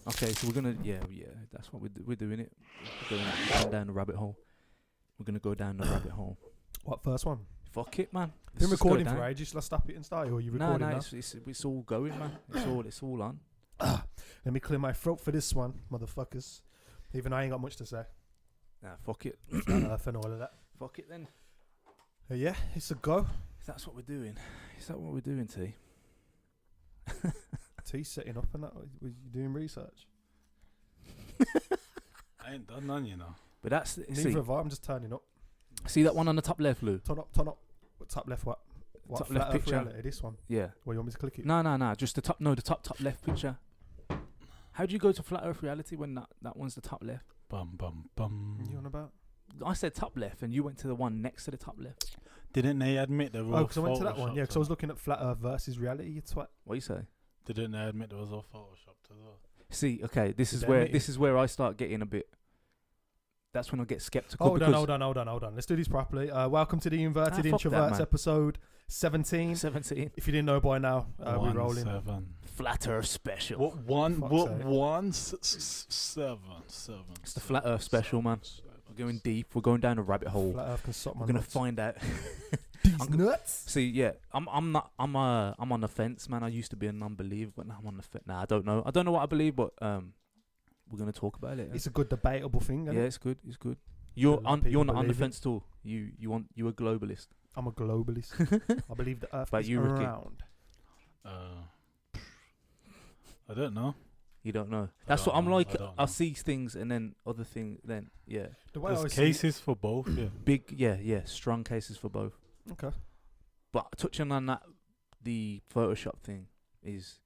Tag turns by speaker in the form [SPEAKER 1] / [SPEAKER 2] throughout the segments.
[SPEAKER 1] Okay, so we're gonna that's what we're doing it. We're going down the rabbit hole. We're gonna go down the rabbit hole.
[SPEAKER 2] What first one?
[SPEAKER 1] Fuck it, man.
[SPEAKER 2] Been
[SPEAKER 1] Let's just go
[SPEAKER 2] recording
[SPEAKER 1] down.
[SPEAKER 2] for ages. Let's stop it and start. Or are you
[SPEAKER 1] No,
[SPEAKER 2] recording now?
[SPEAKER 1] it's all going, man. It's all on.
[SPEAKER 2] Let me clear my throat for this one, motherfuckers. Even I ain't got much to say.
[SPEAKER 1] Nah, fuck it.
[SPEAKER 2] Earth and all of that.
[SPEAKER 1] Fuck it then.
[SPEAKER 2] Yeah, it's a go.
[SPEAKER 1] If that's what we're doing. Is that what we're doing, T?
[SPEAKER 2] T setting up and that. Was you doing research?
[SPEAKER 3] I ain't done none, you know.
[SPEAKER 1] But that's
[SPEAKER 2] Neither have I. I'm just turning up.
[SPEAKER 1] See that one on the top left, Lou?
[SPEAKER 2] Turn up. What top left? What
[SPEAKER 1] Top
[SPEAKER 2] flat
[SPEAKER 1] left
[SPEAKER 2] Earth
[SPEAKER 1] picture.
[SPEAKER 2] reality? This one.
[SPEAKER 1] Yeah.
[SPEAKER 2] Well, you want me to click it?
[SPEAKER 1] No. Just the top. No, the top left picture. How do you go to flat Earth reality when that one's the top left?
[SPEAKER 3] Bum bum bum.
[SPEAKER 2] You on about?
[SPEAKER 1] I said top left, and you went to the one next to the top left.
[SPEAKER 3] Didn't they admit there was?
[SPEAKER 2] Oh, because I went to that one. Yeah, because I was looking at flat Earth versus reality. You twat.
[SPEAKER 1] What you say?
[SPEAKER 3] Didn't they admit there was all photoshopped as well?
[SPEAKER 1] See, okay, this
[SPEAKER 2] Did
[SPEAKER 1] is
[SPEAKER 2] they
[SPEAKER 1] where
[SPEAKER 2] admit it?
[SPEAKER 1] I start getting a bit. That's when I get skeptical.
[SPEAKER 2] Hold on. Let's do this properly. Welcome to the Inverted
[SPEAKER 1] fuck that,
[SPEAKER 2] Introverts
[SPEAKER 1] man.
[SPEAKER 2] episode 17.
[SPEAKER 1] 17
[SPEAKER 2] If you didn't know by now, we're rolling.
[SPEAKER 3] 7.
[SPEAKER 1] flat Earth special.
[SPEAKER 3] What one?
[SPEAKER 2] Fuck's
[SPEAKER 3] What
[SPEAKER 2] sake.
[SPEAKER 3] 1 7?
[SPEAKER 1] It's the flat Earth special, man. We're going deep. We're going down a rabbit hole.
[SPEAKER 2] Flat Earth can suck my
[SPEAKER 1] We're gonna
[SPEAKER 2] nuts.
[SPEAKER 1] find out.
[SPEAKER 2] These
[SPEAKER 1] I'm
[SPEAKER 2] nuts.
[SPEAKER 1] See, yeah, I'm on the fence, man. I used to be a non-believer, but now I'm on the fence. Nah, I don't know what I believe, but we're gonna talk about it.
[SPEAKER 2] It's a good debatable thing. Isn't
[SPEAKER 1] Yeah,
[SPEAKER 2] it?
[SPEAKER 1] it's good. It's good.
[SPEAKER 2] A
[SPEAKER 1] You're
[SPEAKER 2] lot of people
[SPEAKER 1] not on the
[SPEAKER 2] believe it.
[SPEAKER 1] fence at all. You a globalist.
[SPEAKER 2] I'm a globalist. I believe the Earth
[SPEAKER 1] But
[SPEAKER 2] is
[SPEAKER 1] you, Ricky?
[SPEAKER 2] round.
[SPEAKER 3] I don't know.
[SPEAKER 1] You don't know.
[SPEAKER 3] I
[SPEAKER 1] That's
[SPEAKER 3] don't
[SPEAKER 1] what I'm
[SPEAKER 3] know,
[SPEAKER 1] like.
[SPEAKER 3] I don't
[SPEAKER 1] I
[SPEAKER 3] know.
[SPEAKER 1] see things and then other things. Then yeah,
[SPEAKER 2] The way I
[SPEAKER 3] There's
[SPEAKER 2] always see it-
[SPEAKER 3] cases for both. Yeah.
[SPEAKER 1] big strong cases for both.
[SPEAKER 2] Okay.
[SPEAKER 1] But touching on that, the Photoshop thing is,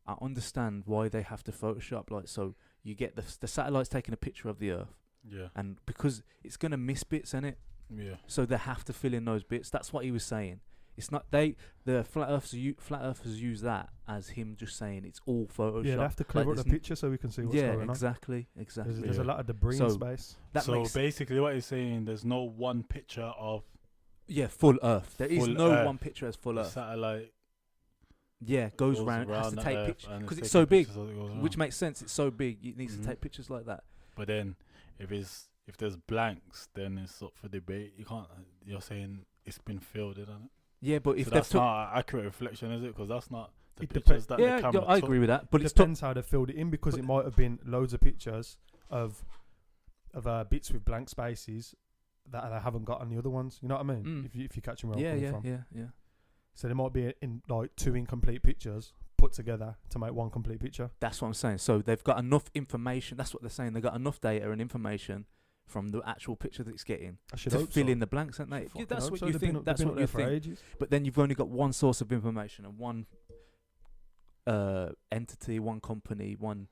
[SPEAKER 1] I understand why they have to Photoshop. Like, so you get the satellite's taking a picture of the Earth,
[SPEAKER 3] Yeah.
[SPEAKER 1] and because it's gonna miss bits in it,
[SPEAKER 3] Yeah.
[SPEAKER 1] so they have to fill in those bits. That's what he was saying. It's not the flat earthers use that as him just saying it's all Photoshop.
[SPEAKER 2] Yeah, they have to clear
[SPEAKER 1] Like,
[SPEAKER 2] up the
[SPEAKER 1] there's
[SPEAKER 2] picture so we can see what's
[SPEAKER 1] yeah,
[SPEAKER 2] going on.
[SPEAKER 1] exactly.
[SPEAKER 2] There's
[SPEAKER 3] Yeah.
[SPEAKER 2] a lot of debris
[SPEAKER 1] So-
[SPEAKER 2] in space.
[SPEAKER 1] That
[SPEAKER 3] So
[SPEAKER 1] makes
[SPEAKER 3] basically, what he's saying, there's no one picture of
[SPEAKER 1] full Earth. There is
[SPEAKER 3] Full
[SPEAKER 1] no
[SPEAKER 3] Earth.
[SPEAKER 1] one picture as full
[SPEAKER 3] the
[SPEAKER 1] Earth.
[SPEAKER 3] satellite.
[SPEAKER 1] Yeah, goes round, has to
[SPEAKER 3] the
[SPEAKER 1] take
[SPEAKER 3] Earth
[SPEAKER 1] pictures
[SPEAKER 3] and
[SPEAKER 1] because
[SPEAKER 3] it's
[SPEAKER 1] it's so
[SPEAKER 3] taking
[SPEAKER 1] big,
[SPEAKER 3] pictures as it goes
[SPEAKER 1] which
[SPEAKER 3] around.
[SPEAKER 1] makes sense. It's so big, it needs
[SPEAKER 3] Mhm.
[SPEAKER 1] to take pictures like that.
[SPEAKER 3] But then, if there's blanks, then it's up for debate. You can't. You're saying it's been filled, isn't it?
[SPEAKER 1] Yeah, but
[SPEAKER 3] So
[SPEAKER 1] if they've
[SPEAKER 3] that's
[SPEAKER 1] took,
[SPEAKER 3] not an accurate reflection, is it? Because that's not the
[SPEAKER 2] It
[SPEAKER 3] pictures that
[SPEAKER 1] yeah,
[SPEAKER 3] the camera
[SPEAKER 1] I
[SPEAKER 3] took.
[SPEAKER 1] agree with that. But
[SPEAKER 2] It
[SPEAKER 1] it's took,
[SPEAKER 2] depends how they filled it in because
[SPEAKER 1] but-
[SPEAKER 2] it might have been loads of pictures of bits with blank spaces that they haven't got on the other ones. You know what I mean?
[SPEAKER 1] Mm.
[SPEAKER 2] If you catch me where I'm
[SPEAKER 1] yeah,
[SPEAKER 2] coming from.
[SPEAKER 1] yeah.
[SPEAKER 2] So there might be in like 2 incomplete pictures put together to make one complete picture.
[SPEAKER 1] That's what I'm saying. So they've got enough information. That's what they're saying. They've got enough data and information from the actual picture that it's getting
[SPEAKER 2] I should
[SPEAKER 1] to
[SPEAKER 2] hope
[SPEAKER 1] fill
[SPEAKER 2] so.
[SPEAKER 1] in the blanks, haven't they?
[SPEAKER 2] Fucking
[SPEAKER 1] That's
[SPEAKER 2] hope
[SPEAKER 1] what
[SPEAKER 2] so.
[SPEAKER 1] you
[SPEAKER 2] They've been
[SPEAKER 1] think.
[SPEAKER 2] up-
[SPEAKER 1] That's
[SPEAKER 2] they've been
[SPEAKER 1] what
[SPEAKER 2] up
[SPEAKER 1] you
[SPEAKER 2] there for
[SPEAKER 1] think.
[SPEAKER 2] ages.
[SPEAKER 1] But then you've only got one source of information and one entity, one company, one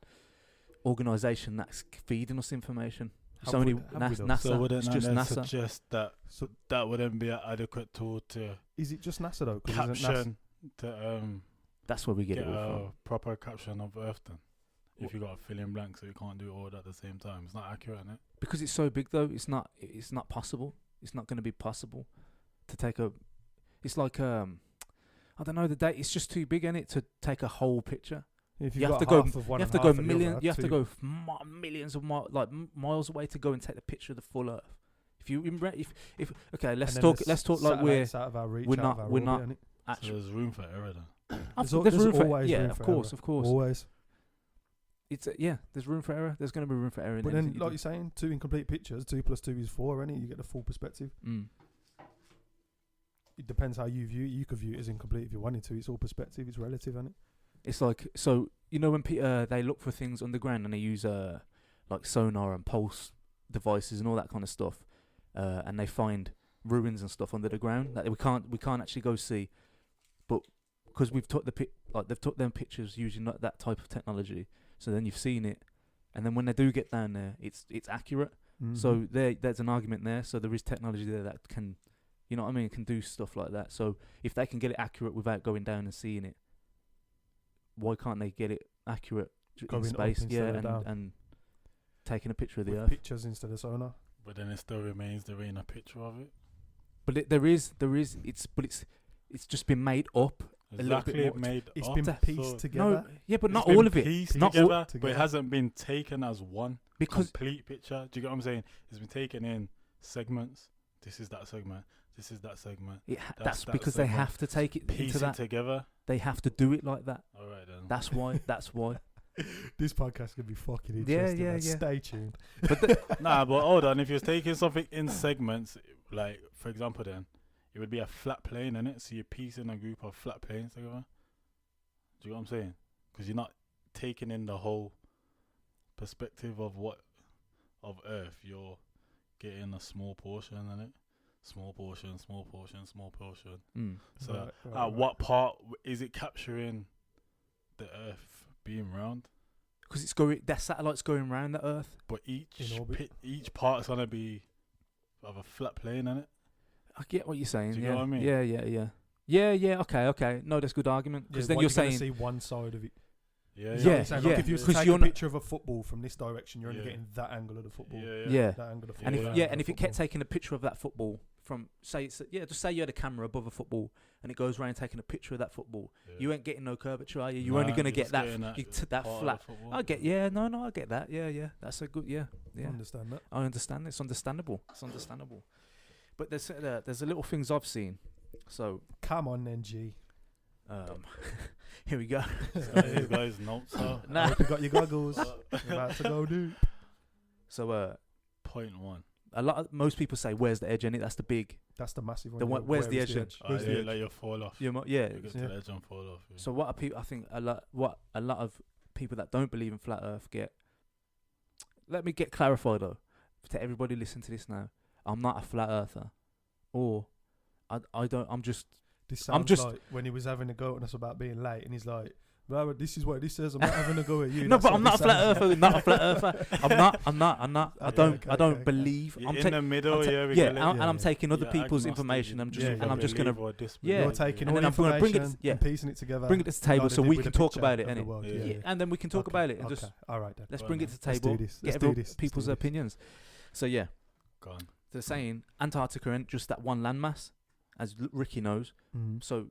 [SPEAKER 1] organisation that's feeding us information. It's
[SPEAKER 2] Have we-
[SPEAKER 1] only
[SPEAKER 2] have we though?
[SPEAKER 1] NASA.
[SPEAKER 3] So wouldn't
[SPEAKER 1] It's
[SPEAKER 3] that
[SPEAKER 1] just
[SPEAKER 3] then
[SPEAKER 1] NASA.
[SPEAKER 3] suggest that
[SPEAKER 2] So
[SPEAKER 3] that wouldn't be an adequate tool to
[SPEAKER 2] is it just NASA though? 'Cause isn't NASA
[SPEAKER 3] caption to
[SPEAKER 1] That's where we get
[SPEAKER 3] get
[SPEAKER 1] it all
[SPEAKER 3] a
[SPEAKER 1] from.
[SPEAKER 3] proper caption of Earth? Then, if you got to fill in blanks, so you can't do it all at the same time, it's not accurate, is it?
[SPEAKER 1] Because it's so big, though, it's not possible. It's not going to be possible to take a. It's like I don't know the date. It's just too big, in it, to take a whole picture.
[SPEAKER 2] If
[SPEAKER 1] You
[SPEAKER 2] you've
[SPEAKER 1] have
[SPEAKER 2] got
[SPEAKER 1] to go.
[SPEAKER 2] half of one
[SPEAKER 1] You have
[SPEAKER 2] and
[SPEAKER 1] to go
[SPEAKER 2] half of the other,
[SPEAKER 1] million. You have to
[SPEAKER 2] two-
[SPEAKER 1] go millions of miles away to go and take the picture of the full Earth. If you if okay,
[SPEAKER 2] and
[SPEAKER 1] let's
[SPEAKER 2] then
[SPEAKER 1] talk.
[SPEAKER 2] there's
[SPEAKER 1] Let's talk like we're
[SPEAKER 2] satellites out of our reach,
[SPEAKER 1] we're
[SPEAKER 2] out
[SPEAKER 1] not-
[SPEAKER 2] of our
[SPEAKER 1] we're
[SPEAKER 2] orbit,
[SPEAKER 1] not-
[SPEAKER 2] innit?
[SPEAKER 3] So
[SPEAKER 1] actually.
[SPEAKER 3] there's room for error then.
[SPEAKER 2] There's
[SPEAKER 1] There's
[SPEAKER 2] al-
[SPEAKER 1] room
[SPEAKER 2] there's
[SPEAKER 1] for
[SPEAKER 2] always
[SPEAKER 1] yeah,
[SPEAKER 2] room
[SPEAKER 1] of
[SPEAKER 2] for
[SPEAKER 1] course,
[SPEAKER 2] error.
[SPEAKER 1] of course.
[SPEAKER 2] Always.
[SPEAKER 1] It's there's room for error. There's going to be room for error. In
[SPEAKER 2] But then,
[SPEAKER 1] anything you
[SPEAKER 2] like
[SPEAKER 1] do.
[SPEAKER 2] you're saying, 2 incomplete pictures, 2 plus 2 is 4, and you get the full perspective. It depends how you view it. You could view it as incomplete if you wanted to. It's all perspective. It's relative, isn't it?
[SPEAKER 1] It's like, so you know when they look for things underground and they use like sonar and pulse devices and all that kind of stuff, and they find ruins and stuff under the ground that we can't actually go see, but because we've took they've took them pictures using that type of technology, so then you've seen it, and then when they do get down there, it's accurate. So there's an argument there. So there is technology there that can, you know what I mean, can do stuff like that. So if they can get it accurate without going down and seeing it, why can't they get it accurate
[SPEAKER 2] Going
[SPEAKER 1] in
[SPEAKER 2] up
[SPEAKER 1] space?
[SPEAKER 2] instead
[SPEAKER 1] Yeah,
[SPEAKER 2] of down.
[SPEAKER 1] and taking a picture of the
[SPEAKER 2] with
[SPEAKER 1] Earth.
[SPEAKER 2] pictures instead of sonar.
[SPEAKER 3] But then it still remains there ain't a picture of it.
[SPEAKER 1] But there is it's just been made up a little bit
[SPEAKER 3] Exactly,
[SPEAKER 1] more.
[SPEAKER 3] made
[SPEAKER 2] It's
[SPEAKER 3] up,
[SPEAKER 2] been
[SPEAKER 3] so
[SPEAKER 2] pieced together.
[SPEAKER 1] No, yeah, but
[SPEAKER 3] it's
[SPEAKER 1] not
[SPEAKER 3] been
[SPEAKER 1] all of it.
[SPEAKER 3] pieced
[SPEAKER 1] Not all,
[SPEAKER 3] together, but
[SPEAKER 2] together.
[SPEAKER 3] it hasn't been taken as one
[SPEAKER 1] because
[SPEAKER 3] complete picture. Do you get what I'm saying? It's been taken in segments. This is that segment. This is that segment.
[SPEAKER 1] that's
[SPEAKER 3] that
[SPEAKER 1] because they
[SPEAKER 3] segment.
[SPEAKER 1] have to take it
[SPEAKER 3] Piece
[SPEAKER 1] into
[SPEAKER 3] it
[SPEAKER 1] that.
[SPEAKER 3] together.
[SPEAKER 1] They have to do it like that.
[SPEAKER 3] All right then.
[SPEAKER 1] That's why. That's why.
[SPEAKER 2] This podcast could be fucking
[SPEAKER 1] Yeah,
[SPEAKER 2] interesting.
[SPEAKER 1] yeah,
[SPEAKER 2] man.
[SPEAKER 1] yeah.
[SPEAKER 2] Stay tuned.
[SPEAKER 3] Nah, but hold on. If you're taking something in segments, like for example, then it would be a flat plane, innit? So you're piecing a group of flat planes together. Do you know what I'm saying? Because you're not taking in the whole perspective of Earth. You're getting a small portion, innit? Small portion, small portion, small portion. So
[SPEAKER 2] Right.
[SPEAKER 3] what part is it capturing the Earth being round?
[SPEAKER 1] Because it's going. Their satellite's going around the Earth.
[SPEAKER 3] But each
[SPEAKER 2] In orbit.
[SPEAKER 3] each part's gonna be of a flat plane, innit?
[SPEAKER 1] I get what you're saying.
[SPEAKER 3] Do you
[SPEAKER 1] yeah.
[SPEAKER 3] know what I mean?
[SPEAKER 1] Yeah. Okay. No, that's good argument. Because then
[SPEAKER 2] why
[SPEAKER 1] you're
[SPEAKER 2] you gonna
[SPEAKER 1] saying,
[SPEAKER 2] see one side of it.
[SPEAKER 3] Yeah,
[SPEAKER 2] You know what
[SPEAKER 1] Yeah,
[SPEAKER 2] I'm saying?
[SPEAKER 1] yeah.
[SPEAKER 2] Like if you was to
[SPEAKER 1] 'Cause
[SPEAKER 2] take
[SPEAKER 1] you're
[SPEAKER 2] a
[SPEAKER 1] not-
[SPEAKER 2] picture of a football from this direction, you're only
[SPEAKER 3] Yeah.
[SPEAKER 2] getting that angle of the football.
[SPEAKER 1] yeah.
[SPEAKER 2] That angle of the
[SPEAKER 1] And
[SPEAKER 2] football.
[SPEAKER 1] if
[SPEAKER 3] Yeah.
[SPEAKER 1] and if you kept taking a picture of that football from just say you had a camera above a football and it goes around taking a picture of that football, you ain't getting no curvature, are you? You're only gonna get that that flat. I get no, I get that. Yeah. That's a good
[SPEAKER 2] I
[SPEAKER 1] yeah.
[SPEAKER 2] understand that.
[SPEAKER 1] I understand. It's understandable. But there's a little things I've seen. So
[SPEAKER 2] Come on then, G.
[SPEAKER 1] here we go.
[SPEAKER 3] These guys' notes are
[SPEAKER 1] Nah.
[SPEAKER 2] I hope you got your goggles. You're about to go deep.
[SPEAKER 1] So
[SPEAKER 3] point one.
[SPEAKER 1] most people say, "Where's the edge?" And that's the big.
[SPEAKER 2] That's the massive one.
[SPEAKER 1] The one- where's the edge then?
[SPEAKER 2] Where's the edge?
[SPEAKER 3] Let you fall off.
[SPEAKER 1] Yeah.
[SPEAKER 3] You get to
[SPEAKER 2] Yeah.
[SPEAKER 3] the edge and fall off. Yeah.
[SPEAKER 1] So what are people? I think what a lot of people that don't believe in flat Earth get. Let me get clarified though, to everybody listen to this now. I'm not a flat earther, or I don't. I'm just.
[SPEAKER 2] This
[SPEAKER 1] I'm
[SPEAKER 2] sounds
[SPEAKER 1] just-
[SPEAKER 2] like when he was having a go at us about being late, and he's like, "Bro, this is what this says. I'm not having a go at you."
[SPEAKER 1] No,
[SPEAKER 2] That's
[SPEAKER 1] but
[SPEAKER 2] what
[SPEAKER 1] I'm not a
[SPEAKER 2] this
[SPEAKER 1] flat
[SPEAKER 2] sounds
[SPEAKER 1] earther. Not a flat earther. I'm not. I don't
[SPEAKER 2] okay.
[SPEAKER 1] believe.
[SPEAKER 3] You're
[SPEAKER 1] I'm
[SPEAKER 3] in
[SPEAKER 1] ta-
[SPEAKER 3] the middle,
[SPEAKER 1] I'm ta-
[SPEAKER 3] yeah. we
[SPEAKER 1] yeah,
[SPEAKER 3] get it.
[SPEAKER 1] and I'm
[SPEAKER 2] yeah.
[SPEAKER 1] taking other
[SPEAKER 3] You're
[SPEAKER 1] people's
[SPEAKER 3] agnostic,
[SPEAKER 1] information. I'm just
[SPEAKER 2] yeah,
[SPEAKER 1] and
[SPEAKER 2] you
[SPEAKER 1] I'm just gonna
[SPEAKER 3] believe or
[SPEAKER 1] yeah.
[SPEAKER 3] disbelieve,
[SPEAKER 2] You're taking
[SPEAKER 1] And
[SPEAKER 2] all
[SPEAKER 1] then I'm gonna bring it-
[SPEAKER 2] information
[SPEAKER 1] yeah.
[SPEAKER 2] and piecing it together.
[SPEAKER 1] bring it to the table
[SPEAKER 2] like
[SPEAKER 1] so
[SPEAKER 2] they
[SPEAKER 1] we
[SPEAKER 2] did
[SPEAKER 1] can
[SPEAKER 2] with a
[SPEAKER 1] talk
[SPEAKER 2] picture
[SPEAKER 1] about it,
[SPEAKER 2] of the
[SPEAKER 1] innit?
[SPEAKER 2] world.
[SPEAKER 3] Yeah.
[SPEAKER 1] Yeah. And then we can talk
[SPEAKER 2] Okay,
[SPEAKER 1] about it and
[SPEAKER 2] okay.
[SPEAKER 1] just
[SPEAKER 2] All right then.
[SPEAKER 1] let's
[SPEAKER 3] Go
[SPEAKER 1] bring
[SPEAKER 3] on
[SPEAKER 1] it to the
[SPEAKER 2] Let's
[SPEAKER 1] table.
[SPEAKER 2] do this.
[SPEAKER 1] Get
[SPEAKER 2] Let's do
[SPEAKER 1] everyone-
[SPEAKER 2] this. Let's
[SPEAKER 1] people's
[SPEAKER 2] do this.
[SPEAKER 1] opinions. So yeah,
[SPEAKER 3] Go on.
[SPEAKER 1] they're saying Antarctica ain't just that one landmass, as Ricky knows.
[SPEAKER 2] Mhm.
[SPEAKER 1] So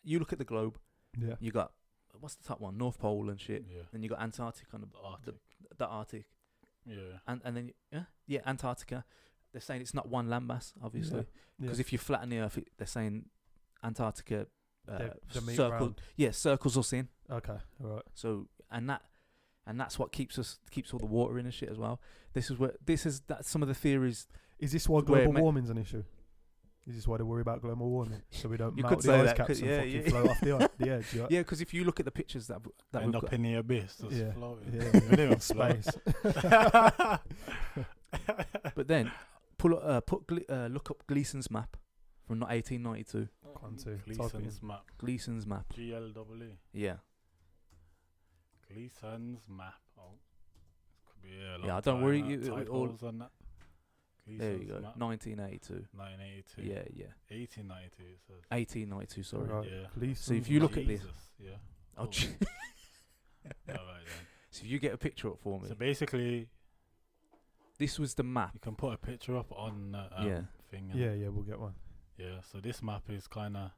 [SPEAKER 1] you look at the globe.
[SPEAKER 2] Yeah.
[SPEAKER 1] You got what's the top one? North Pole and shit.
[SPEAKER 3] Yeah.
[SPEAKER 1] Then you got Antarctica on
[SPEAKER 3] The Arctic.
[SPEAKER 1] the Arctic,
[SPEAKER 3] Yeah.
[SPEAKER 1] and then Antarctica. They're saying it's not one landmass, obviously,
[SPEAKER 2] Yeah.
[SPEAKER 1] because if you flatten the Earth, they're saying Antarctica
[SPEAKER 2] The meat
[SPEAKER 1] circle.
[SPEAKER 2] round.
[SPEAKER 1] Yeah, circles us in.
[SPEAKER 2] Okay. All right.
[SPEAKER 1] So that's what keeps all the water in and shit as well. That's some of the theories.
[SPEAKER 2] Is this why
[SPEAKER 1] Where
[SPEAKER 2] global
[SPEAKER 1] ma-
[SPEAKER 2] warming's an issue? Is this why they worry about global warming? So we don't
[SPEAKER 1] You
[SPEAKER 2] melt
[SPEAKER 1] could
[SPEAKER 2] the
[SPEAKER 1] say
[SPEAKER 2] ice
[SPEAKER 1] that,
[SPEAKER 2] caps
[SPEAKER 1] 'cause-
[SPEAKER 2] and
[SPEAKER 1] yeah,
[SPEAKER 2] fucking
[SPEAKER 1] yeah.
[SPEAKER 2] float off the edge. Yeah.
[SPEAKER 1] Yeah, because if you look at the pictures that
[SPEAKER 3] End
[SPEAKER 1] we've
[SPEAKER 3] up
[SPEAKER 1] got,
[SPEAKER 3] in the abyss. Just
[SPEAKER 2] Yeah.
[SPEAKER 3] floating.
[SPEAKER 2] Yeah.
[SPEAKER 3] We don't even float.
[SPEAKER 2] Space.
[SPEAKER 1] but then look up Gleason's map from 1892.
[SPEAKER 2] One, two.
[SPEAKER 3] Gleason's map.
[SPEAKER 1] Gleason's map.
[SPEAKER 3] GLEE.
[SPEAKER 1] Yeah.
[SPEAKER 3] Gleason's map. Oh, this could be a long
[SPEAKER 1] Yeah, don't
[SPEAKER 3] time,
[SPEAKER 1] worry,
[SPEAKER 3] that.
[SPEAKER 1] you- all-
[SPEAKER 3] Typos on that.
[SPEAKER 1] There you
[SPEAKER 3] Gleason's
[SPEAKER 1] go.
[SPEAKER 3] map.
[SPEAKER 1] 1982.
[SPEAKER 3] 1982.
[SPEAKER 1] Yeah.
[SPEAKER 3] 1892. It says.
[SPEAKER 1] 1892. Sorry.
[SPEAKER 2] Right.
[SPEAKER 3] Yeah.
[SPEAKER 2] Gleason's
[SPEAKER 1] So if you look at this-
[SPEAKER 3] Jesus, yeah.
[SPEAKER 1] Oh,
[SPEAKER 3] Oh.
[SPEAKER 1] gee.
[SPEAKER 3] All right then.
[SPEAKER 1] So if you get a picture up for me,
[SPEAKER 3] So basically,
[SPEAKER 1] this was the map.
[SPEAKER 3] you can put a picture up on the
[SPEAKER 1] Yeah.
[SPEAKER 3] thing.
[SPEAKER 2] Yeah, we'll get one.
[SPEAKER 3] Yeah. So this map is kind of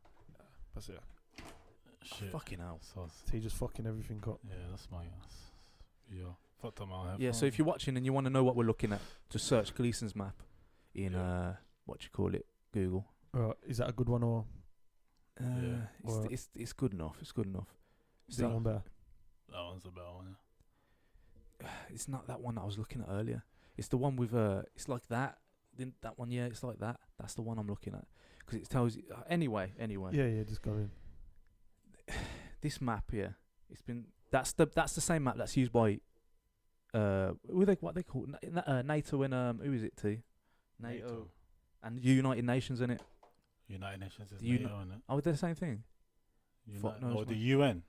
[SPEAKER 2] That's it.
[SPEAKER 3] shit.
[SPEAKER 1] Fucking hell.
[SPEAKER 3] So
[SPEAKER 2] He just fucking everything up.
[SPEAKER 3] yeah, that's my ass. Yeah. Fucked up my head.
[SPEAKER 1] Yeah. So if you're watching and you want to know what we're looking at, just search Gleason's map in
[SPEAKER 3] Yeah.
[SPEAKER 1] what you call it, Google.
[SPEAKER 2] Right. Is that a good one or
[SPEAKER 3] Yeah.
[SPEAKER 2] Alright.
[SPEAKER 1] It's good enough. It's good enough.
[SPEAKER 2] is that one better?
[SPEAKER 3] that one's a better one.
[SPEAKER 1] It's not that one that I was looking at earlier. It's the one with it's like that. That one, yeah, it's like that. That's the one I'm looking at because it tells you. Anyway.
[SPEAKER 2] Yeah, just go in.
[SPEAKER 1] This map here, that's the same map that's used by what they call NATO and who is it T? NATO and United Nations in it.
[SPEAKER 3] United Nations is
[SPEAKER 1] The Uni-
[SPEAKER 3] NATO, isn't it?
[SPEAKER 1] Oh, they're the same thing. Fuck knows,
[SPEAKER 3] Or the
[SPEAKER 1] man.
[SPEAKER 3] UN.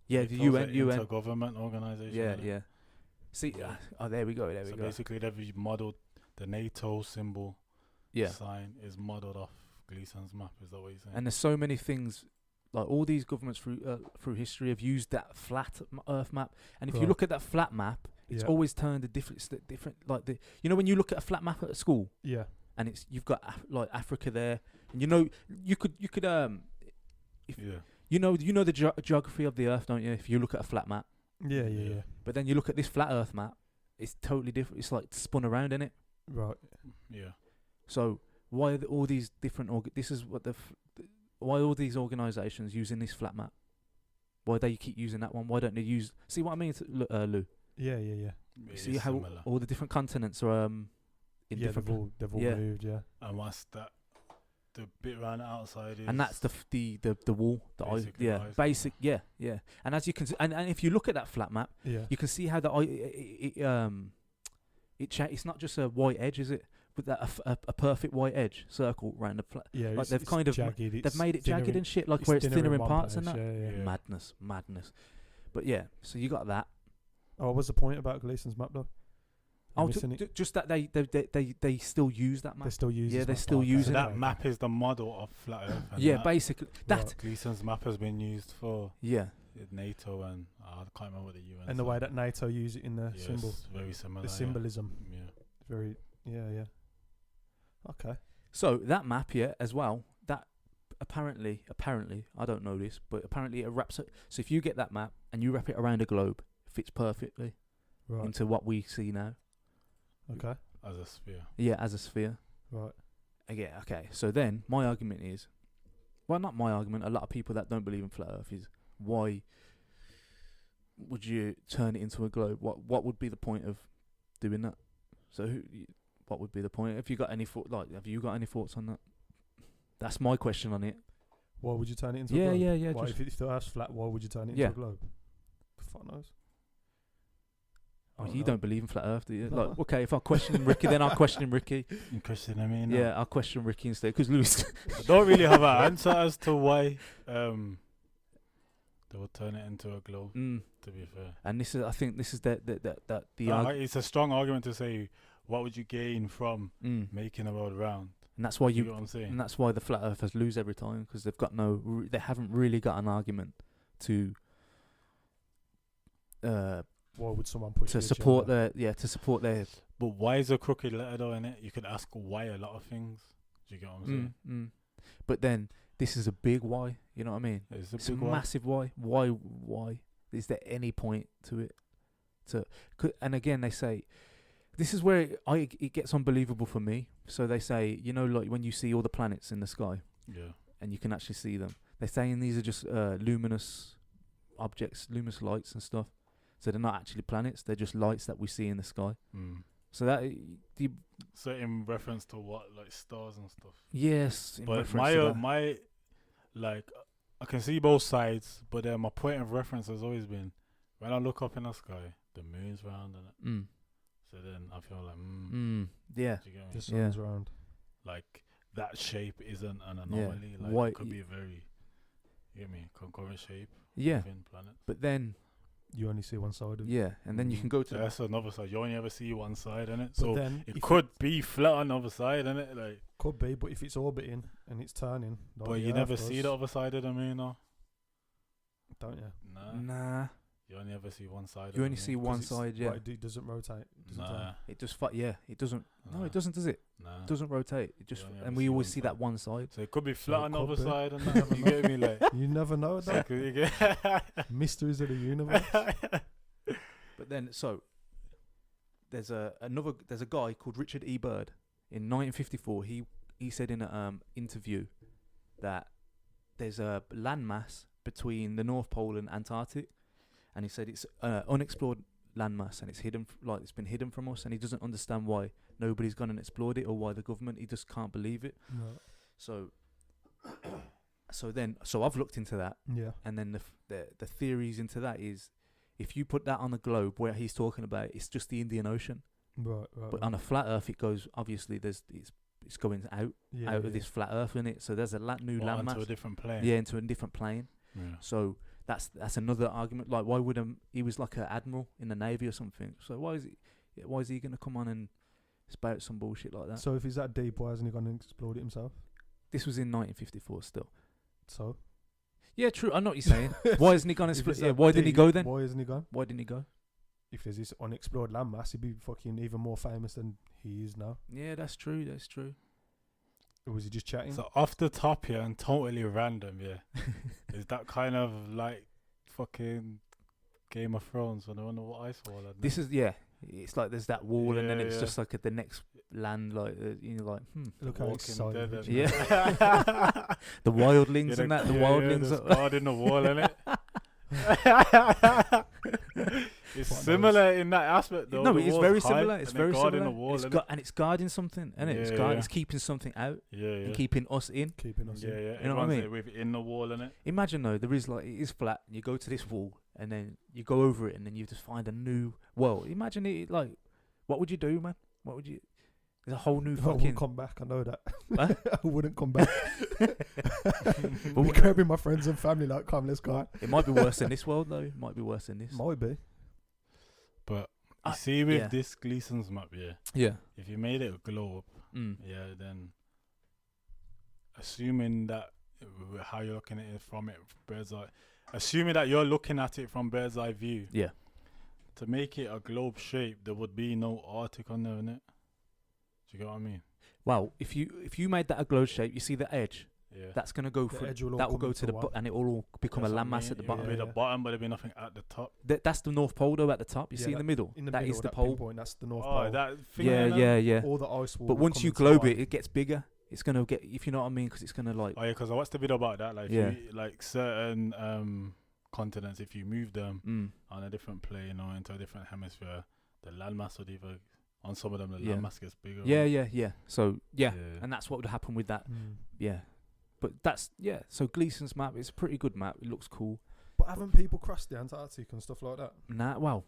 [SPEAKER 1] Yeah, the
[SPEAKER 3] NATO's
[SPEAKER 1] UN.
[SPEAKER 3] an intergovernment organization.
[SPEAKER 1] Yeah,
[SPEAKER 3] innit?
[SPEAKER 1] yeah. See,
[SPEAKER 3] Yeah.
[SPEAKER 1] there we go. There
[SPEAKER 3] So
[SPEAKER 1] we go.
[SPEAKER 3] basically, they've modeled the NATO symbol
[SPEAKER 1] Yeah.
[SPEAKER 3] sign is modeled off Gleason's map. Is that what you're saying?
[SPEAKER 1] And there's so many things, like all these governments through history have used that flat Earth map. And if you
[SPEAKER 2] Right.
[SPEAKER 1] look at that flat map, it's
[SPEAKER 2] Yeah.
[SPEAKER 1] always turned a different, like when you look at a flat map at school,
[SPEAKER 2] Yeah.
[SPEAKER 1] and you've got like Africa there, and you could
[SPEAKER 3] Yeah.
[SPEAKER 1] you know the geography of the Earth, don't you? If you look at a flat map,
[SPEAKER 2] Yeah.
[SPEAKER 1] but then you look at this flat Earth map, it's totally different. It's like spun around in it.
[SPEAKER 2] Right.
[SPEAKER 3] Yeah.
[SPEAKER 1] So why are all these different? This is what why all these organisations using this flat map? Why they keep using that one? Why don't they use? See what I mean, Lou?
[SPEAKER 2] Yeah.
[SPEAKER 3] It
[SPEAKER 1] See
[SPEAKER 3] is
[SPEAKER 1] how
[SPEAKER 3] similar.
[SPEAKER 1] all the different continents are in
[SPEAKER 2] Yeah,
[SPEAKER 1] different.
[SPEAKER 2] they've all
[SPEAKER 1] yeah.
[SPEAKER 2] moved. Yeah.
[SPEAKER 3] And what's that? The bit around the outside is.
[SPEAKER 1] And that's the wall.
[SPEAKER 3] Basically
[SPEAKER 1] Yeah,
[SPEAKER 3] horizontal.
[SPEAKER 1] basic. Yeah. And as you can, and if you look at that flat map,
[SPEAKER 2] Yeah.
[SPEAKER 1] you can see how it's not just a white edge, is it? With that a perfect white edge circle around the flat.
[SPEAKER 2] Yeah.
[SPEAKER 1] Like they've kind of
[SPEAKER 2] jagged.
[SPEAKER 1] they've made it jagged and shit, like
[SPEAKER 2] it's
[SPEAKER 1] where it's thinner in
[SPEAKER 2] one
[SPEAKER 1] parts
[SPEAKER 2] place,
[SPEAKER 1] and that.
[SPEAKER 2] Yeah.
[SPEAKER 3] Yeah.
[SPEAKER 1] Madness. But yeah, so you got that.
[SPEAKER 2] Oh, what's the point about Gleason's map though?
[SPEAKER 1] Oh,
[SPEAKER 2] Missing it?
[SPEAKER 1] just that they still use that
[SPEAKER 2] They
[SPEAKER 1] map.
[SPEAKER 2] still use.
[SPEAKER 1] Yeah,
[SPEAKER 2] this
[SPEAKER 1] they
[SPEAKER 2] map.
[SPEAKER 1] still
[SPEAKER 2] Okay.
[SPEAKER 1] use
[SPEAKER 3] So
[SPEAKER 1] it.
[SPEAKER 3] that map is the model of flat Earth. And
[SPEAKER 1] Yeah,
[SPEAKER 3] that
[SPEAKER 1] basically that.
[SPEAKER 2] Right.
[SPEAKER 3] Gleason's map has been used for
[SPEAKER 1] Yeah,
[SPEAKER 3] NATO and I can't remember what the UN.
[SPEAKER 2] And the way that NATO use it in the
[SPEAKER 3] yes,
[SPEAKER 2] symbol,
[SPEAKER 3] very similar.
[SPEAKER 2] the symbolism,
[SPEAKER 3] Yeah.
[SPEAKER 2] very. Yeah. Okay.
[SPEAKER 1] so that map, yeah, as well. That apparently, I don't know this, but apparently it wraps it. So if you get that map and you wrap it around a globe, it fits perfectly
[SPEAKER 2] Right.
[SPEAKER 1] into what we see now.
[SPEAKER 2] Okay.
[SPEAKER 3] As a sphere.
[SPEAKER 1] Yeah, as a sphere.
[SPEAKER 2] Right.
[SPEAKER 1] Yeah, okay. So then my argument is, well, not my argument. A lot of people that don't believe in flat Earth is why would you turn it into a globe? What would be the point of doing that? So what would be the point? Have you got any have you got any thoughts on that? That's my question on it.
[SPEAKER 2] Why would you turn it into a
[SPEAKER 1] Yeah,
[SPEAKER 2] globe?
[SPEAKER 1] yeah.
[SPEAKER 2] Why,
[SPEAKER 1] Just,
[SPEAKER 2] if the Earth's flat, why would you turn it
[SPEAKER 1] Yeah.
[SPEAKER 2] into a globe? Fuck knows. I
[SPEAKER 1] you
[SPEAKER 2] know.
[SPEAKER 1] don't believe in flat Earth, do you?
[SPEAKER 2] No.
[SPEAKER 1] Like, okay, if I question Ricky, then I'll question Ricky.
[SPEAKER 3] You question I mean?
[SPEAKER 1] Yeah, I'll question Ricky instead because Lewis.
[SPEAKER 3] I don't really have an answer as to why they would turn it into a globe. To be fair,
[SPEAKER 1] And this is, I think, this is the
[SPEAKER 3] it's a strong argument to say what would you gain from making the world round.
[SPEAKER 1] and that's why
[SPEAKER 3] You know what I'm saying?
[SPEAKER 1] and that's why the flat earthers lose every time because they've got they haven't really got an argument to
[SPEAKER 2] Why would someone push
[SPEAKER 1] to
[SPEAKER 2] the
[SPEAKER 1] support
[SPEAKER 2] agenda?
[SPEAKER 1] to support their
[SPEAKER 3] But why is a crooked letter though in it? You could ask why a lot of things. Do you get what I'm saying?
[SPEAKER 1] But then this is a big why. You know what I mean?
[SPEAKER 3] It's
[SPEAKER 1] It's a massive why. Why? Is there any point to it? And again, they say this is where it gets unbelievable for me. So they say, you know, like when you see all the planets in the sky
[SPEAKER 3] Yeah.
[SPEAKER 1] and you can actually see them. They're saying these are just luminous objects, luminous lights and stuff. So they're not actually planets. They're just lights that we see in the sky. So that
[SPEAKER 3] So in reference to what, like stars and stuff.
[SPEAKER 1] yes. In
[SPEAKER 3] But
[SPEAKER 1] reference to that.
[SPEAKER 3] my like I can see both sides, but my point of reference has always been when I look up in the sky, the moon's round and it. So then I feel like
[SPEAKER 1] Yeah.
[SPEAKER 3] do you get me?
[SPEAKER 2] The sun's round.
[SPEAKER 3] Like that shape isn't an anomaly. Like
[SPEAKER 1] Why-
[SPEAKER 3] it could be a very you get me, concurrent shape
[SPEAKER 1] Yeah.
[SPEAKER 3] within planets.
[SPEAKER 1] But then
[SPEAKER 2] You only see one side of it.
[SPEAKER 1] yeah, and then you can go to
[SPEAKER 3] That's another side. You only ever see one side in it.
[SPEAKER 2] But
[SPEAKER 3] So
[SPEAKER 2] then
[SPEAKER 3] it
[SPEAKER 2] if
[SPEAKER 3] could be flat on the other side, innit? Like
[SPEAKER 2] could be, but if it's orbiting and it's turning, like
[SPEAKER 3] but
[SPEAKER 2] the
[SPEAKER 3] you
[SPEAKER 2] Earth
[SPEAKER 3] never
[SPEAKER 2] does,
[SPEAKER 3] see the other side of the moon though.
[SPEAKER 2] don't you?
[SPEAKER 3] Nah.
[SPEAKER 1] nah.
[SPEAKER 3] You only ever see one side.
[SPEAKER 1] You
[SPEAKER 3] of
[SPEAKER 1] only
[SPEAKER 3] the
[SPEAKER 1] see
[SPEAKER 3] moon.
[SPEAKER 1] one
[SPEAKER 2] 'Cause it's-
[SPEAKER 1] side, yeah.
[SPEAKER 2] Right, it doesn't rotate. It doesn't
[SPEAKER 3] Nah.
[SPEAKER 2] turn.
[SPEAKER 1] It just yeah, it doesn't. No,
[SPEAKER 3] Nah.
[SPEAKER 1] it doesn't, does it?
[SPEAKER 3] Nah.
[SPEAKER 1] It doesn't rotate. It just
[SPEAKER 3] only
[SPEAKER 1] and
[SPEAKER 3] ever
[SPEAKER 1] we
[SPEAKER 3] see
[SPEAKER 1] always
[SPEAKER 3] one
[SPEAKER 1] see
[SPEAKER 3] side.
[SPEAKER 1] that one side.
[SPEAKER 3] So it could be flat
[SPEAKER 2] it
[SPEAKER 3] on the
[SPEAKER 2] could
[SPEAKER 3] other
[SPEAKER 2] be.
[SPEAKER 3] side and that. You get me? Like
[SPEAKER 2] You never know that.
[SPEAKER 3] you get
[SPEAKER 2] Mysteries of the universe.
[SPEAKER 1] But then so there's a guy called Richard E. Byrd in 1954. He said in an interview that there's a landmass between the North Pole and Antarctic, and he said it's unexplored landmass and it's hidden, it's been hidden from us, and he doesn't understand why nobody's gone and explored it or why the government. He just can't believe it.
[SPEAKER 2] No.
[SPEAKER 1] So I've looked into that,
[SPEAKER 2] Yeah.
[SPEAKER 1] and then the theories into that is if you put that on the globe where he's talking about, it's just the Indian Ocean.
[SPEAKER 2] Right.
[SPEAKER 1] But on a flat Earth, it goes obviously. It's going out of this flat Earth, isn't it? So there's a new
[SPEAKER 3] or onto a
[SPEAKER 1] landmass.
[SPEAKER 3] different plane.
[SPEAKER 1] Yeah, into a different plane.
[SPEAKER 3] Yeah.
[SPEAKER 1] So that's another argument. Like, why would he was like an admiral in the navy or something? So why is he going to come on and spout some bullshit like that?
[SPEAKER 2] So if he's that deep, why hasn't he gone and explored it himself?
[SPEAKER 1] This was in 1954 still.
[SPEAKER 2] So
[SPEAKER 1] Yeah, true. I know what you're saying. Why hasn't he gone and
[SPEAKER 2] if
[SPEAKER 1] split?
[SPEAKER 2] it's
[SPEAKER 1] Yeah,
[SPEAKER 2] that
[SPEAKER 1] why didn't he
[SPEAKER 2] deep,
[SPEAKER 1] go then?
[SPEAKER 2] Why hasn't he gone?
[SPEAKER 1] Why didn't he go?
[SPEAKER 2] If there's this unexplored landmass, he'd be fucking even more famous than he is now.
[SPEAKER 1] Yeah, that's true. That's true.
[SPEAKER 2] Or was he just chatting?
[SPEAKER 3] So off the top here and totally random, yeah. Is that kind of like fucking Game of Thrones when they're on the ice wall?
[SPEAKER 1] This is it's like there's that wall and then
[SPEAKER 3] Yeah,
[SPEAKER 1] it's
[SPEAKER 3] yeah.
[SPEAKER 1] just like at the next land, like
[SPEAKER 2] Look how
[SPEAKER 3] Walking
[SPEAKER 2] excited.
[SPEAKER 3] Dead
[SPEAKER 2] he is.
[SPEAKER 1] Yeah. The wildlings and that, the wildlings.
[SPEAKER 3] there's God in the wall, innit? It's
[SPEAKER 2] Quite
[SPEAKER 3] similar in that aspect, though.
[SPEAKER 1] No,
[SPEAKER 3] The
[SPEAKER 1] it's
[SPEAKER 3] wall's
[SPEAKER 1] very
[SPEAKER 3] high
[SPEAKER 1] similar. It's
[SPEAKER 3] and
[SPEAKER 1] very
[SPEAKER 3] then God
[SPEAKER 1] similar.
[SPEAKER 3] in the wall,
[SPEAKER 1] It's
[SPEAKER 3] innit?
[SPEAKER 1] and it's guarding something, isn't it?
[SPEAKER 3] Yeah,
[SPEAKER 1] Yeah.
[SPEAKER 3] yeah.
[SPEAKER 1] It's keeping something out
[SPEAKER 3] Yeah, yeah.
[SPEAKER 1] and keeping us in.
[SPEAKER 2] Keeping us
[SPEAKER 3] Yeah,
[SPEAKER 2] in.
[SPEAKER 3] yeah.
[SPEAKER 1] You know what I
[SPEAKER 3] Everyone's
[SPEAKER 1] mean?
[SPEAKER 3] within the wall, innit?
[SPEAKER 1] Imagine though, there is like, it is flat. And you go to this wall and then you go over it and then you just find a new world. Imagine it like, what would you do, man? What would you? There's a whole new
[SPEAKER 2] I
[SPEAKER 1] fucking.
[SPEAKER 2] wouldn't come back. I know that.
[SPEAKER 1] Huh?
[SPEAKER 2] I wouldn't come back.
[SPEAKER 1] But
[SPEAKER 2] But grabbing my friends and family like, come, let's go.
[SPEAKER 1] It might be worse than this world though. It might be worse than this.
[SPEAKER 2] Might be.
[SPEAKER 3] But
[SPEAKER 1] I-
[SPEAKER 3] you see, with
[SPEAKER 1] yeah.
[SPEAKER 3] this Gleason's map, yeah,
[SPEAKER 1] Yeah.
[SPEAKER 3] if you made it a globe,
[SPEAKER 1] Mm.
[SPEAKER 3] yeah, then assuming that how you're looking at it from bird's eye, assuming that you're looking at it from bird's eye view,
[SPEAKER 1] Yeah.
[SPEAKER 3] to make it a globe shape, there would be no Arctic on there, innit? Do you get what I mean?
[SPEAKER 1] Wow. If you made that a globe shape, you see the edge.
[SPEAKER 3] Yeah.
[SPEAKER 1] That's gonna go
[SPEAKER 2] The
[SPEAKER 1] through.
[SPEAKER 2] edge will all
[SPEAKER 1] That will
[SPEAKER 2] come
[SPEAKER 1] go
[SPEAKER 2] into
[SPEAKER 1] to the
[SPEAKER 2] one.
[SPEAKER 1] and it will all become
[SPEAKER 3] That's
[SPEAKER 1] a
[SPEAKER 3] what I
[SPEAKER 1] landmass
[SPEAKER 3] mean.
[SPEAKER 1] at the
[SPEAKER 3] It
[SPEAKER 1] bottom.
[SPEAKER 3] would be the
[SPEAKER 2] Yeah.
[SPEAKER 3] bottom, but there'd be nothing at the top.
[SPEAKER 1] That's the North Pole though at the top. You
[SPEAKER 2] Yeah,
[SPEAKER 1] see in the middle.
[SPEAKER 2] In the
[SPEAKER 1] That
[SPEAKER 2] middle,
[SPEAKER 1] is the
[SPEAKER 2] that
[SPEAKER 1] pole.
[SPEAKER 2] pinpoint, that's the North
[SPEAKER 3] Oh,
[SPEAKER 2] Pole.
[SPEAKER 3] that thing.
[SPEAKER 1] Yeah,
[SPEAKER 3] there,
[SPEAKER 1] yeah,
[SPEAKER 3] no?
[SPEAKER 1] yeah.
[SPEAKER 2] All the ice will
[SPEAKER 1] But once
[SPEAKER 2] come
[SPEAKER 1] you
[SPEAKER 2] into
[SPEAKER 1] globe
[SPEAKER 2] one.
[SPEAKER 1] it, it gets bigger. It's gonna get, if you know what I mean, because it's gonna like.
[SPEAKER 3] Oh yeah, because I watched the video about that. Like,
[SPEAKER 1] Yeah.
[SPEAKER 3] if you, like certain continents, if you move them on a different plane or into a different hemisphere, the landmass would either on some of them the
[SPEAKER 1] Yeah.
[SPEAKER 3] landmass gets bigger.
[SPEAKER 1] Yeah. So yeah,
[SPEAKER 3] Yeah.
[SPEAKER 1] and that's what would happen with that.
[SPEAKER 2] Mm.
[SPEAKER 1] Yeah, but that's So Gleason's map, it's a pretty good map. It looks cool.
[SPEAKER 2] But haven't people crossed the Antarctic and stuff like that?
[SPEAKER 1] Nah, well,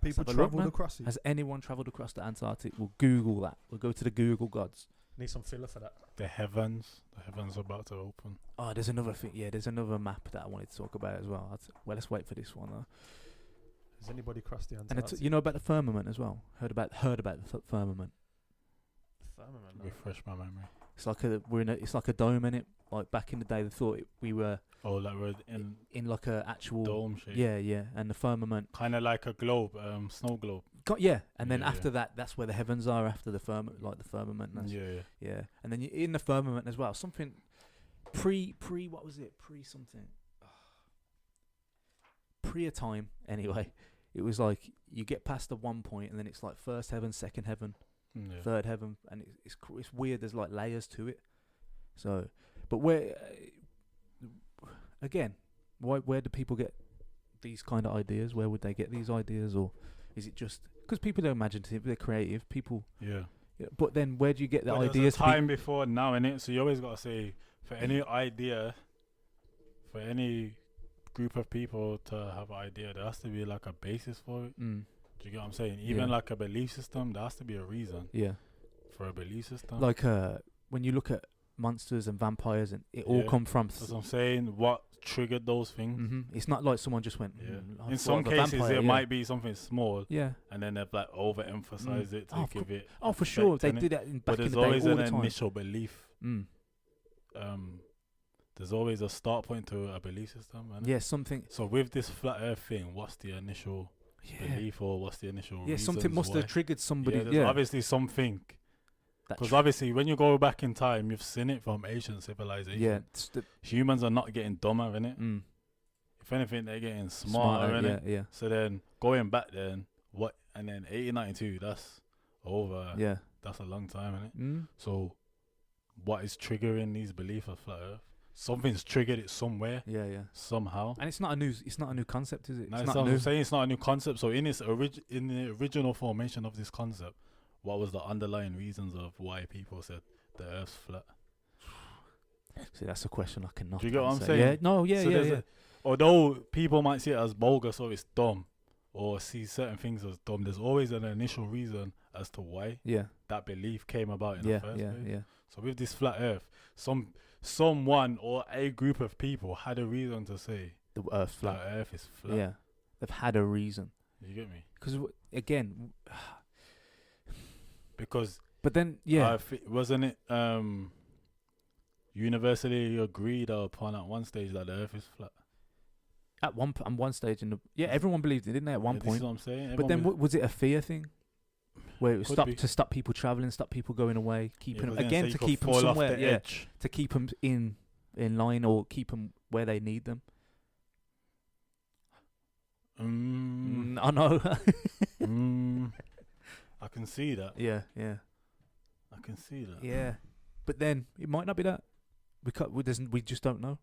[SPEAKER 2] People
[SPEAKER 1] have a look,
[SPEAKER 2] travelled
[SPEAKER 1] man.
[SPEAKER 2] across it.
[SPEAKER 1] has anyone travelled across the Antarctic? We'll Google that. We'll go to the Google gods.
[SPEAKER 2] Need some filler for that.
[SPEAKER 3] The heavens are about to open.
[SPEAKER 1] Oh, there's another thing. Yeah, there's another map that I wanted to talk about as well. Well, let's wait for this one though.
[SPEAKER 2] Has anybody crossed the
[SPEAKER 1] And
[SPEAKER 2] Antarctic?
[SPEAKER 1] you know about the firmament as well. Heard about the firmament.
[SPEAKER 2] Firmament, no.
[SPEAKER 3] Refresh my memory.
[SPEAKER 1] It's like it's like a dome in it. Like back in the day, they thought we were
[SPEAKER 3] Oh, like we're in
[SPEAKER 1] like a actual
[SPEAKER 3] dome shape.
[SPEAKER 1] Yeah, and the firmament.
[SPEAKER 3] Kind of like a globe, snow globe.
[SPEAKER 1] And then
[SPEAKER 3] Yeah,
[SPEAKER 1] after that, that's where the heavens are. After the firmament, like the firmament. That's,
[SPEAKER 3] Yeah.
[SPEAKER 1] And then in the firmament as well, something pre what was it? Pre something. Pre a time anyway. It was like you get past the one point and then it's like first heaven, second heaven,
[SPEAKER 3] Yeah.
[SPEAKER 1] third heaven, and it's weird. There's like layers to it. So, but where again, where do people get these kind of ideas? Where would they get these ideas, or is it just because people are imaginative, they're creative, people?
[SPEAKER 3] Yeah.
[SPEAKER 1] Yeah, but then where do you get the
[SPEAKER 3] But there's
[SPEAKER 1] ideas?
[SPEAKER 3] a time before now, innit? So you always got to say, for any idea, for any group of people to have an idea, there has to be like a basis for it.
[SPEAKER 1] Mm,
[SPEAKER 3] Do you get what I'm saying? Even
[SPEAKER 1] Yeah.
[SPEAKER 3] like a belief system, there has to be a reason
[SPEAKER 1] yeah,
[SPEAKER 3] for a belief system.
[SPEAKER 1] like when you look at monsters and vampires, and it all
[SPEAKER 3] Yeah.
[SPEAKER 1] come from.
[SPEAKER 3] That's what I'm saying. What triggered those things?
[SPEAKER 1] It's not like someone just went.
[SPEAKER 3] Yeah.
[SPEAKER 1] I
[SPEAKER 3] In
[SPEAKER 1] thought
[SPEAKER 3] some
[SPEAKER 1] of a
[SPEAKER 3] cases,
[SPEAKER 1] vampire,"
[SPEAKER 3] it
[SPEAKER 1] yeah.
[SPEAKER 3] might be something small,
[SPEAKER 1] Yeah.
[SPEAKER 3] and then they've like overemphasized it to
[SPEAKER 1] Oh,
[SPEAKER 3] give it.
[SPEAKER 1] Oh, for sure,
[SPEAKER 3] effect,
[SPEAKER 1] they
[SPEAKER 3] innit?
[SPEAKER 1] did that back
[SPEAKER 3] But
[SPEAKER 1] in
[SPEAKER 3] there's
[SPEAKER 1] the day
[SPEAKER 3] always
[SPEAKER 1] all
[SPEAKER 3] an
[SPEAKER 1] the time.
[SPEAKER 3] initial belief.
[SPEAKER 1] Mm.
[SPEAKER 3] There's always a start point to a belief system. Innit?
[SPEAKER 1] Yeah, something.
[SPEAKER 3] So with this flat Earth thing, what's the initial
[SPEAKER 1] Yeah.
[SPEAKER 3] belief or what's the initial?
[SPEAKER 1] Yeah, something
[SPEAKER 3] reasons
[SPEAKER 1] must
[SPEAKER 3] why?
[SPEAKER 1] have triggered somebody.
[SPEAKER 3] Yeah,
[SPEAKER 1] Yeah,
[SPEAKER 3] there's obviously something.
[SPEAKER 1] that
[SPEAKER 3] Because
[SPEAKER 1] tr-
[SPEAKER 3] obviously, when you go back in time, you've seen it from ancient civilization.
[SPEAKER 1] yeah, it's
[SPEAKER 3] Humans are not getting dumber, innit?
[SPEAKER 1] mm,
[SPEAKER 3] If anything, they're getting smarter, innit?
[SPEAKER 1] Yeah,
[SPEAKER 3] So then, going back then, what? And then 1892, that's over.
[SPEAKER 1] yeah.
[SPEAKER 3] That's a long time, innit?
[SPEAKER 1] Mm.
[SPEAKER 3] So, what is triggering these beliefs of flat Earth? Something's triggered it somewhere,
[SPEAKER 1] Yeah.
[SPEAKER 3] somehow.
[SPEAKER 1] And it's not a new concept, is it?
[SPEAKER 3] No,
[SPEAKER 1] It's
[SPEAKER 3] it's
[SPEAKER 1] not
[SPEAKER 3] not,
[SPEAKER 1] new.
[SPEAKER 3] I'm saying it's not a new concept. So in in the original formation of this concept, what was the underlying reasons of why people said the Earth's flat?
[SPEAKER 1] See, that's a question I cannot.
[SPEAKER 3] Do you get what I'm
[SPEAKER 1] answer.
[SPEAKER 3] saying?
[SPEAKER 1] Yeah. No. Yeah.
[SPEAKER 3] So
[SPEAKER 1] yeah.
[SPEAKER 3] there's
[SPEAKER 1] Yeah.
[SPEAKER 3] Although people might see it as bogus or it's dumb, or see certain things as dumb, there's always an initial reason as to why
[SPEAKER 1] Yeah.
[SPEAKER 3] that belief came about in
[SPEAKER 1] Yeah.
[SPEAKER 3] the first
[SPEAKER 1] Yeah.
[SPEAKER 3] place.
[SPEAKER 1] Yeah.
[SPEAKER 3] So with this flat Earth, someone or a group of people had a reason to say
[SPEAKER 1] The Earth
[SPEAKER 3] flat
[SPEAKER 1] flat.
[SPEAKER 3] Earth is flat.
[SPEAKER 1] Yeah. They've had a reason.
[SPEAKER 3] You get me?
[SPEAKER 1] Because again,
[SPEAKER 3] Because
[SPEAKER 1] but then yeah.
[SPEAKER 3] wasn't it universally agreed upon at one stage that the Earth is flat?
[SPEAKER 1] At one stage everyone believed it, didn't they? At one
[SPEAKER 3] This is
[SPEAKER 1] point.
[SPEAKER 3] what I'm saying.
[SPEAKER 1] But then
[SPEAKER 3] Everyone
[SPEAKER 1] was it a fear thing? where it was
[SPEAKER 3] Could be.
[SPEAKER 1] to stop people traveling, stop people going away, keeping
[SPEAKER 3] Yeah,
[SPEAKER 1] them
[SPEAKER 3] 'cause then
[SPEAKER 1] again
[SPEAKER 3] so you
[SPEAKER 1] to
[SPEAKER 3] could
[SPEAKER 1] keep them
[SPEAKER 3] fall off
[SPEAKER 1] somewhere,
[SPEAKER 3] the
[SPEAKER 1] yeah,
[SPEAKER 3] edge.
[SPEAKER 1] to keep them in line or keep them where they need them. I know.
[SPEAKER 3] I can see that.
[SPEAKER 1] yeah.
[SPEAKER 3] I can see that.
[SPEAKER 1] Yeah, but then it might not be that. We just don't know.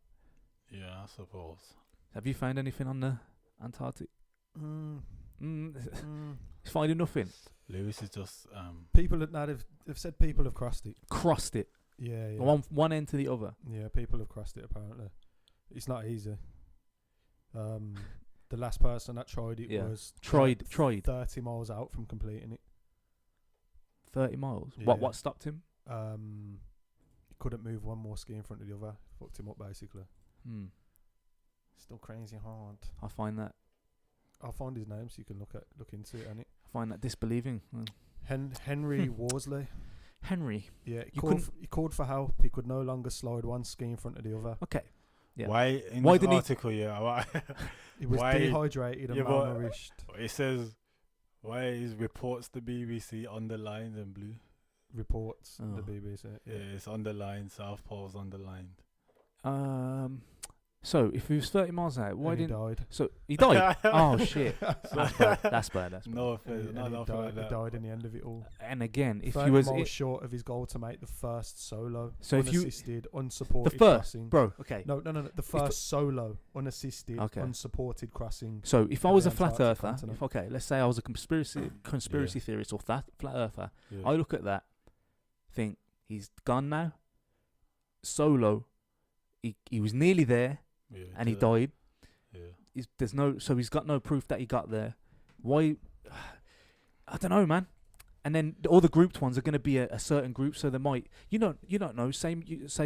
[SPEAKER 3] Yeah, I suppose.
[SPEAKER 1] Have you found anything on the Antarctic?
[SPEAKER 2] Mm.
[SPEAKER 1] It's finding nothing.
[SPEAKER 3] Lewis is just
[SPEAKER 2] People have they've said people have crossed it.
[SPEAKER 1] Crossed it.
[SPEAKER 2] Yeah.
[SPEAKER 1] One end to the other.
[SPEAKER 2] Yeah, people have crossed it apparently. It's not easy. The last person that tried it was
[SPEAKER 1] Tried
[SPEAKER 2] 30 miles out from completing it.
[SPEAKER 1] 30 miles.
[SPEAKER 2] Yeah.
[SPEAKER 1] What stopped him?
[SPEAKER 2] He couldn't move one more ski in front of the other. Fucked him up basically. Still crazy hard.
[SPEAKER 1] I find that
[SPEAKER 2] I'll find his name so you can look into it. And
[SPEAKER 1] I find that disbelieving.
[SPEAKER 2] Henry Worsley.
[SPEAKER 1] Henry.
[SPEAKER 2] Yeah, he called for help. He could no longer slide one ski in front of the other.
[SPEAKER 1] Okay. Yeah.
[SPEAKER 3] why in
[SPEAKER 1] Why
[SPEAKER 3] this
[SPEAKER 1] didn't he-
[SPEAKER 3] article? Yeah,
[SPEAKER 2] He was
[SPEAKER 3] Why-
[SPEAKER 2] dehydrated and
[SPEAKER 3] Yeah, but-
[SPEAKER 2] malnourished.
[SPEAKER 3] it says why is reports the BBC underlined in blue?
[SPEAKER 2] Reports
[SPEAKER 1] Oh.
[SPEAKER 2] the BBC.
[SPEAKER 3] Yeah, it's underlined. South Pole's underlined.
[SPEAKER 1] So if he was 30 miles out, why
[SPEAKER 2] And
[SPEAKER 1] didn't?
[SPEAKER 2] he died?
[SPEAKER 1] So he died. Oh shit. That's bad. That's bad.
[SPEAKER 3] No
[SPEAKER 2] And
[SPEAKER 3] offense,
[SPEAKER 2] he
[SPEAKER 3] not nothing like
[SPEAKER 2] he
[SPEAKER 3] that.
[SPEAKER 2] died in the end of it all.
[SPEAKER 1] And again, if
[SPEAKER 2] 30
[SPEAKER 1] he was
[SPEAKER 2] miles short of his goal to make the first solo,
[SPEAKER 1] So if you-
[SPEAKER 2] unassisted, unsupported
[SPEAKER 1] the first,
[SPEAKER 2] crossing.
[SPEAKER 1] bro. Okay.
[SPEAKER 2] No. The first solo, unassisted,
[SPEAKER 1] Okay.
[SPEAKER 2] unsupported crossing.
[SPEAKER 1] So if I
[SPEAKER 2] of
[SPEAKER 1] was
[SPEAKER 2] the
[SPEAKER 1] a flat
[SPEAKER 2] Antarctic
[SPEAKER 1] earther,
[SPEAKER 2] continent.
[SPEAKER 1] let's say I was a conspiracy theorist or flat earther,
[SPEAKER 3] Yeah.
[SPEAKER 1] I look at that, think he's gone now. Solo, he was nearly there
[SPEAKER 3] Yeah,
[SPEAKER 1] and he
[SPEAKER 3] yeah,
[SPEAKER 1] died.
[SPEAKER 3] Yeah.
[SPEAKER 1] He's got no proof that he got there. Why? I don't know, man. And then all the grouped ones are going to be a certain group, so they might, you don't know. Say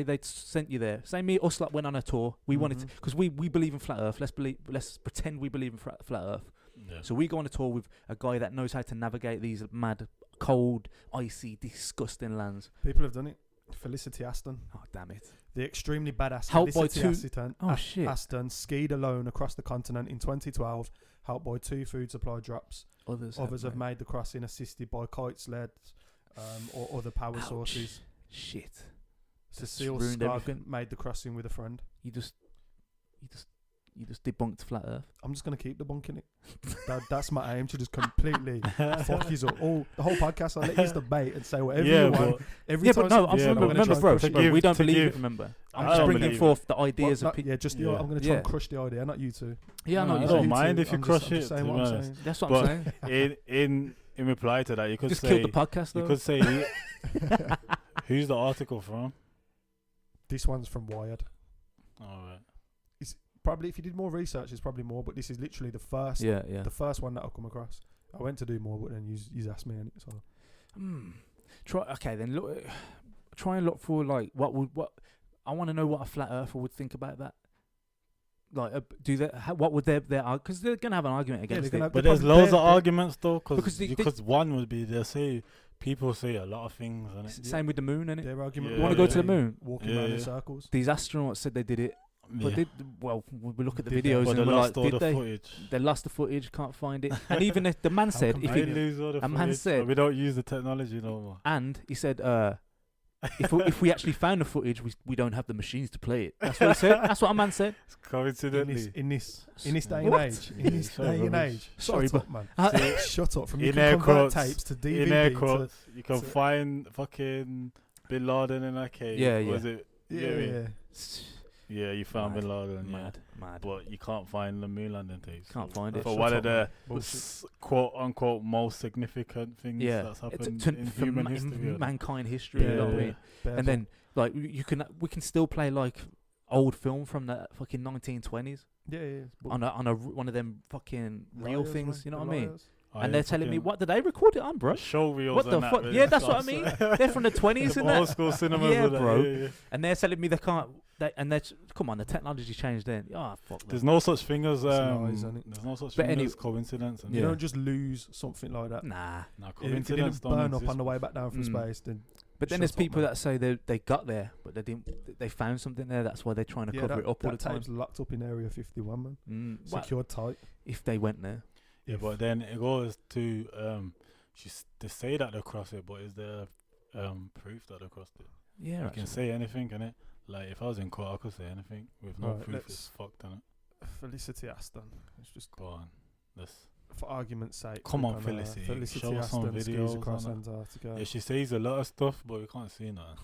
[SPEAKER 1] they sent you there. Say me, us, like went on a tour. We wanted to, because we believe in flat Earth. Let's pretend we believe in flat Earth.
[SPEAKER 3] Yeah.
[SPEAKER 1] So we go on a tour with a guy that knows how to navigate these mad, cold, icy, disgusting lands.
[SPEAKER 2] People have done it. Felicity Aston,
[SPEAKER 1] Oh damn it!
[SPEAKER 2] the extremely badass
[SPEAKER 1] Helped by
[SPEAKER 2] Felicity
[SPEAKER 1] two- Oh, shit.
[SPEAKER 2] Aston skied alone across the continent in 2012, helped by 2 food supply drops.
[SPEAKER 1] Others
[SPEAKER 2] Have made the crossing assisted by kite sleds or other power
[SPEAKER 1] Ouch.
[SPEAKER 2] sources.
[SPEAKER 1] Shit.
[SPEAKER 2] Cecile
[SPEAKER 1] ruined
[SPEAKER 2] Skagg
[SPEAKER 1] everything.
[SPEAKER 2] made the crossing with a friend.
[SPEAKER 1] You just debunked flat Earth.
[SPEAKER 2] I'm just gonna keep debunking it. That's my aim, to just completely fuck you up. The whole podcast, I'll let you debate and say whatever
[SPEAKER 3] Yeah,
[SPEAKER 2] you want.
[SPEAKER 3] but
[SPEAKER 2] Every
[SPEAKER 1] Yeah,
[SPEAKER 2] time
[SPEAKER 1] but no,
[SPEAKER 2] something-
[SPEAKER 3] I'm
[SPEAKER 2] gonna
[SPEAKER 1] remember,
[SPEAKER 2] try and
[SPEAKER 1] bro.
[SPEAKER 2] crush it.
[SPEAKER 1] bro, we don't
[SPEAKER 3] to
[SPEAKER 1] believe
[SPEAKER 3] give-
[SPEAKER 1] it. Remember,
[SPEAKER 3] I
[SPEAKER 1] I'm just
[SPEAKER 3] don't
[SPEAKER 1] bringing
[SPEAKER 3] believe
[SPEAKER 1] forth the
[SPEAKER 2] Well,
[SPEAKER 1] ideas of
[SPEAKER 2] not-
[SPEAKER 1] people.
[SPEAKER 2] yeah, just
[SPEAKER 3] Yeah.
[SPEAKER 2] I'm gonna try and
[SPEAKER 1] Yeah.
[SPEAKER 2] crush the idea, not you two.
[SPEAKER 1] Yeah, I know.
[SPEAKER 3] No,
[SPEAKER 1] you
[SPEAKER 3] I
[SPEAKER 1] said-
[SPEAKER 3] don't mind if you
[SPEAKER 2] I'm
[SPEAKER 3] crush
[SPEAKER 2] just- I'm just
[SPEAKER 3] it,
[SPEAKER 2] saying
[SPEAKER 3] to
[SPEAKER 2] what
[SPEAKER 3] be
[SPEAKER 2] I'm
[SPEAKER 3] honest.
[SPEAKER 2] saying.
[SPEAKER 1] That's what
[SPEAKER 3] But
[SPEAKER 1] I'm saying.
[SPEAKER 3] in reply to that, you could
[SPEAKER 1] Just
[SPEAKER 3] say
[SPEAKER 1] killed the podcast, though.
[SPEAKER 3] you could say who's the article from?
[SPEAKER 2] This one's from Wired.
[SPEAKER 3] All right.
[SPEAKER 2] Probably if you did more research, it's probably more. But this is literally the first
[SPEAKER 1] Yeah.
[SPEAKER 2] the first one that I've come across. I went to do more, but then you asked me, and so
[SPEAKER 1] Try and look for like what I want to know what a flat earther would think about that. Like, what would their because they're gonna have an argument against
[SPEAKER 2] they're gonna
[SPEAKER 1] it.
[SPEAKER 2] have-
[SPEAKER 3] But
[SPEAKER 2] they're
[SPEAKER 3] there's
[SPEAKER 2] probably-
[SPEAKER 3] loads of
[SPEAKER 2] they're-
[SPEAKER 3] arguments though,
[SPEAKER 1] Because
[SPEAKER 3] because one would be they say people say a lot of things, and
[SPEAKER 1] Same with the moon, innit?
[SPEAKER 2] Their argument.
[SPEAKER 3] Yeah, You wanna
[SPEAKER 1] go to the moon?
[SPEAKER 2] Walking
[SPEAKER 3] Yeah,
[SPEAKER 2] around in
[SPEAKER 3] yeah.
[SPEAKER 2] circles.
[SPEAKER 1] These astronauts said they did it, but we look at the
[SPEAKER 2] Did they?
[SPEAKER 1] videos
[SPEAKER 3] but
[SPEAKER 1] and
[SPEAKER 3] they
[SPEAKER 1] we're
[SPEAKER 3] lost
[SPEAKER 1] like,
[SPEAKER 3] all
[SPEAKER 1] did
[SPEAKER 3] the
[SPEAKER 1] they?
[SPEAKER 3] footage.
[SPEAKER 1] They lost the footage, can't find it. And even the man
[SPEAKER 2] How
[SPEAKER 1] said,
[SPEAKER 2] come
[SPEAKER 1] if
[SPEAKER 3] I
[SPEAKER 1] he
[SPEAKER 3] lose all the
[SPEAKER 1] a man
[SPEAKER 3] footage,
[SPEAKER 1] said-
[SPEAKER 3] but we don't use the technology no more.
[SPEAKER 1] and he said, if we actually found the footage, we don't have the machines to play it. That's what he said. That's what a man said.
[SPEAKER 3] It's coincidentally.
[SPEAKER 2] In this day and
[SPEAKER 1] What?
[SPEAKER 2] age. In
[SPEAKER 3] Yeah,
[SPEAKER 2] this
[SPEAKER 3] so
[SPEAKER 2] day and
[SPEAKER 3] rubbish.
[SPEAKER 2] age.
[SPEAKER 1] Sorry,
[SPEAKER 2] Shut up, man.
[SPEAKER 3] See,
[SPEAKER 2] Shut up. From you
[SPEAKER 3] in
[SPEAKER 2] can
[SPEAKER 3] air
[SPEAKER 2] convert
[SPEAKER 3] quotes,
[SPEAKER 2] tapes to DVD
[SPEAKER 3] in air
[SPEAKER 2] to
[SPEAKER 3] quotes, you can
[SPEAKER 2] to-
[SPEAKER 3] find fucking Bin Laden in a cave.
[SPEAKER 1] Yeah, yeah.
[SPEAKER 3] Was it?
[SPEAKER 2] yeah.
[SPEAKER 3] Yeah, you found
[SPEAKER 1] Mad,
[SPEAKER 3] Bin Laden. Yeah.
[SPEAKER 1] Mad.
[SPEAKER 3] But you can't find the moon landing tapes.
[SPEAKER 1] Can't find it.
[SPEAKER 3] For
[SPEAKER 2] Shut
[SPEAKER 3] one
[SPEAKER 2] up,
[SPEAKER 3] of the
[SPEAKER 2] man. Bullshit.
[SPEAKER 3] quote unquote most significant things
[SPEAKER 1] Yeah,
[SPEAKER 3] that's
[SPEAKER 1] It's
[SPEAKER 3] happened
[SPEAKER 1] to-
[SPEAKER 3] in
[SPEAKER 1] for
[SPEAKER 3] human history.
[SPEAKER 1] mankind history. You know what I
[SPEAKER 3] Yeah.
[SPEAKER 1] mean?
[SPEAKER 2] Bare
[SPEAKER 1] And then like we can still play like old film from the fucking 1920s
[SPEAKER 2] yeah.
[SPEAKER 1] on one of them fucking real things. You know what I mean? And they're telling me, what did they record it on, bro?
[SPEAKER 3] Show reels.
[SPEAKER 1] What the
[SPEAKER 3] and that,
[SPEAKER 1] fuck?
[SPEAKER 3] really.
[SPEAKER 1] Yeah, that's what I mean. They're from the 20s and
[SPEAKER 3] Old
[SPEAKER 1] that.
[SPEAKER 3] school cinemas.
[SPEAKER 1] Yeah,
[SPEAKER 3] with that,
[SPEAKER 1] bro.
[SPEAKER 3] yeah.
[SPEAKER 1] And they're telling me they can't. Come on, the technology changed then. Ah, fuck.
[SPEAKER 3] There's
[SPEAKER 1] Them.
[SPEAKER 3] no such thing as
[SPEAKER 2] lies, isn't it?
[SPEAKER 3] there's no such
[SPEAKER 1] But
[SPEAKER 3] thing
[SPEAKER 1] any-
[SPEAKER 3] as coincidence. And
[SPEAKER 2] You
[SPEAKER 1] Yeah.
[SPEAKER 2] don't just lose something like that.
[SPEAKER 1] Nah.
[SPEAKER 3] no,
[SPEAKER 2] If it
[SPEAKER 3] coincidence
[SPEAKER 2] didn't
[SPEAKER 3] don't
[SPEAKER 2] burn up
[SPEAKER 3] exist.
[SPEAKER 2] on the way back down from
[SPEAKER 1] Mm.
[SPEAKER 2] space, then
[SPEAKER 1] But then
[SPEAKER 2] Shut
[SPEAKER 1] there's
[SPEAKER 2] up,
[SPEAKER 1] people
[SPEAKER 2] man.
[SPEAKER 1] that say they got there, but they didn't. They found something there. That's why they're trying to cover it up all the
[SPEAKER 2] that
[SPEAKER 1] time.
[SPEAKER 2] tape's locked up in Area 51, man.
[SPEAKER 1] Well,
[SPEAKER 2] Secured tight.
[SPEAKER 1] if they went there.
[SPEAKER 3] Yeah, but then it goes to they say that they cross it, but is there proof that they crossed it?
[SPEAKER 1] Yeah,
[SPEAKER 3] You can say anything, can it? Like if I was in court, I could say anything with no
[SPEAKER 2] Right,
[SPEAKER 3] proof. It's fucked, innit?
[SPEAKER 2] Felicity Aston. It's just
[SPEAKER 3] Go on, let's.
[SPEAKER 2] for argument's sake.
[SPEAKER 3] Come
[SPEAKER 2] we're
[SPEAKER 3] on,
[SPEAKER 2] gonna-
[SPEAKER 3] Felicity.
[SPEAKER 2] Felicity
[SPEAKER 3] Show us some
[SPEAKER 2] Aston skis
[SPEAKER 3] videos
[SPEAKER 2] across
[SPEAKER 3] on it.
[SPEAKER 2] Antarctica.
[SPEAKER 3] Yeah, she says a lot of stuff, but we can't see nothing.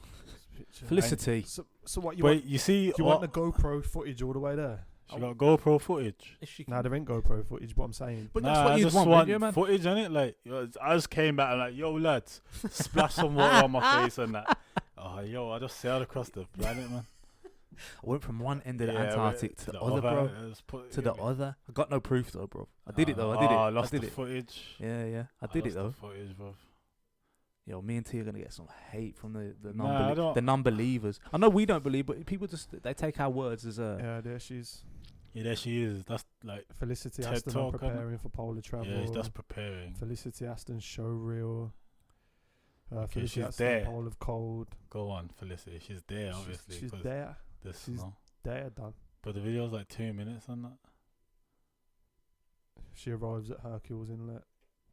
[SPEAKER 2] Picture.
[SPEAKER 1] Felicity.
[SPEAKER 2] So what you
[SPEAKER 3] Wait,
[SPEAKER 2] want?
[SPEAKER 3] you see?
[SPEAKER 2] You want the GoPro footage all the way there?
[SPEAKER 3] She got GoPro footage.
[SPEAKER 1] If she
[SPEAKER 2] Nah, there ain't GoPro footage. But I'm saying.
[SPEAKER 1] but
[SPEAKER 3] Nah,
[SPEAKER 1] that's what
[SPEAKER 3] I
[SPEAKER 1] you'd
[SPEAKER 3] just
[SPEAKER 1] want,
[SPEAKER 3] want
[SPEAKER 1] wouldn't you, man?
[SPEAKER 3] footage on it. Like, I just came back and like, yo, lads, splash some water on my face and that. Oh, yo, I just sailed across the planet, man.
[SPEAKER 1] I went from one end of the
[SPEAKER 3] Yeah,
[SPEAKER 1] Antarctic to the other, bro. To the other. I got no proof though, bro. I did it though. I did it.
[SPEAKER 3] I
[SPEAKER 1] I
[SPEAKER 3] lost
[SPEAKER 1] did
[SPEAKER 3] the
[SPEAKER 1] it.
[SPEAKER 3] footage.
[SPEAKER 1] Yeah. I did it though.
[SPEAKER 3] The footage, bro.
[SPEAKER 1] Yo, me and T are gonna get some hate from the
[SPEAKER 3] Nah, I don't-
[SPEAKER 1] the non-believers. I know we don't believe, but people just they take our words as a.
[SPEAKER 2] Yeah, there she's.
[SPEAKER 3] Yeah, there she is. That's like,
[SPEAKER 2] Felicity
[SPEAKER 3] TED
[SPEAKER 2] Aston
[SPEAKER 3] Talk,
[SPEAKER 2] preparing for polar travel.
[SPEAKER 3] yeah, that's preparing.
[SPEAKER 2] Felicity Aston show reel.
[SPEAKER 3] Okay,
[SPEAKER 2] Felicity
[SPEAKER 3] she's
[SPEAKER 2] Aston
[SPEAKER 3] there.
[SPEAKER 2] Pole of Cold.
[SPEAKER 3] Go on, Felicity. She's there, obviously.
[SPEAKER 2] She's
[SPEAKER 3] 'cause
[SPEAKER 2] there.
[SPEAKER 3] this,
[SPEAKER 2] she's-
[SPEAKER 3] no.
[SPEAKER 2] There, done.
[SPEAKER 3] But the video's like 2 minutes on that.
[SPEAKER 2] She arrives at Hercules Inlet.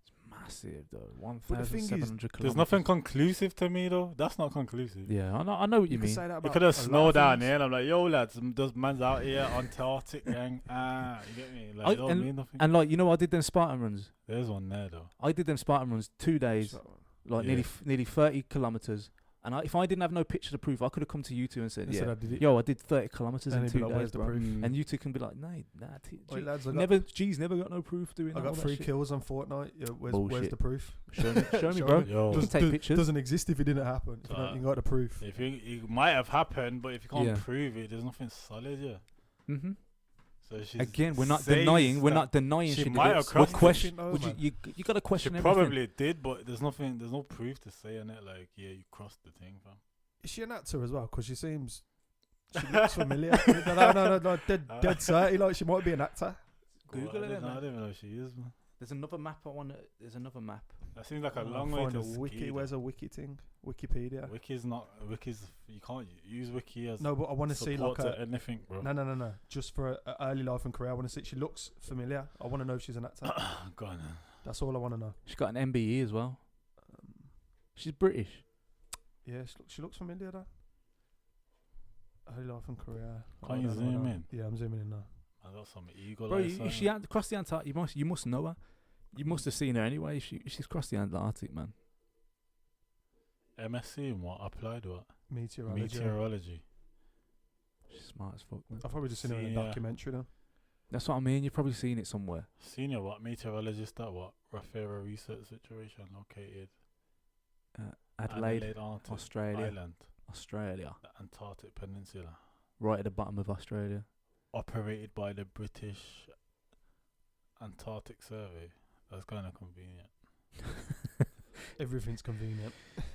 [SPEAKER 1] It's massive though.
[SPEAKER 2] But the thing is,
[SPEAKER 1] 1,700
[SPEAKER 3] There's
[SPEAKER 1] kilometers.
[SPEAKER 3] nothing conclusive to me though. That's not conclusive.
[SPEAKER 1] Yeah, I know what you
[SPEAKER 2] could
[SPEAKER 1] mean.
[SPEAKER 2] say that
[SPEAKER 3] You
[SPEAKER 2] about
[SPEAKER 3] could
[SPEAKER 2] a
[SPEAKER 3] have
[SPEAKER 2] lot
[SPEAKER 3] snowed
[SPEAKER 2] of
[SPEAKER 3] down
[SPEAKER 2] things.
[SPEAKER 3] here, and I'm like, yo, lads, those man's out here, Antarctic gang. You get me? Like, it don't mean nothing.
[SPEAKER 1] And like, you know, I did them Spartan runs.
[SPEAKER 3] There's one there though.
[SPEAKER 1] I did them Spartan runs 2 days,
[SPEAKER 2] So,
[SPEAKER 1] like
[SPEAKER 3] Yeah.
[SPEAKER 1] nearly 30 kilometers. And if I didn't have no picture to prove, I could have come to you two and said,
[SPEAKER 2] I said
[SPEAKER 1] yeah,
[SPEAKER 2] I did it.
[SPEAKER 1] yo, I did 30 kilometers
[SPEAKER 2] And
[SPEAKER 1] in
[SPEAKER 2] he'd be
[SPEAKER 1] 2
[SPEAKER 2] like,
[SPEAKER 1] days,
[SPEAKER 2] "Where's the
[SPEAKER 1] bro."
[SPEAKER 2] proof?"
[SPEAKER 1] And you two can be like, nah,
[SPEAKER 2] Wait, lads, I got,
[SPEAKER 1] never, G's never got no proof doing
[SPEAKER 2] I
[SPEAKER 1] that.
[SPEAKER 2] got
[SPEAKER 1] all that
[SPEAKER 2] 3
[SPEAKER 1] shit.
[SPEAKER 2] kills on Fortnite. Yeah, where's
[SPEAKER 1] Bullshit.
[SPEAKER 2] the proof?
[SPEAKER 1] Show me,
[SPEAKER 2] Show
[SPEAKER 1] bro.
[SPEAKER 2] me.
[SPEAKER 3] Yo,
[SPEAKER 1] You can take pictures.
[SPEAKER 2] Doesn't exist if it didn't happen. If you, don't, you got the proof.
[SPEAKER 3] if it might have happened, but if you can't
[SPEAKER 1] Yeah.
[SPEAKER 3] prove it, there's nothing solid, yeah.
[SPEAKER 1] Mm-hmm.
[SPEAKER 3] So she's
[SPEAKER 1] Again, we're not
[SPEAKER 3] says
[SPEAKER 1] denying. We're
[SPEAKER 3] that
[SPEAKER 1] not denying
[SPEAKER 3] she
[SPEAKER 1] she
[SPEAKER 3] might
[SPEAKER 1] did
[SPEAKER 3] have
[SPEAKER 1] it.
[SPEAKER 3] crossed
[SPEAKER 1] What question?
[SPEAKER 2] it, though,
[SPEAKER 1] Would
[SPEAKER 2] man.
[SPEAKER 1] you got to
[SPEAKER 3] She
[SPEAKER 1] question everything.
[SPEAKER 3] probably did, but there's no proof to say on it. Like, yeah, you crossed the thing, fam.
[SPEAKER 2] Is she an actor as well? Because she seems. She looks familiar. no, dead certain. Like she might be an actor.
[SPEAKER 1] Google
[SPEAKER 3] I
[SPEAKER 1] it,
[SPEAKER 3] don't know,
[SPEAKER 1] man.
[SPEAKER 3] I don't even know who she is, man.
[SPEAKER 1] There's another map I want. There's another map.
[SPEAKER 3] That seems like a
[SPEAKER 2] I'll
[SPEAKER 3] long way
[SPEAKER 2] find
[SPEAKER 3] to
[SPEAKER 2] a wiki.
[SPEAKER 3] ski,
[SPEAKER 2] Where's
[SPEAKER 3] though.
[SPEAKER 2] a wiki thing? Wikipedia.
[SPEAKER 3] Wiki's you can't use wiki as
[SPEAKER 2] No, but I want to see
[SPEAKER 3] support
[SPEAKER 2] like
[SPEAKER 3] to anything, bro.
[SPEAKER 2] no. Just for a early life and career, I want to see. She looks familiar. I want to know if she's an actor.
[SPEAKER 3] Go on, then.
[SPEAKER 2] That's all I want to know.
[SPEAKER 1] She's got an MBE as well. She's British.
[SPEAKER 2] Yeah, she looks familiar though. Early life and career.
[SPEAKER 3] Can't you zoom in?
[SPEAKER 2] Yeah, I'm zooming in now.
[SPEAKER 3] I got some eagle
[SPEAKER 1] Bro,
[SPEAKER 3] eyes.
[SPEAKER 1] if she had crossed the Antarctic, you must know her. You must have seen her anyway. She's crossed the Antarctic, man.
[SPEAKER 3] MSc in what? Applied what?
[SPEAKER 2] Meteorology.
[SPEAKER 3] Meteorology.
[SPEAKER 1] She's smart as fuck, man.
[SPEAKER 2] I've probably just seen her in a
[SPEAKER 3] Senior.
[SPEAKER 2] documentary though.
[SPEAKER 1] That's what I mean. You've probably seen it somewhere.
[SPEAKER 3] Senior what? Meteorologist at what? Rafera Research Situation located
[SPEAKER 1] Adelaide,
[SPEAKER 3] Arctic
[SPEAKER 1] Australia.
[SPEAKER 3] Island,
[SPEAKER 1] Australia.
[SPEAKER 3] the Antarctic Peninsula.
[SPEAKER 1] Right at the bottom of Australia.
[SPEAKER 3] Operated by the British Antarctic Survey. That's kind of convenient.
[SPEAKER 2] Everything's convenient.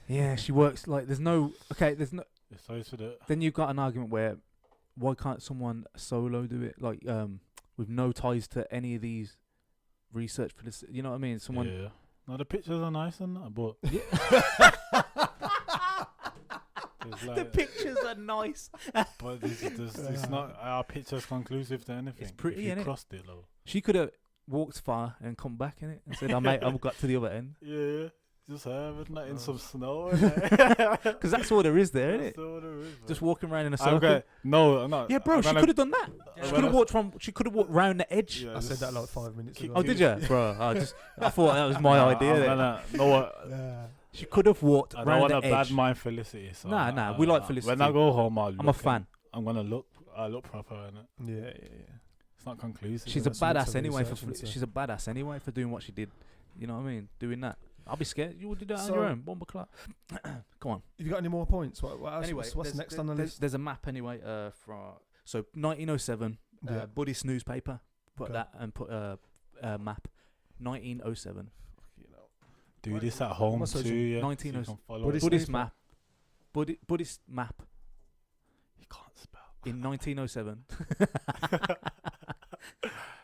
[SPEAKER 1] Yeah, she works like there's no.
[SPEAKER 3] It's always for the
[SPEAKER 1] Then you've got an argument where why can't someone solo do it like with no ties to any of these research for this? You know what I mean? Someone.
[SPEAKER 3] Yeah. No, the pictures are nice and that, but it's
[SPEAKER 1] The
[SPEAKER 3] like,
[SPEAKER 1] pictures are nice.
[SPEAKER 3] but it's not our pictures conclusive to anything.
[SPEAKER 1] It's pretty,
[SPEAKER 3] if you
[SPEAKER 1] innit?
[SPEAKER 3] crossed it, though.
[SPEAKER 1] She could have walked far and come back in it and said, I've got to the other end."
[SPEAKER 3] Yeah, just having that in some snow.
[SPEAKER 1] Because that's all there is there, isn't it?
[SPEAKER 3] That's all there is,
[SPEAKER 1] Just
[SPEAKER 3] bro.
[SPEAKER 1] walking around in a circle.
[SPEAKER 3] Okay, no, I'm not.
[SPEAKER 1] Yeah, bro,
[SPEAKER 3] I'm
[SPEAKER 1] she
[SPEAKER 3] gonna-
[SPEAKER 1] could have done that.
[SPEAKER 3] Yeah.
[SPEAKER 1] She could have walked from. She could have walked round the edge.
[SPEAKER 3] Yeah,
[SPEAKER 2] I said
[SPEAKER 3] just
[SPEAKER 2] that like 5 minutes
[SPEAKER 3] kick-
[SPEAKER 2] ago.
[SPEAKER 1] Oh, did you, bro? I thought that was my idea.
[SPEAKER 3] I'm
[SPEAKER 1] Then.
[SPEAKER 3] gonna, know what?
[SPEAKER 2] Yeah.
[SPEAKER 1] She could have walked
[SPEAKER 3] I don't
[SPEAKER 1] round
[SPEAKER 3] want
[SPEAKER 1] the
[SPEAKER 3] to bad
[SPEAKER 1] edge.
[SPEAKER 3] mind Felicity. So
[SPEAKER 1] Nah, we like
[SPEAKER 3] When
[SPEAKER 1] Felicity.
[SPEAKER 3] I go home,
[SPEAKER 1] I'm a fan.
[SPEAKER 3] I'm gonna look. I look proper, innit?
[SPEAKER 2] Yeah.
[SPEAKER 3] It's not conclusive.
[SPEAKER 1] She's a
[SPEAKER 2] That's lots
[SPEAKER 1] badass
[SPEAKER 2] of
[SPEAKER 1] anyway.
[SPEAKER 2] research into-
[SPEAKER 1] She's a badass anyway for doing what she did. You know what I mean? Doing that. I'll be scared. You would do that on
[SPEAKER 2] So-
[SPEAKER 1] your own. Bomber clock. Come on.
[SPEAKER 2] Have you got any more points? What else?
[SPEAKER 1] Anyway,
[SPEAKER 2] what's next on the list?
[SPEAKER 1] There's a map anyway. From 1907.
[SPEAKER 2] Yeah.
[SPEAKER 1] Buddhist newspaper. Put
[SPEAKER 2] Okay.
[SPEAKER 1] that and put map. 1907.
[SPEAKER 2] You know.
[SPEAKER 3] Do
[SPEAKER 2] Right,
[SPEAKER 3] this at home
[SPEAKER 2] what's
[SPEAKER 3] too.
[SPEAKER 2] social-
[SPEAKER 3] Yeah.
[SPEAKER 1] 19
[SPEAKER 3] so you can follow
[SPEAKER 2] Buddhist-
[SPEAKER 3] it.
[SPEAKER 1] Buddhist
[SPEAKER 2] newspaper.
[SPEAKER 1] map. Buddhist map
[SPEAKER 3] You can't spell.
[SPEAKER 1] in 1907.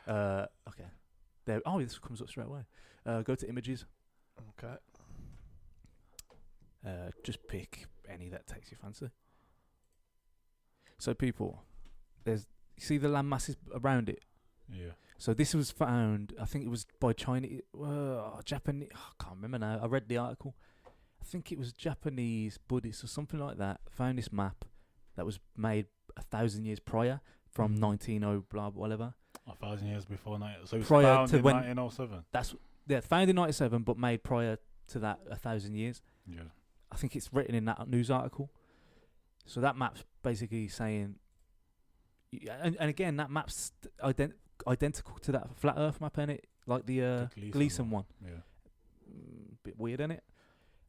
[SPEAKER 1] Okay. There. Oh, this comes up straight away. Go to images.
[SPEAKER 2] Okay.
[SPEAKER 1] Just pick any that takes your fancy. So people, you see the land masses around it.
[SPEAKER 3] Yeah.
[SPEAKER 1] So this was found, I think it was by Chinese, Japanese. I can't remember now. I read the article. I think it was Japanese Buddhists or something like that. Found this map that was made 1,000 years prior, from 1900 blah whatever.
[SPEAKER 3] 1,000 years before so it's
[SPEAKER 1] Prior
[SPEAKER 3] found
[SPEAKER 1] to
[SPEAKER 3] in
[SPEAKER 1] when-
[SPEAKER 3] 1907.
[SPEAKER 1] Found in 97, but made prior to that 1,000 years.
[SPEAKER 3] Yeah.
[SPEAKER 1] I think it's written in that news article. So that map's basically saying, and again, that map's identical to that flat Earth map, innit? Like the Gleason one.
[SPEAKER 3] Yeah.
[SPEAKER 1] Bit weird, innit?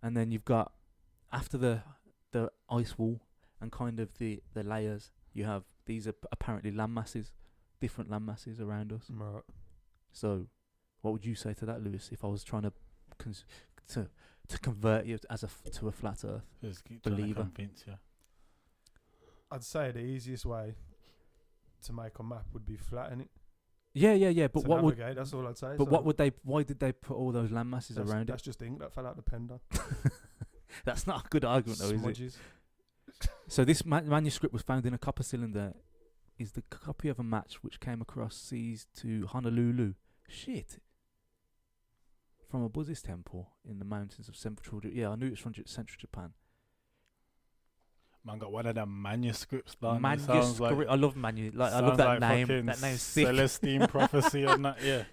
[SPEAKER 1] And then you've got, after the ice wall and kind of the layers, you have, these are apparently land masses, different land masses around us.
[SPEAKER 2] Right.
[SPEAKER 1] So what would you say to that, Lewis, if I was trying to to convert you to a flat Earth
[SPEAKER 3] Just keep trying to
[SPEAKER 1] believer?
[SPEAKER 3] convince you.
[SPEAKER 2] I'd say the easiest way to make a map would be flatten it.
[SPEAKER 1] Yeah. But
[SPEAKER 2] to
[SPEAKER 1] what would?
[SPEAKER 2] navigate, that's all I'd say.
[SPEAKER 1] But
[SPEAKER 2] So
[SPEAKER 1] what would they? Why did they put all those land masses
[SPEAKER 2] that's,
[SPEAKER 1] around
[SPEAKER 2] That's just ink that fell out the pen down.
[SPEAKER 1] it? That's not a good argument, though, is it?
[SPEAKER 2] Smudges.
[SPEAKER 1] So this manuscript was found in a copper cylinder. Is the copy of a match which came across seas to Honolulu. Shit. From a Buddhist temple in the mountains of central. Yeah, I knew it was from central Japan.
[SPEAKER 3] Man got one of them manuscripts done.
[SPEAKER 1] Manuscript. I love I love that name. That name's sick.
[SPEAKER 3] Celestine prophecy on that. Yeah.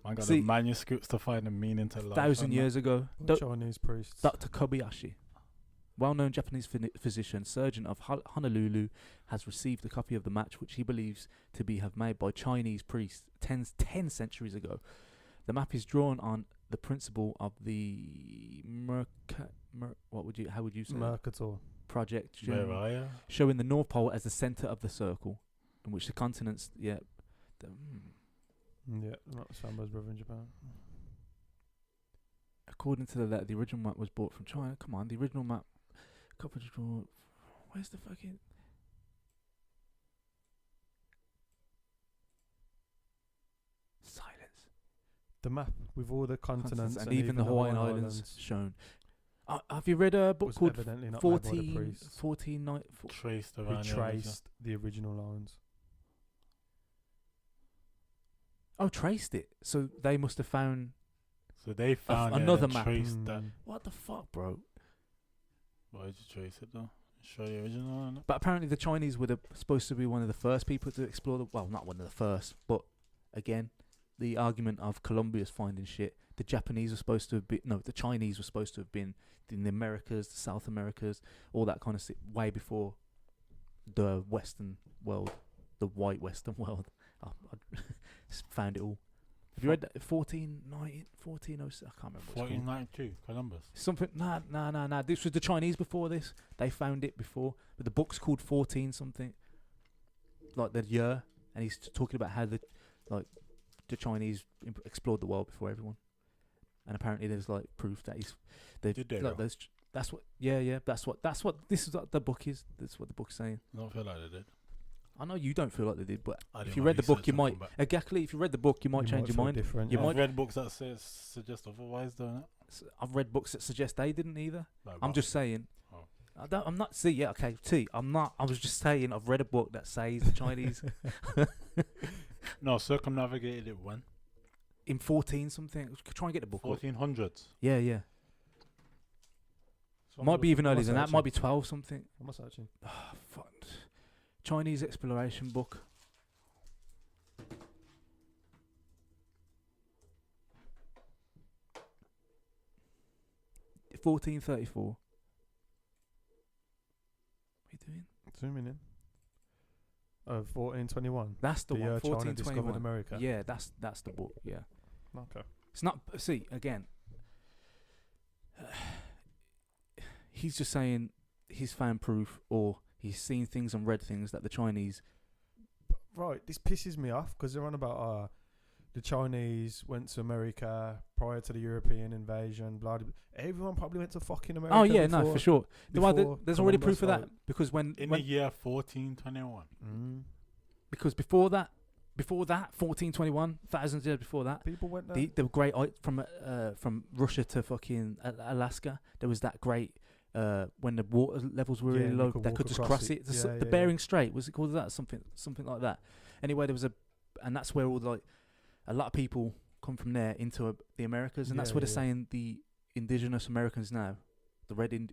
[SPEAKER 3] Man got
[SPEAKER 1] See,
[SPEAKER 3] the manuscripts to find the meaning to life.
[SPEAKER 1] 1,000
[SPEAKER 3] and
[SPEAKER 1] years ago,
[SPEAKER 2] Chinese priests.
[SPEAKER 1] Dr. Kobayashi, well-known Japanese physician, surgeon of Honolulu, has received a copy of the match which he believes to be made by Chinese priests 10 centuries ago. The map is drawn on the principle of the how would you say it?
[SPEAKER 2] Mercator.
[SPEAKER 1] Project,
[SPEAKER 3] Where are you?
[SPEAKER 1] showing the North Pole as the centre of the circle, in which the continents,
[SPEAKER 2] Yeah, not Sambo's brother in Japan.
[SPEAKER 1] according to the letter, the original map was bought from China. Come on, the original map. Where's the fucking? Silence.
[SPEAKER 2] The map with all the continents
[SPEAKER 1] and even the Hawaiian Islands shown. Have you read a book
[SPEAKER 2] was
[SPEAKER 1] called
[SPEAKER 2] evidently not made by the
[SPEAKER 1] 14,
[SPEAKER 2] priests.
[SPEAKER 1] 14 night?
[SPEAKER 3] Traced
[SPEAKER 2] Who
[SPEAKER 3] around
[SPEAKER 2] traced the original lines.
[SPEAKER 1] Oh, traced it. So they must have found.
[SPEAKER 3] So they found
[SPEAKER 1] another
[SPEAKER 3] it and
[SPEAKER 1] map.
[SPEAKER 3] traced that.
[SPEAKER 1] What the fuck, bro?
[SPEAKER 3] Why did you trace it though? Show the original on it?
[SPEAKER 1] But apparently the Chinese were supposed to be one of the first people to explore not one of the first, but again, the argument of Columbia's finding shit. The Japanese were supposed to have been, the Chinese were supposed to have been in the Americas, the South Americas, all that kind of shit, way before the Western world, the white Western world. I found it all. Have you read that? 1406? I can't remember. What it's called.
[SPEAKER 3] 1492, Columbus.
[SPEAKER 1] Something. Nah. This was the Chinese before this. They found it before. But the book's called 14 something. Like the year. And he's talking about how the Chinese explored the world before everyone. And apparently there's proof that
[SPEAKER 3] Did they though?
[SPEAKER 1] that's what this is what the book is. That's what the book's saying.
[SPEAKER 3] I don't feel like they did.
[SPEAKER 1] I know you don't feel like they did, but
[SPEAKER 3] I
[SPEAKER 1] if
[SPEAKER 3] did
[SPEAKER 1] you
[SPEAKER 3] my
[SPEAKER 1] read the book,
[SPEAKER 3] research
[SPEAKER 1] you
[SPEAKER 3] and
[SPEAKER 1] might
[SPEAKER 3] come back.
[SPEAKER 1] exactly. If you read the book, you might change your
[SPEAKER 2] feel
[SPEAKER 1] mind.
[SPEAKER 2] different.
[SPEAKER 1] You
[SPEAKER 3] I've
[SPEAKER 1] might-
[SPEAKER 3] read books that suggest otherwise, don't it?
[SPEAKER 1] I've read books that suggest they didn't either.
[SPEAKER 3] Like
[SPEAKER 1] I'm
[SPEAKER 3] what?
[SPEAKER 1] just saying.
[SPEAKER 3] Oh.
[SPEAKER 1] I'm not. See, yeah, okay. I'm not. I was just saying. I've read a book that says the Chinese
[SPEAKER 3] No, circumnavigated it when?
[SPEAKER 1] in 14 something. Try and get the book. up.
[SPEAKER 3] 1400s.
[SPEAKER 1] Yeah.
[SPEAKER 2] So
[SPEAKER 1] Might be even earlier
[SPEAKER 2] what's
[SPEAKER 1] than that.
[SPEAKER 2] actually-
[SPEAKER 1] Might be 12 something.
[SPEAKER 2] What's that actually?
[SPEAKER 1] Oh, fuck. Chinese exploration book. $14.34. What are you doing?
[SPEAKER 2] Zooming in. 1421.
[SPEAKER 1] That's the
[SPEAKER 2] The
[SPEAKER 1] one.
[SPEAKER 2] year China
[SPEAKER 1] 1421.
[SPEAKER 2] discovered America.
[SPEAKER 1] Yeah, that's the book. Yeah.
[SPEAKER 2] Okay.
[SPEAKER 1] It's not. See again. He's just saying he's found proof, or he's seen things and read things that the Chinese.
[SPEAKER 2] Right, this pisses me off because they're on about the Chinese went to America prior to the European invasion. Blah, blah, blah. Everyone probably went to fucking America.
[SPEAKER 1] Oh yeah,
[SPEAKER 2] before,
[SPEAKER 1] no, for sure.
[SPEAKER 2] before
[SPEAKER 1] There's already
[SPEAKER 2] Columbus,
[SPEAKER 1] proof of that
[SPEAKER 2] like-
[SPEAKER 1] because when
[SPEAKER 3] In the year 1421.
[SPEAKER 1] because before that, 1421, thousands of years before that,
[SPEAKER 2] People went there.
[SPEAKER 1] the great from Russia to fucking Alaska, there was that great when the water levels were
[SPEAKER 2] Yeah,
[SPEAKER 1] really
[SPEAKER 2] and
[SPEAKER 1] low,
[SPEAKER 2] you could
[SPEAKER 1] they
[SPEAKER 2] walk
[SPEAKER 1] could just
[SPEAKER 2] across
[SPEAKER 1] cross
[SPEAKER 2] it.
[SPEAKER 1] it. The,
[SPEAKER 2] Yeah,
[SPEAKER 1] the
[SPEAKER 2] yeah,
[SPEAKER 1] Bering Strait, was it called that? Something like that. Anyway, there was and that's where all the a lot of people come from there into the Americas, and that's where they're saying the indigenous Americans now, the can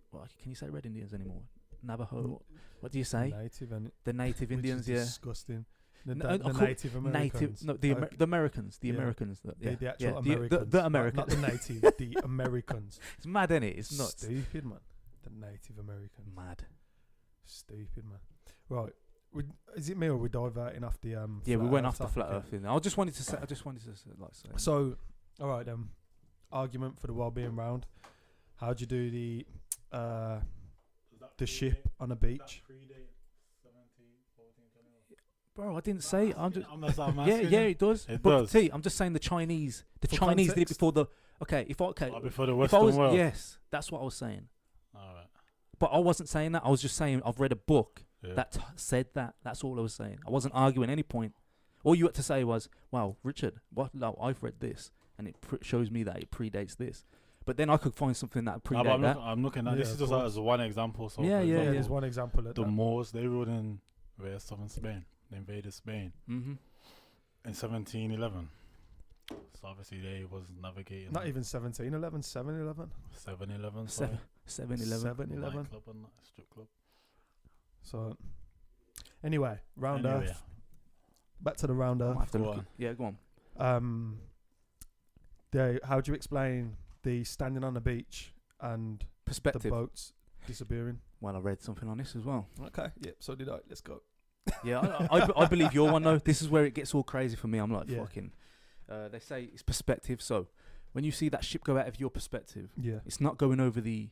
[SPEAKER 1] you say Red Indians anymore? Navajo. What do you say?
[SPEAKER 2] Native, and
[SPEAKER 1] The native
[SPEAKER 2] which
[SPEAKER 1] Indians,
[SPEAKER 2] is disgusting. The
[SPEAKER 1] I call
[SPEAKER 2] Native Americans.
[SPEAKER 1] the Americans, the
[SPEAKER 2] Yeah.
[SPEAKER 1] Americans,
[SPEAKER 2] The actual
[SPEAKER 1] yeah,
[SPEAKER 2] Americans.
[SPEAKER 1] the
[SPEAKER 2] not
[SPEAKER 1] Americans.
[SPEAKER 2] the native, the Americans.
[SPEAKER 1] It's mad, innit? It's nuts.
[SPEAKER 2] Stupid, man. The Native Americans.
[SPEAKER 1] Mad.
[SPEAKER 2] Stupid, man. Right. Is it me or we diverting off the
[SPEAKER 1] Yeah, we
[SPEAKER 2] flat
[SPEAKER 1] went
[SPEAKER 2] Earth
[SPEAKER 1] off the
[SPEAKER 2] topic
[SPEAKER 1] flat
[SPEAKER 2] again?
[SPEAKER 1] Earth thing. I just wanted to say, say.
[SPEAKER 2] So, all right then. Argument for the world-being round. How'd you do the ship on a beach?
[SPEAKER 1] Bro, I didn't say. I'm just.
[SPEAKER 3] I'm
[SPEAKER 1] Yeah, it does.
[SPEAKER 3] It
[SPEAKER 1] but
[SPEAKER 3] does.
[SPEAKER 1] see, I'm just saying the Chinese
[SPEAKER 2] For
[SPEAKER 1] Chinese did it
[SPEAKER 2] context.
[SPEAKER 1] before the. Okay,
[SPEAKER 3] Before the
[SPEAKER 1] if I
[SPEAKER 3] Western
[SPEAKER 1] was,
[SPEAKER 3] world.
[SPEAKER 1] yes, that's what I was saying.
[SPEAKER 3] Alright.
[SPEAKER 1] But I wasn't saying that. I was just saying I've read a book
[SPEAKER 3] Yeah.
[SPEAKER 1] that said that. That's all I was saying. I wasn't arguing any point. All you had to say was, "Wow, Richard, what? No, I've read this, and it shows me that it predates this." But then I could find something that
[SPEAKER 3] No,
[SPEAKER 1] predate
[SPEAKER 3] but
[SPEAKER 1] that.
[SPEAKER 3] I'm looking at this
[SPEAKER 2] Yeah,
[SPEAKER 3] is
[SPEAKER 2] of
[SPEAKER 3] just
[SPEAKER 2] course.
[SPEAKER 3] as one example. So
[SPEAKER 1] Yeah,
[SPEAKER 3] for
[SPEAKER 1] yeah,
[SPEAKER 2] Yeah,
[SPEAKER 3] example,
[SPEAKER 2] there's one example of
[SPEAKER 3] the
[SPEAKER 2] that.
[SPEAKER 3] Moors, they ruled in southern Spain. They invaded Spain
[SPEAKER 1] Mm-hmm.
[SPEAKER 3] in 1711. So obviously they was navigating.
[SPEAKER 2] Not even 1711, 711.
[SPEAKER 3] 711.
[SPEAKER 1] 7-Eleven.
[SPEAKER 2] 7-Eleven.
[SPEAKER 3] Club and that, strip club.
[SPEAKER 2] So, anyway, round
[SPEAKER 3] Anyway,
[SPEAKER 2] Earth. Back to the round
[SPEAKER 1] I might
[SPEAKER 2] Earth.
[SPEAKER 1] have to
[SPEAKER 3] Go
[SPEAKER 1] look
[SPEAKER 3] on.
[SPEAKER 1] it. Yeah, go on.
[SPEAKER 2] How do you explain the standing on the beach and the
[SPEAKER 1] Perspective.
[SPEAKER 2] boats disappearing?
[SPEAKER 1] Well, I read something on this as well.
[SPEAKER 2] Okay, yep, so did I. Let's go.
[SPEAKER 1] Yeah, I believe your one though. This is where it gets all crazy for me. I'm like,
[SPEAKER 2] Yeah.
[SPEAKER 1] fucking. They say it's perspective. So when you see that ship go out of your perspective,
[SPEAKER 2] Yeah.
[SPEAKER 1] it's not going over the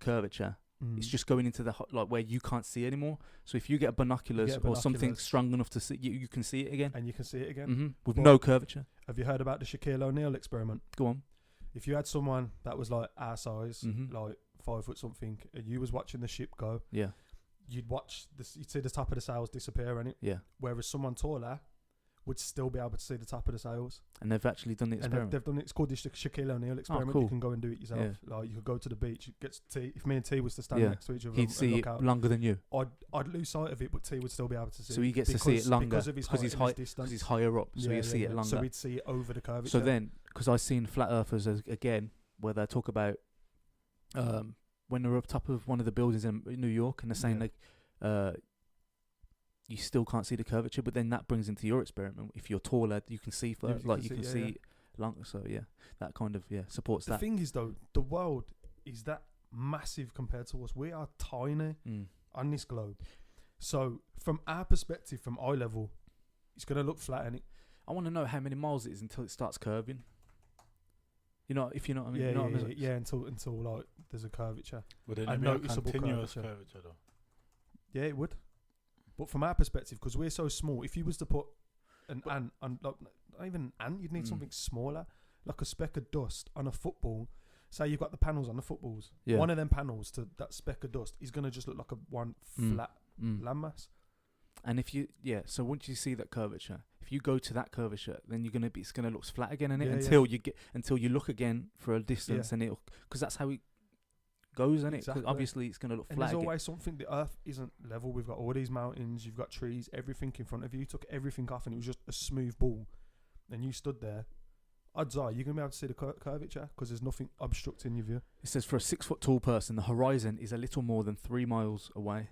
[SPEAKER 1] curvature.
[SPEAKER 2] Mm.
[SPEAKER 1] It's just going into the like where you can't see anymore. So if you get binoculars or something
[SPEAKER 2] binoculars.
[SPEAKER 1] strong enough to see, you can see it again.
[SPEAKER 2] And you can see it again.
[SPEAKER 1] Mm-hmm. With
[SPEAKER 2] Well-
[SPEAKER 1] no curvature.
[SPEAKER 2] Have you heard about the Shaquille O'Neal experiment?
[SPEAKER 1] Go on.
[SPEAKER 2] If you had someone that was like our size,
[SPEAKER 1] Mhm.
[SPEAKER 2] like 5 foot something, and you was watching the ship go,
[SPEAKER 1] Yeah.
[SPEAKER 2] you'd watch this. You'd see the top of the sails disappear, and
[SPEAKER 1] Yeah.
[SPEAKER 2] whereas someone taller would still be able to see the top of the sails.
[SPEAKER 1] And they've actually done the
[SPEAKER 2] And
[SPEAKER 1] experiment.
[SPEAKER 2] they've done it. It's called the Shaquille O'Neal experiment.
[SPEAKER 1] cool.
[SPEAKER 2] You can go and do it yourself. Like you could go to the beach. It gets T. If me and T was to stand
[SPEAKER 1] Yeah.
[SPEAKER 2] next to each other,
[SPEAKER 1] He'd
[SPEAKER 2] and
[SPEAKER 1] see
[SPEAKER 2] look
[SPEAKER 1] it
[SPEAKER 2] out,
[SPEAKER 1] longer than you,
[SPEAKER 2] I'd lose sight of it, but T would still be able to see.
[SPEAKER 1] so he
[SPEAKER 2] it
[SPEAKER 1] gets to see it longer
[SPEAKER 2] because of his height
[SPEAKER 1] he's
[SPEAKER 2] and
[SPEAKER 1] high
[SPEAKER 2] his distance.
[SPEAKER 1] because he's higher up, so
[SPEAKER 2] Yeah,
[SPEAKER 1] you see it longer.
[SPEAKER 2] So we'd see it over the curvature.
[SPEAKER 1] So then, because I seen flat earthers again, where they talk about when they're up top of one of the buildings in New York, and they're saying
[SPEAKER 2] Yeah.
[SPEAKER 1] you still can't see the curvature, but then that brings into your experiment. If you're taller, you can see further, you can see longer. So yeah, that kind of supports
[SPEAKER 2] the
[SPEAKER 1] that.
[SPEAKER 2] thing is, though, the world is that massive compared to us. We are tiny on this globe. So from our perspective, from eye level, it's gonna look flat, and
[SPEAKER 1] I want to know how many miles it is until it starts curving. You know, if you know what I mean.
[SPEAKER 2] yeah,
[SPEAKER 1] You know what I mean?
[SPEAKER 2] yeah, until like there's a curvature.
[SPEAKER 3] Would it
[SPEAKER 2] A
[SPEAKER 3] be a
[SPEAKER 2] noticeable
[SPEAKER 3] continuous
[SPEAKER 2] curvature.
[SPEAKER 3] curvature though?
[SPEAKER 2] Yeah, it would. But from our perspective, because we're so small, if you was to put an ant on, like, not even an ant, you'd need
[SPEAKER 1] Mm.
[SPEAKER 2] something smaller, like a speck of dust on a football. Say you've got the panels on the footballs.
[SPEAKER 1] Yeah.
[SPEAKER 2] One of them panels to that speck of dust is gonna just look like one flat landmass.
[SPEAKER 1] And if you so once you see that curvature, if you go to that curvature, then it's gonna look flat again, innit?
[SPEAKER 2] Yeah,
[SPEAKER 1] Until you look again for a distance, and because that's how it goes, innit? 'Cause
[SPEAKER 2] Exactly.
[SPEAKER 1] obviously it's gonna look
[SPEAKER 2] And
[SPEAKER 1] flat
[SPEAKER 2] there's
[SPEAKER 1] again.
[SPEAKER 2] always something. The earth isn't level. We've got all these mountains. You've got trees. Everything in front of you. You took everything off, and it was just a smooth ball. And you stood there. Odds are you're gonna be able to see the curvature because there's nothing obstructing your view.
[SPEAKER 1] It says for a 6 foot tall person, the horizon is a little more than 3 miles away.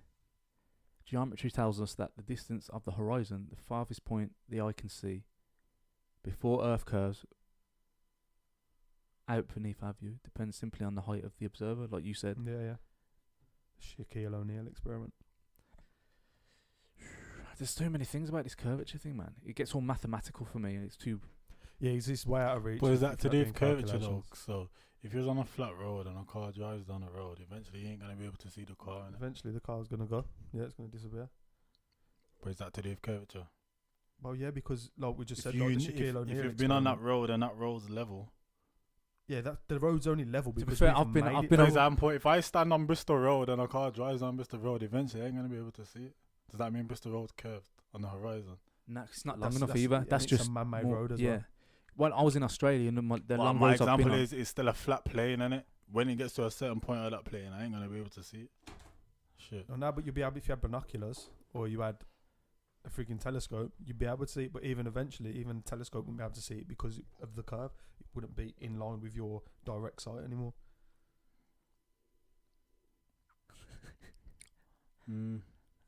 [SPEAKER 1] Geometry tells us that the distance of the horizon, the farthest point the eye can see, before Earth curves out beneath our view, depends simply on the height of the observer, like you said.
[SPEAKER 2] Yeah. Shaquille O'Neal experiment.
[SPEAKER 1] There's too many things about this curvature thing, man. It gets all mathematical for me. It's too.
[SPEAKER 2] Yeah, he's way out of reach.
[SPEAKER 3] But is
[SPEAKER 2] if
[SPEAKER 3] that
[SPEAKER 2] you're
[SPEAKER 3] to do
[SPEAKER 2] not
[SPEAKER 3] with
[SPEAKER 2] doing
[SPEAKER 3] curvature though?
[SPEAKER 2] calculations.
[SPEAKER 3] So if you're on a flat road and a car drives down the road, eventually you ain't gonna be able to see the car. Innit?
[SPEAKER 2] Eventually, the car's gonna go. Yeah, it's gonna disappear.
[SPEAKER 3] But is that to do with curvature?
[SPEAKER 2] Well, yeah, because like we just
[SPEAKER 3] If,
[SPEAKER 2] said, like the
[SPEAKER 3] if
[SPEAKER 2] Shaquille O'Neal.
[SPEAKER 3] you've been on that
[SPEAKER 2] experiment.
[SPEAKER 3] road and that road's level.
[SPEAKER 2] Yeah, that the road's only level
[SPEAKER 1] be
[SPEAKER 2] because
[SPEAKER 1] fair,
[SPEAKER 2] we've
[SPEAKER 1] I've been
[SPEAKER 2] made it
[SPEAKER 3] For
[SPEAKER 1] on-
[SPEAKER 2] level.
[SPEAKER 3] example, if I stand on Bristol Road and a car drives on Bristol Road, eventually I ain't gonna be able to see it. Does that mean Bristol Road's curved on the horizon?
[SPEAKER 1] No, it's not long
[SPEAKER 2] That's-
[SPEAKER 1] enough
[SPEAKER 2] that's-
[SPEAKER 1] either.
[SPEAKER 2] and
[SPEAKER 1] That's
[SPEAKER 2] it's
[SPEAKER 1] just
[SPEAKER 2] a man-made
[SPEAKER 1] more-
[SPEAKER 2] road as
[SPEAKER 1] yeah.
[SPEAKER 2] well.
[SPEAKER 1] Well, I was in Australia, and the
[SPEAKER 3] Well,
[SPEAKER 1] long
[SPEAKER 3] my
[SPEAKER 1] roads I've been
[SPEAKER 3] example
[SPEAKER 1] on.
[SPEAKER 3] is it's still a flat plane, innit? When it gets to a certain point of that plane, I ain't gonna be able to see it. Shit.
[SPEAKER 2] No, but you'd be able if you had binoculars or you had a freaking telescope, you'd be able to see it. But even eventually, even a telescope wouldn't be able to see it because of the curve. It wouldn't be in line with your direct sight anymore.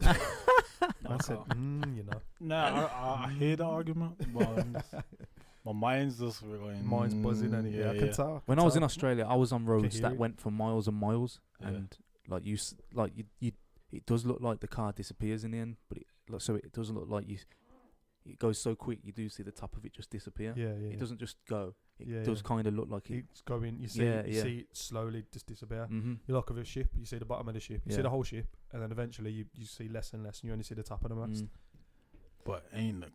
[SPEAKER 2] I said, you know.
[SPEAKER 3] Nah, I hear the argument, but my mind's just going.
[SPEAKER 2] Mine's buzzing, and I can tell.
[SPEAKER 1] When I was in Australia, I was on roads
[SPEAKER 2] hear
[SPEAKER 1] that
[SPEAKER 2] it.
[SPEAKER 1] went for miles and miles,
[SPEAKER 3] Yeah.
[SPEAKER 1] and like you, it does look like the car disappears in the end, but it doesn't look like you. It goes so quick, you do see the top of it just disappear.
[SPEAKER 2] Yeah.
[SPEAKER 1] It doesn't just go. It
[SPEAKER 2] Yeah,
[SPEAKER 1] does
[SPEAKER 2] yeah.
[SPEAKER 1] kind of look like it.
[SPEAKER 2] It's going. You see, you see it slowly just disappear.
[SPEAKER 1] Mm-hmm.
[SPEAKER 2] You look of a ship. You see the bottom of the ship. You see
[SPEAKER 1] Yeah.
[SPEAKER 2] the whole ship, and then eventually you see less and less, and you only see the top of the mast.
[SPEAKER 3] But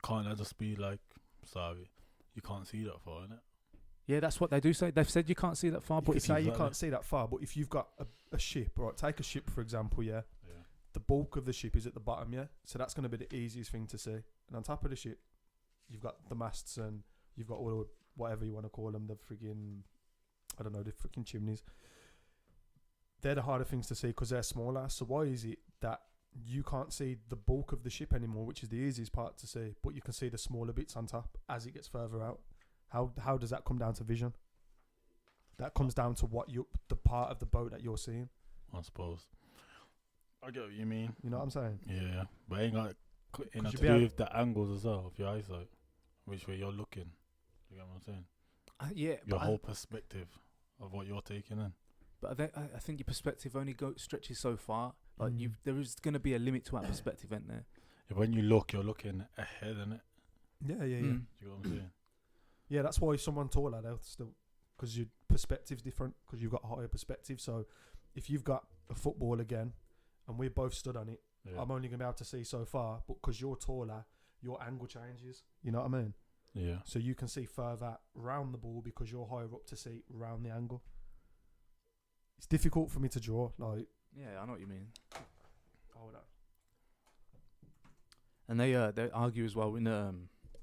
[SPEAKER 3] can't that just be like, sorry, you can't see that far, innit?
[SPEAKER 1] Yeah, that's what they do say. They've said you can't see that far,
[SPEAKER 2] But
[SPEAKER 1] but
[SPEAKER 2] if you say you
[SPEAKER 3] Exactly.
[SPEAKER 2] can't see that far, but if you've got a ship, right? Take a ship for example. Yeah,
[SPEAKER 3] Yeah.
[SPEAKER 2] the bulk of the ship is at the bottom. Yeah, so that's going to be the easiest thing to see. And on top of the ship, you've got the masts and you've got all the, whatever you want to call them, the friggin', I don't know, the freaking chimneys. They're the harder things to see because they're smaller. So why is it that you can't see the bulk of the ship anymore, which is the easiest part to see, but you can see the smaller bits on top as it gets further out? How does that come down to vision? That comes down to the part of the boat that you're seeing.
[SPEAKER 3] I suppose. I get what you mean.
[SPEAKER 2] You know what I'm saying?
[SPEAKER 3] Yeah, but ain't got to
[SPEAKER 2] you'd
[SPEAKER 3] do
[SPEAKER 2] be able-
[SPEAKER 3] with the angles as well of your eyesight, which way you're looking. You get what I'm saying?
[SPEAKER 1] yeah,
[SPEAKER 3] Your whole perspective of what you're taking in.
[SPEAKER 1] but I think your perspective only stretches so far. Like there is going to be a limit to our perspective, isn't there?
[SPEAKER 3] Yeah, when you look, you're looking ahead, innit?
[SPEAKER 2] Yeah.
[SPEAKER 3] Do you know what I'm saying?
[SPEAKER 2] Yeah, that's why someone taller, they'll still, because your perspective's different, because you've got a higher perspective. So if you've got a football again, and we're both stood on it,
[SPEAKER 3] Yeah.
[SPEAKER 2] I'm only going to be able to see so far, but because you're taller, your angle changes. You know what I mean?
[SPEAKER 3] Yeah.
[SPEAKER 2] So you can see further round the ball because you're higher up to see round the angle. It's difficult for me to draw. Like,
[SPEAKER 1] Yeah, I know what you mean.
[SPEAKER 2] hold on.
[SPEAKER 1] And they argue as well. In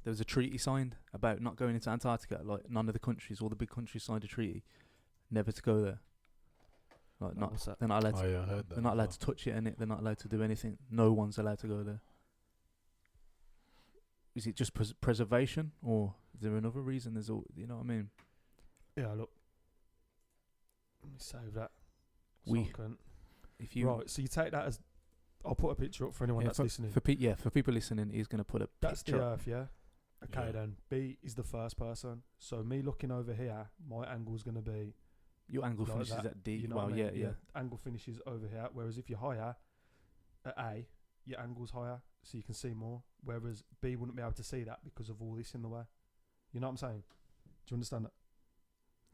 [SPEAKER 1] there was a treaty signed about not going into Antarctica. Like none of the countries, all the big countries signed a treaty never to go there. Like
[SPEAKER 2] Oh,
[SPEAKER 1] not,
[SPEAKER 2] what's that?
[SPEAKER 1] they're not allowed.
[SPEAKER 3] Oh
[SPEAKER 1] To,
[SPEAKER 3] yeah, I heard that.
[SPEAKER 1] they're not allowed to touch it, and they're not allowed to do anything. No one's allowed to go there. Is it just preservation, or is there another reason? There's all, you know what I mean?
[SPEAKER 2] Yeah, look. Let me save that.
[SPEAKER 1] We-
[SPEAKER 2] So I can-
[SPEAKER 1] If you
[SPEAKER 2] right, so you take that as... I'll put a picture up for anyone
[SPEAKER 1] yeah,
[SPEAKER 2] that's
[SPEAKER 1] for,
[SPEAKER 2] listening.
[SPEAKER 1] for people listening, he's gonna put a
[SPEAKER 2] That's
[SPEAKER 1] picture
[SPEAKER 2] the
[SPEAKER 1] up.
[SPEAKER 2] Earth, yeah? Okay,
[SPEAKER 3] Yeah.
[SPEAKER 2] then. B is the first person. So me looking over here, my angle's going to be...
[SPEAKER 1] Your angle
[SPEAKER 2] like
[SPEAKER 1] finishes
[SPEAKER 2] that,
[SPEAKER 1] at D.
[SPEAKER 2] You know
[SPEAKER 1] Well,
[SPEAKER 2] what I mean?
[SPEAKER 1] yeah.
[SPEAKER 2] Angle finishes over here. Whereas if you're higher, at A, your angle's higher, so you can see more. Whereas B wouldn't be able to see that because of all this in the way. You know what I'm saying? Do you understand that?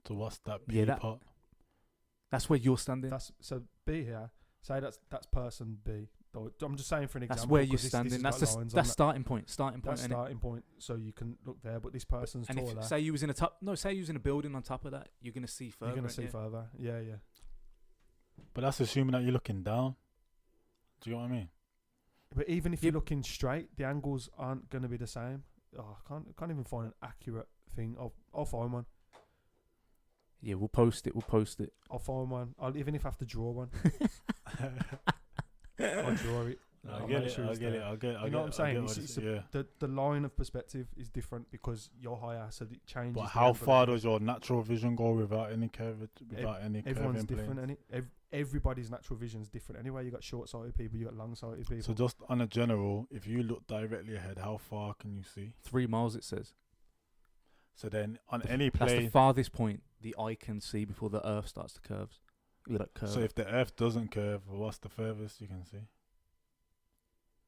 [SPEAKER 3] So what's that
[SPEAKER 1] Yeah,
[SPEAKER 3] B
[SPEAKER 1] that-
[SPEAKER 3] part?
[SPEAKER 1] That's where you're standing.
[SPEAKER 2] That's so B here. Say that's person B. Though, I'm just saying for an example.
[SPEAKER 1] That's where you're
[SPEAKER 2] 'cause this
[SPEAKER 1] standing.
[SPEAKER 2] has
[SPEAKER 1] That's
[SPEAKER 2] got lines on
[SPEAKER 1] that's
[SPEAKER 2] that.
[SPEAKER 1] starting point. Starting point.
[SPEAKER 2] That's
[SPEAKER 1] innit?
[SPEAKER 2] starting point. So you can look there, but this person's
[SPEAKER 1] And
[SPEAKER 2] taller.
[SPEAKER 1] if say you was in a top, no, say you was in a building on top of that, you're gonna see further.
[SPEAKER 2] you're gonna
[SPEAKER 1] ain't
[SPEAKER 2] see
[SPEAKER 1] you?
[SPEAKER 2] further. Yeah.
[SPEAKER 3] But that's assuming that you're looking down. Do you know what I mean?
[SPEAKER 2] But even if
[SPEAKER 1] Yeah.
[SPEAKER 2] you're looking straight, the angles aren't going to be the same. Oh, I can't even find an accurate thing. I'll find one.
[SPEAKER 1] Yeah, we'll post it.
[SPEAKER 2] I'll find one. Even if I have to draw one, I'll draw it.
[SPEAKER 3] I
[SPEAKER 2] I'll
[SPEAKER 3] get
[SPEAKER 2] make
[SPEAKER 3] it.
[SPEAKER 2] sure
[SPEAKER 3] I
[SPEAKER 2] it's
[SPEAKER 3] get
[SPEAKER 2] there.
[SPEAKER 3] it. I get.
[SPEAKER 2] You know what I'm saying?
[SPEAKER 3] It's, yeah.
[SPEAKER 2] The line of perspective is different because you're higher, so it changes.
[SPEAKER 3] But
[SPEAKER 2] the
[SPEAKER 3] how
[SPEAKER 2] angle
[SPEAKER 3] far
[SPEAKER 2] of it.
[SPEAKER 3] does your natural vision go without any curve? Without any
[SPEAKER 2] Everyone's
[SPEAKER 3] curving
[SPEAKER 2] different,
[SPEAKER 3] planes?
[SPEAKER 2] and everybody's natural vision is different. Anyway, you got short-sighted people, you got long-sighted people.
[SPEAKER 3] So just on a general, if you look directly ahead, how far can you see?
[SPEAKER 1] 3 miles. It says.
[SPEAKER 3] So then on any
[SPEAKER 1] That's the
[SPEAKER 3] plane.
[SPEAKER 1] farthest point the eye can see before the Earth starts to curve.
[SPEAKER 3] So if the Earth doesn't curve, what's the furthest you can see?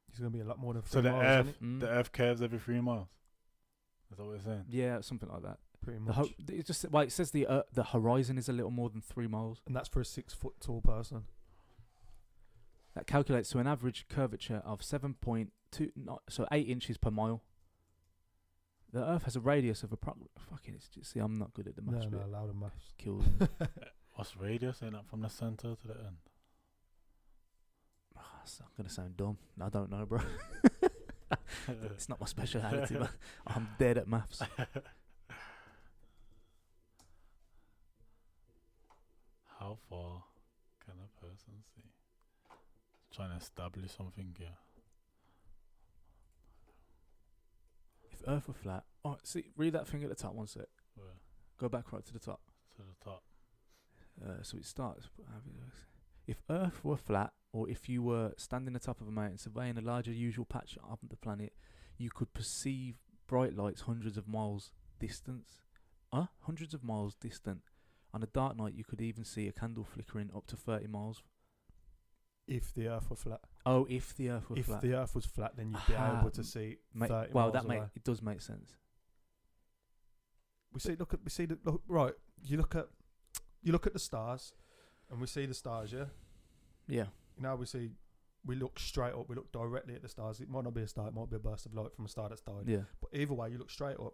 [SPEAKER 2] It's going to be a lot more than 3
[SPEAKER 3] So the
[SPEAKER 2] miles,
[SPEAKER 3] Earth,
[SPEAKER 2] isn't it?
[SPEAKER 3] the Earth curves every 3 miles. Is that what you're saying?
[SPEAKER 1] Yeah, something like that.
[SPEAKER 2] Pretty
[SPEAKER 1] The
[SPEAKER 2] much.
[SPEAKER 1] it just it says the horizon is a little more than 3 miles.
[SPEAKER 2] And that's for a 6 foot tall person.
[SPEAKER 1] That calculates to an average curvature of 7.2, so 8 inches per mile. The Earth has a radius of fucking. It's just, see, I'm not good at the maths.
[SPEAKER 2] No,
[SPEAKER 1] bit.
[SPEAKER 2] loud and maths.
[SPEAKER 1] Kills me.
[SPEAKER 3] What's radius? Ain't that from the center to the end?
[SPEAKER 1] I'm gonna sound dumb. I don't know, bro. It's not my speciality, man. I'm dead at maths.
[SPEAKER 3] How far can a person see? Trying to establish something here.
[SPEAKER 1] If Earth were flat, oh, see, read that thing at the top one sec.
[SPEAKER 3] Where?
[SPEAKER 1] Go back right to the top.
[SPEAKER 3] To the top.
[SPEAKER 1] So it starts. If Earth were flat, or if you were standing on the top of a mountain surveying a larger usual patch of the planet, you could perceive bright lights hundreds of miles distance. Hundreds of miles distant. On a dark night, you could even see a candle flickering up to 30 miles.
[SPEAKER 2] If the Earth were flat.
[SPEAKER 1] Oh, if the Earth were
[SPEAKER 2] If
[SPEAKER 1] flat.
[SPEAKER 2] the Earth was flat, then you'd be
[SPEAKER 1] Aha.
[SPEAKER 2] able to see 30
[SPEAKER 1] Well,
[SPEAKER 2] miles
[SPEAKER 1] that
[SPEAKER 2] away.
[SPEAKER 1] it does make sense.
[SPEAKER 2] Right. You look at the stars, and we see the stars. Yeah.
[SPEAKER 1] Yeah.
[SPEAKER 2] Now we look straight up. We look directly at the stars. It might not be a star. It might be a burst of light from a star that's died.
[SPEAKER 1] Yeah.
[SPEAKER 2] But either way, you look straight up.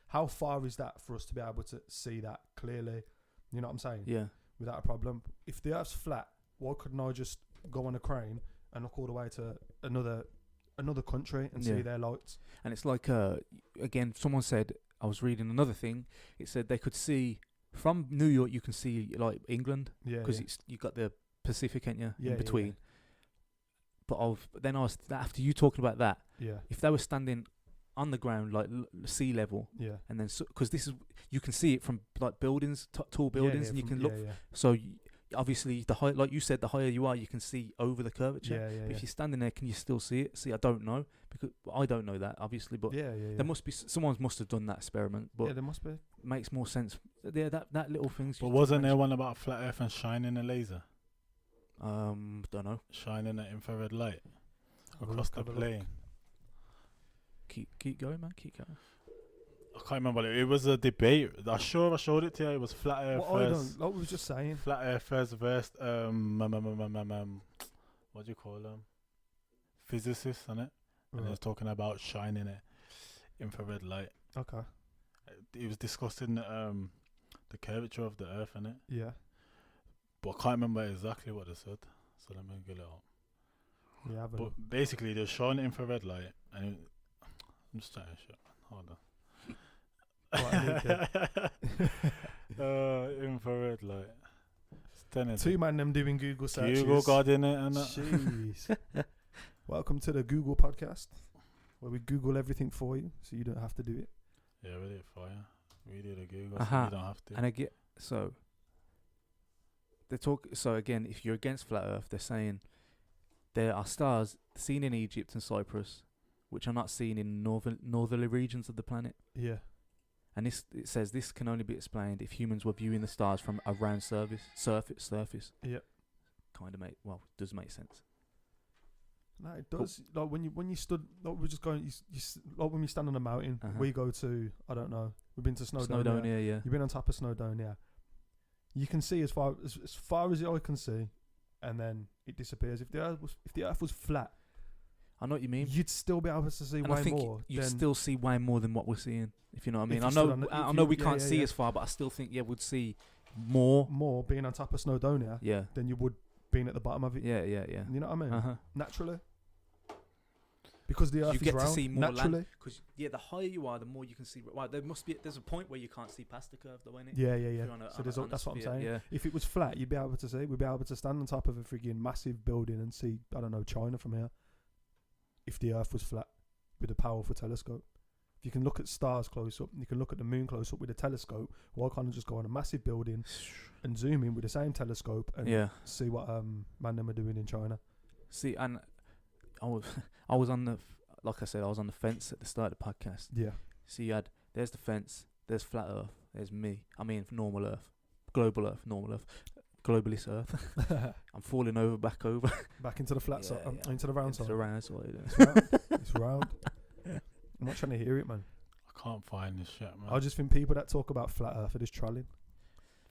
[SPEAKER 2] How far is that for us to be able to see that clearly? You know what I'm saying?
[SPEAKER 1] Yeah.
[SPEAKER 2] Without a problem. If the Earth's flat, why couldn't I just go on a crane and look all the way to another country and
[SPEAKER 1] Yeah.
[SPEAKER 2] see their lights?
[SPEAKER 1] And it's like, again, someone said, I was reading another thing. It said they could see from New York. You can see like England
[SPEAKER 2] Yeah.
[SPEAKER 1] because you got the Pacific, ain't you,
[SPEAKER 2] Yeah,
[SPEAKER 1] in between.
[SPEAKER 2] yeah.
[SPEAKER 1] But then I was after you talking about that.
[SPEAKER 2] Yeah.
[SPEAKER 1] If they were standing on the ground like sea level,
[SPEAKER 2] Yeah.
[SPEAKER 1] and then because this is you can see it from like buildings, tall buildings, and you can look. So obviously, the high, like you said, the higher you are, you can see over the curvature.
[SPEAKER 2] Yeah.
[SPEAKER 1] But if you're standing there, can you still see it? See, I don't know because I don't know that obviously, but there must be someone must have done that experiment. But
[SPEAKER 2] there must be.
[SPEAKER 1] makes more sense. Yeah, that little things.
[SPEAKER 3] But wasn't there one about flat Earth and shining a laser?
[SPEAKER 1] Don't know.
[SPEAKER 3] Shining an infrared light
[SPEAKER 2] Have a
[SPEAKER 3] across
[SPEAKER 2] look,
[SPEAKER 3] the
[SPEAKER 2] have a look.
[SPEAKER 3] plane.
[SPEAKER 1] Keep going, man. Keep going.
[SPEAKER 3] I can't remember. It was a debate. I showed it to you. It was flat Earth
[SPEAKER 2] What I
[SPEAKER 3] first.
[SPEAKER 2] don't, like we was just saying.
[SPEAKER 3] Flat Earthers versus what do you call them? Physicists, innit? And
[SPEAKER 2] Right.
[SPEAKER 3] he was talking about shining it infrared light.
[SPEAKER 2] Okay.
[SPEAKER 3] He was discussing the curvature of the Earth, innit?
[SPEAKER 2] Yeah.
[SPEAKER 3] But I can't remember exactly what they said. So let me get it up.
[SPEAKER 2] Yeah. Have a
[SPEAKER 3] But
[SPEAKER 2] look.
[SPEAKER 3] basically, they're showing infrared light, and I'm just trying to show. Hold on. Infrared light. It's 10
[SPEAKER 2] Two man them doing Google searches.
[SPEAKER 3] Google got in it and that.
[SPEAKER 2] Jeez. Welcome to the Google podcast, where we Google everything for you, so you don't have to do it.
[SPEAKER 3] Yeah, we did it for you. We did a Google, so
[SPEAKER 1] Aha.
[SPEAKER 3] you don't have to.
[SPEAKER 1] And I get so. They talk. So again, if you're against flat Earth, they're saying there are stars seen in Egypt and Cyprus, which are not seen in northerly regions of the planet.
[SPEAKER 2] Yeah.
[SPEAKER 1] And it says this can only be explained if humans were viewing the stars from a round surface.
[SPEAKER 2] Yeah.
[SPEAKER 1] Kind of does make sense.
[SPEAKER 2] No, it does. Like when you stood, like we're just going. Like when we stand on a mountain,
[SPEAKER 1] Uh-huh.
[SPEAKER 2] we go to I don't know. We've been to Snowdonia.
[SPEAKER 1] Yeah.
[SPEAKER 2] You've been on top of Snowdonia. You can see as far as the eye can see, and then it disappears. If the Earth was flat,
[SPEAKER 1] I know what you mean.
[SPEAKER 2] you'd still be able to see
[SPEAKER 1] And
[SPEAKER 2] way
[SPEAKER 1] I think
[SPEAKER 2] more.
[SPEAKER 1] you
[SPEAKER 2] than
[SPEAKER 1] still see way more than what we're seeing. If you know what I mean.
[SPEAKER 2] If
[SPEAKER 1] I
[SPEAKER 2] you stood
[SPEAKER 1] know.
[SPEAKER 2] on the-
[SPEAKER 1] I
[SPEAKER 2] if
[SPEAKER 1] know
[SPEAKER 2] you-
[SPEAKER 1] we
[SPEAKER 2] yeah,
[SPEAKER 1] can't
[SPEAKER 2] yeah,
[SPEAKER 1] see
[SPEAKER 2] yeah.
[SPEAKER 1] as far, but I still think we'd see more.
[SPEAKER 2] more being on top of Snowdonia
[SPEAKER 1] Yeah.
[SPEAKER 2] than you would being at the bottom of it.
[SPEAKER 1] Yeah.
[SPEAKER 2] You know what I mean?
[SPEAKER 1] Uh-huh.
[SPEAKER 2] Naturally. Because the Earth
[SPEAKER 1] You
[SPEAKER 2] is
[SPEAKER 1] get
[SPEAKER 2] round.
[SPEAKER 1] to see more
[SPEAKER 2] naturally.
[SPEAKER 1] land. Because the higher you are, the more you can see. Well, there's a point where you can't see past the curve, though, ain't it?
[SPEAKER 2] Yeah.
[SPEAKER 1] If you're on a-
[SPEAKER 2] So
[SPEAKER 1] on
[SPEAKER 2] there's
[SPEAKER 1] a- on a
[SPEAKER 2] that's what I'm
[SPEAKER 1] sphere,
[SPEAKER 2] saying.
[SPEAKER 1] Yeah.
[SPEAKER 2] If it was flat, you'd be able to see. We'd be able to stand on top of a frigging massive building and see, I don't know, China from here. If the Earth was flat with a powerful telescope. If you can look at stars close up, you can look at the moon close up with a telescope. Why can't I just go on a massive building and zoom in with the same telescope and
[SPEAKER 1] Yeah.
[SPEAKER 2] see what man them are doing in China?
[SPEAKER 1] See, and I was on the, like I said, I was on the fence at the start of the podcast.
[SPEAKER 2] Yeah.
[SPEAKER 1] So there's the fence, there's flat Earth, there's me. I mean, normal Earth, global Earth, normal Earth, globalist Earth. I'm falling back over.
[SPEAKER 2] Back into the flat side,
[SPEAKER 1] Yeah, yeah.
[SPEAKER 2] into the round
[SPEAKER 1] It's
[SPEAKER 2] side.
[SPEAKER 1] a round side.
[SPEAKER 2] It's round. It's round. I'm not trying to hear it, man.
[SPEAKER 3] I can't find this shit, man.
[SPEAKER 2] I just think people that talk about flat Earth are just trolling.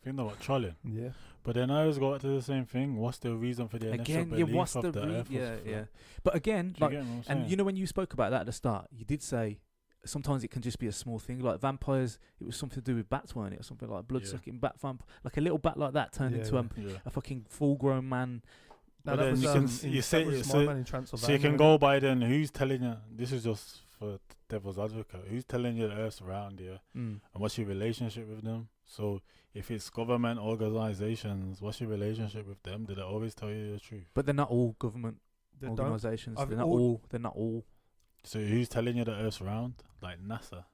[SPEAKER 3] think they're what, trolling.
[SPEAKER 2] Yeah.
[SPEAKER 3] But then I always go back to the same thing. What's the reason for the initial
[SPEAKER 1] Again,
[SPEAKER 3] belief
[SPEAKER 1] what's
[SPEAKER 3] of
[SPEAKER 1] the
[SPEAKER 3] the Earth was
[SPEAKER 1] yeah,
[SPEAKER 3] flat?
[SPEAKER 1] yeah. But again,
[SPEAKER 3] Do you
[SPEAKER 1] like,
[SPEAKER 3] get what I'm saying?
[SPEAKER 1] and you know when you spoke about that at the start, you did say sometimes it can just be a small thing, like vampires. It was something to do with bats, weren't it, or something like blood sucking bat vamp, like a little bat like that turned
[SPEAKER 2] Yeah,
[SPEAKER 1] into
[SPEAKER 2] yeah.
[SPEAKER 1] a fucking full-grown man.
[SPEAKER 2] No,
[SPEAKER 3] But
[SPEAKER 2] that
[SPEAKER 3] then
[SPEAKER 2] was,
[SPEAKER 3] you can you say
[SPEAKER 2] that was
[SPEAKER 3] so,
[SPEAKER 2] My Man in Transylvania.
[SPEAKER 3] so you can go by then who's telling you. This is just for devil's advocate. Who's telling you the Earth's around you, and what's your relationship with them? So if it's government organizations, what's your relationship with them? Do they always tell you the truth?
[SPEAKER 1] But they're not all government
[SPEAKER 2] They don't.
[SPEAKER 1] organizations.
[SPEAKER 2] I've
[SPEAKER 1] They're not
[SPEAKER 2] all-
[SPEAKER 1] all. They're not all.
[SPEAKER 3] So who's telling you the Earth's round? Like NASA.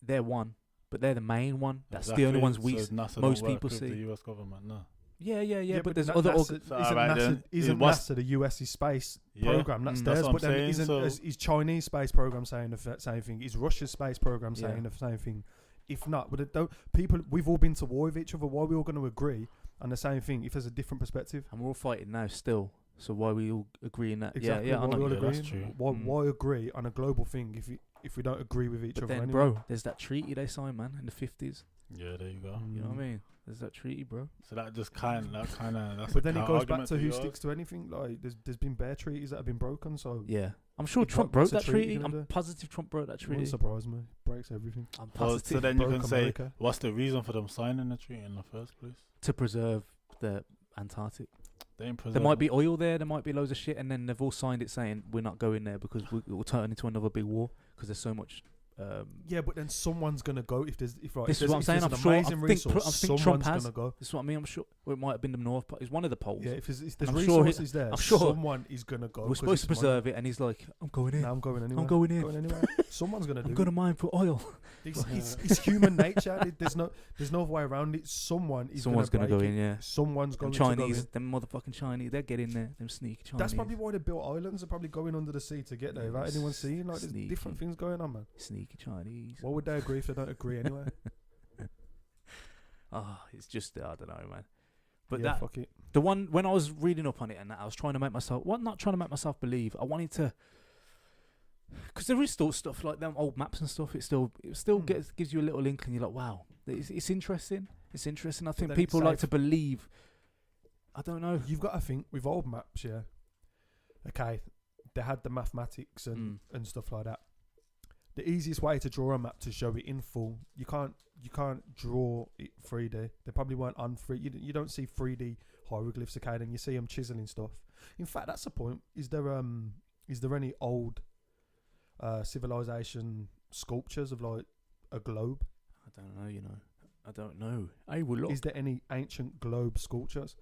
[SPEAKER 1] They're one, but they're the main one. That's the only
[SPEAKER 3] Exactly.
[SPEAKER 1] ones we.
[SPEAKER 3] So NASA
[SPEAKER 1] most
[SPEAKER 3] don't work
[SPEAKER 1] people
[SPEAKER 3] with
[SPEAKER 1] see.
[SPEAKER 3] the US government, no.
[SPEAKER 1] Yeah. But there's
[SPEAKER 2] Na-
[SPEAKER 1] other.
[SPEAKER 2] NASA,
[SPEAKER 3] So,
[SPEAKER 2] isn't
[SPEAKER 3] alright
[SPEAKER 2] NASA,
[SPEAKER 3] then.
[SPEAKER 2] isn't
[SPEAKER 3] What's-
[SPEAKER 2] NASA the US's space
[SPEAKER 3] Yeah,
[SPEAKER 2] program? That's
[SPEAKER 1] Mm.
[SPEAKER 2] theirs.
[SPEAKER 3] That's what
[SPEAKER 2] But
[SPEAKER 3] I'm
[SPEAKER 2] then
[SPEAKER 3] saying,
[SPEAKER 2] isn't
[SPEAKER 3] so-
[SPEAKER 2] is Chinese space program saying the same thing? Is Russia's space program
[SPEAKER 1] Yeah.
[SPEAKER 2] saying the same thing? If not, but it don't people? We've all been to war with each other. Why are we all going to agree on the same thing if there's a different perspective?
[SPEAKER 1] And we're all fighting now still. So why we all agree in that?
[SPEAKER 2] Exactly.
[SPEAKER 1] Yeah. I
[SPEAKER 2] Why
[SPEAKER 1] know.
[SPEAKER 2] we all
[SPEAKER 3] Yeah, that's
[SPEAKER 2] agreeing?
[SPEAKER 3] true.
[SPEAKER 2] Why,
[SPEAKER 1] Mm.
[SPEAKER 2] why agree on a global thing if we don't agree with each
[SPEAKER 1] But
[SPEAKER 2] other?
[SPEAKER 1] then,
[SPEAKER 2] anyway?
[SPEAKER 1] bro, there's that treaty they signed, man, in the 50s.
[SPEAKER 3] Yeah, there you go.
[SPEAKER 1] You know what I
[SPEAKER 2] Mm.
[SPEAKER 1] mean? There's that treaty, bro.
[SPEAKER 3] So that just kind of that's.
[SPEAKER 2] But
[SPEAKER 3] a
[SPEAKER 2] then it
[SPEAKER 3] counter
[SPEAKER 2] goes back
[SPEAKER 3] argument
[SPEAKER 2] to who
[SPEAKER 3] yours.
[SPEAKER 2] sticks to anything. Like there's been bare treaties that have been broken. So
[SPEAKER 1] Yeah. I'm sure
[SPEAKER 2] What-
[SPEAKER 1] Trump
[SPEAKER 2] what's
[SPEAKER 1] broke
[SPEAKER 2] the
[SPEAKER 1] that
[SPEAKER 2] treaty
[SPEAKER 1] treaty.
[SPEAKER 2] gonna
[SPEAKER 1] I'm
[SPEAKER 2] do?
[SPEAKER 1] positive Trump broke that
[SPEAKER 2] it wouldn't
[SPEAKER 1] treaty.
[SPEAKER 2] surprise me. Breaks everything.
[SPEAKER 1] I'm
[SPEAKER 3] Well,
[SPEAKER 1] positive.
[SPEAKER 3] so then you
[SPEAKER 2] Broke
[SPEAKER 3] can say,
[SPEAKER 2] America.
[SPEAKER 3] what's the reason for them signing the treaty in the first place?
[SPEAKER 1] To preserve the Antarctic.
[SPEAKER 3] They ain't
[SPEAKER 1] There might
[SPEAKER 3] preserving-
[SPEAKER 1] be oil there. There might be loads of shit, and then they've all signed it saying we're not going there because it will turn into another big war because there's so much.
[SPEAKER 2] Yeah, but then someone's gonna go if there's if like
[SPEAKER 1] This
[SPEAKER 2] if
[SPEAKER 1] is what I'm
[SPEAKER 2] there's-
[SPEAKER 1] saying.
[SPEAKER 2] if
[SPEAKER 1] I'm
[SPEAKER 2] there's
[SPEAKER 1] sure.
[SPEAKER 2] an
[SPEAKER 1] I
[SPEAKER 2] amazing
[SPEAKER 1] think,
[SPEAKER 2] resource,
[SPEAKER 1] I think Trump
[SPEAKER 2] someone's
[SPEAKER 1] has.
[SPEAKER 2] gonna go.
[SPEAKER 1] This is what I mean. I'm sure. Well, it might have been the North, but it's one of the poles.
[SPEAKER 2] Yeah, if there's
[SPEAKER 1] I'm sure
[SPEAKER 2] resources there,
[SPEAKER 1] I'm sure
[SPEAKER 2] someone is gonna go.
[SPEAKER 1] We're
[SPEAKER 2] 'cause
[SPEAKER 1] supposed to
[SPEAKER 2] it's money.
[SPEAKER 1] preserve it, and he's like, I'm going in.
[SPEAKER 2] Now I'm going anywhere.
[SPEAKER 1] I'm going in.
[SPEAKER 2] Going anywhere. Someone's gonna do.
[SPEAKER 1] I'm going to mine for oil.
[SPEAKER 2] It's human nature. There's no other way around it. Someone is
[SPEAKER 1] Someone's
[SPEAKER 2] gonna
[SPEAKER 1] going to
[SPEAKER 2] break
[SPEAKER 1] go
[SPEAKER 2] it.
[SPEAKER 1] in. Yeah.
[SPEAKER 2] Someone's
[SPEAKER 1] Them
[SPEAKER 2] going to go
[SPEAKER 1] Chinese,
[SPEAKER 2] in.
[SPEAKER 1] them motherfucking Chinese, they get in there. Them sneaky Chinese.
[SPEAKER 2] That's probably why they built islands. They're probably going under the sea to get there without anyone seeing. Like there's
[SPEAKER 1] Sneaky.
[SPEAKER 2] different things going on, man.
[SPEAKER 1] Sneaky Chinese.
[SPEAKER 2] Why would they agree if they don't agree anyway?
[SPEAKER 1] It's just I don't know, man. But
[SPEAKER 2] yeah,
[SPEAKER 1] that
[SPEAKER 2] fuck it.
[SPEAKER 1] the one when I was reading up on it and that, I was trying to make myself not trying to make myself believe. I wanted to, because there is still stuff like them old maps and stuff. It still gives you a little inkling. You're like, wow, it's interesting. It's interesting. I think
[SPEAKER 2] then
[SPEAKER 1] people
[SPEAKER 2] it's
[SPEAKER 1] like
[SPEAKER 2] safe.
[SPEAKER 1] to believe. I don't know.
[SPEAKER 2] You've got to think with old maps, yeah. Okay, they had the mathematics
[SPEAKER 1] Mm.
[SPEAKER 2] and stuff like that. The easiest way to draw a map to show it in full, you can't draw it 3D. They probably weren't on 3D. You don't see 3D hieroglyphs, okay? Then you see them chiseling stuff. In fact, that's the point. Is there any old civilization sculptures of like a globe?
[SPEAKER 1] I don't know. You know. I don't know. I will look.
[SPEAKER 2] Is there any ancient globe sculptures?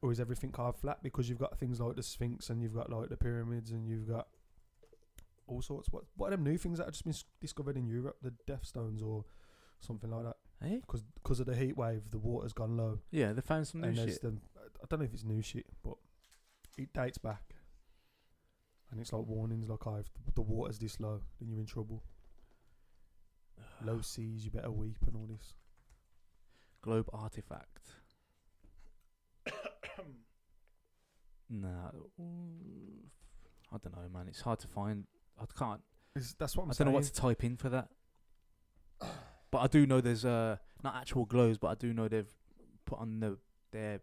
[SPEAKER 2] Or is everything carved flat? Because you've got things like the Sphinx and you've got like the pyramids and you've got all sorts. What are them new things that have just been discovered in Europe? The Death Stones or something like that?
[SPEAKER 1] Hey?
[SPEAKER 2] Because of the heat wave, the water's gone low.
[SPEAKER 1] Yeah, they found some new
[SPEAKER 2] And there's
[SPEAKER 1] shit.
[SPEAKER 2] I don't know if it's new shit, but it dates back. And it's like warnings like, if the water's this low, then you're in trouble. Low seas, you better weep and all this.
[SPEAKER 1] Globe artifact. Nah, I don't know, man. It's hard to find. I can't.
[SPEAKER 2] That's what I'm
[SPEAKER 1] I
[SPEAKER 2] saying.
[SPEAKER 1] don't know what to type in for that. But I do know there's not actual globes, but I do know they've put on their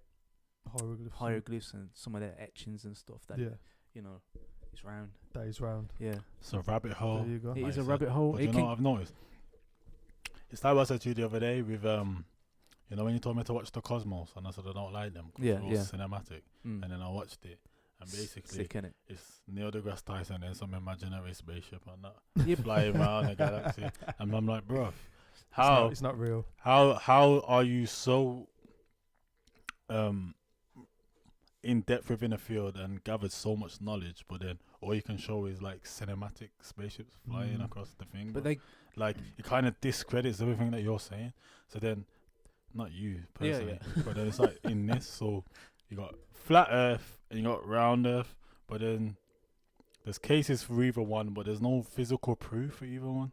[SPEAKER 2] Hieroglyphs.
[SPEAKER 1] hieroglyphs and some of their etchings and stuff that
[SPEAKER 2] Yeah,
[SPEAKER 1] you know it's round.
[SPEAKER 2] days round.
[SPEAKER 1] Yeah,
[SPEAKER 3] It's a rabbit hole.
[SPEAKER 2] There you go.
[SPEAKER 1] it is a
[SPEAKER 3] Nice.
[SPEAKER 1] rabbit hole.
[SPEAKER 3] But
[SPEAKER 1] It
[SPEAKER 3] you
[SPEAKER 1] can,
[SPEAKER 3] know what I've noticed? It's like what I said to you the other day with you know when you told me to watch the Cosmos and I said I don't like them 'cause
[SPEAKER 1] Yeah,
[SPEAKER 3] they're all
[SPEAKER 1] yeah.
[SPEAKER 3] cinematic,
[SPEAKER 1] mm,
[SPEAKER 3] and then I watched it and basically
[SPEAKER 1] sick innit?
[SPEAKER 3] it's Neil deGrasse Tyson and some imaginary spaceship and that
[SPEAKER 1] Yeah,
[SPEAKER 3] flying around the galaxy, and I'm like, bro,
[SPEAKER 2] It's not real.
[SPEAKER 3] how are you so in depth within a field and gathered so much knowledge, but then all you can show is like cinematic spaceships flying
[SPEAKER 2] Mm.
[SPEAKER 3] across the thing.
[SPEAKER 1] but they
[SPEAKER 3] Like it kind of discredits everything that you're saying. So then, not you personally, but then it's like in this. So you got flat Earth and you got round Earth, but then there's cases for either one, but there's no physical proof for either one.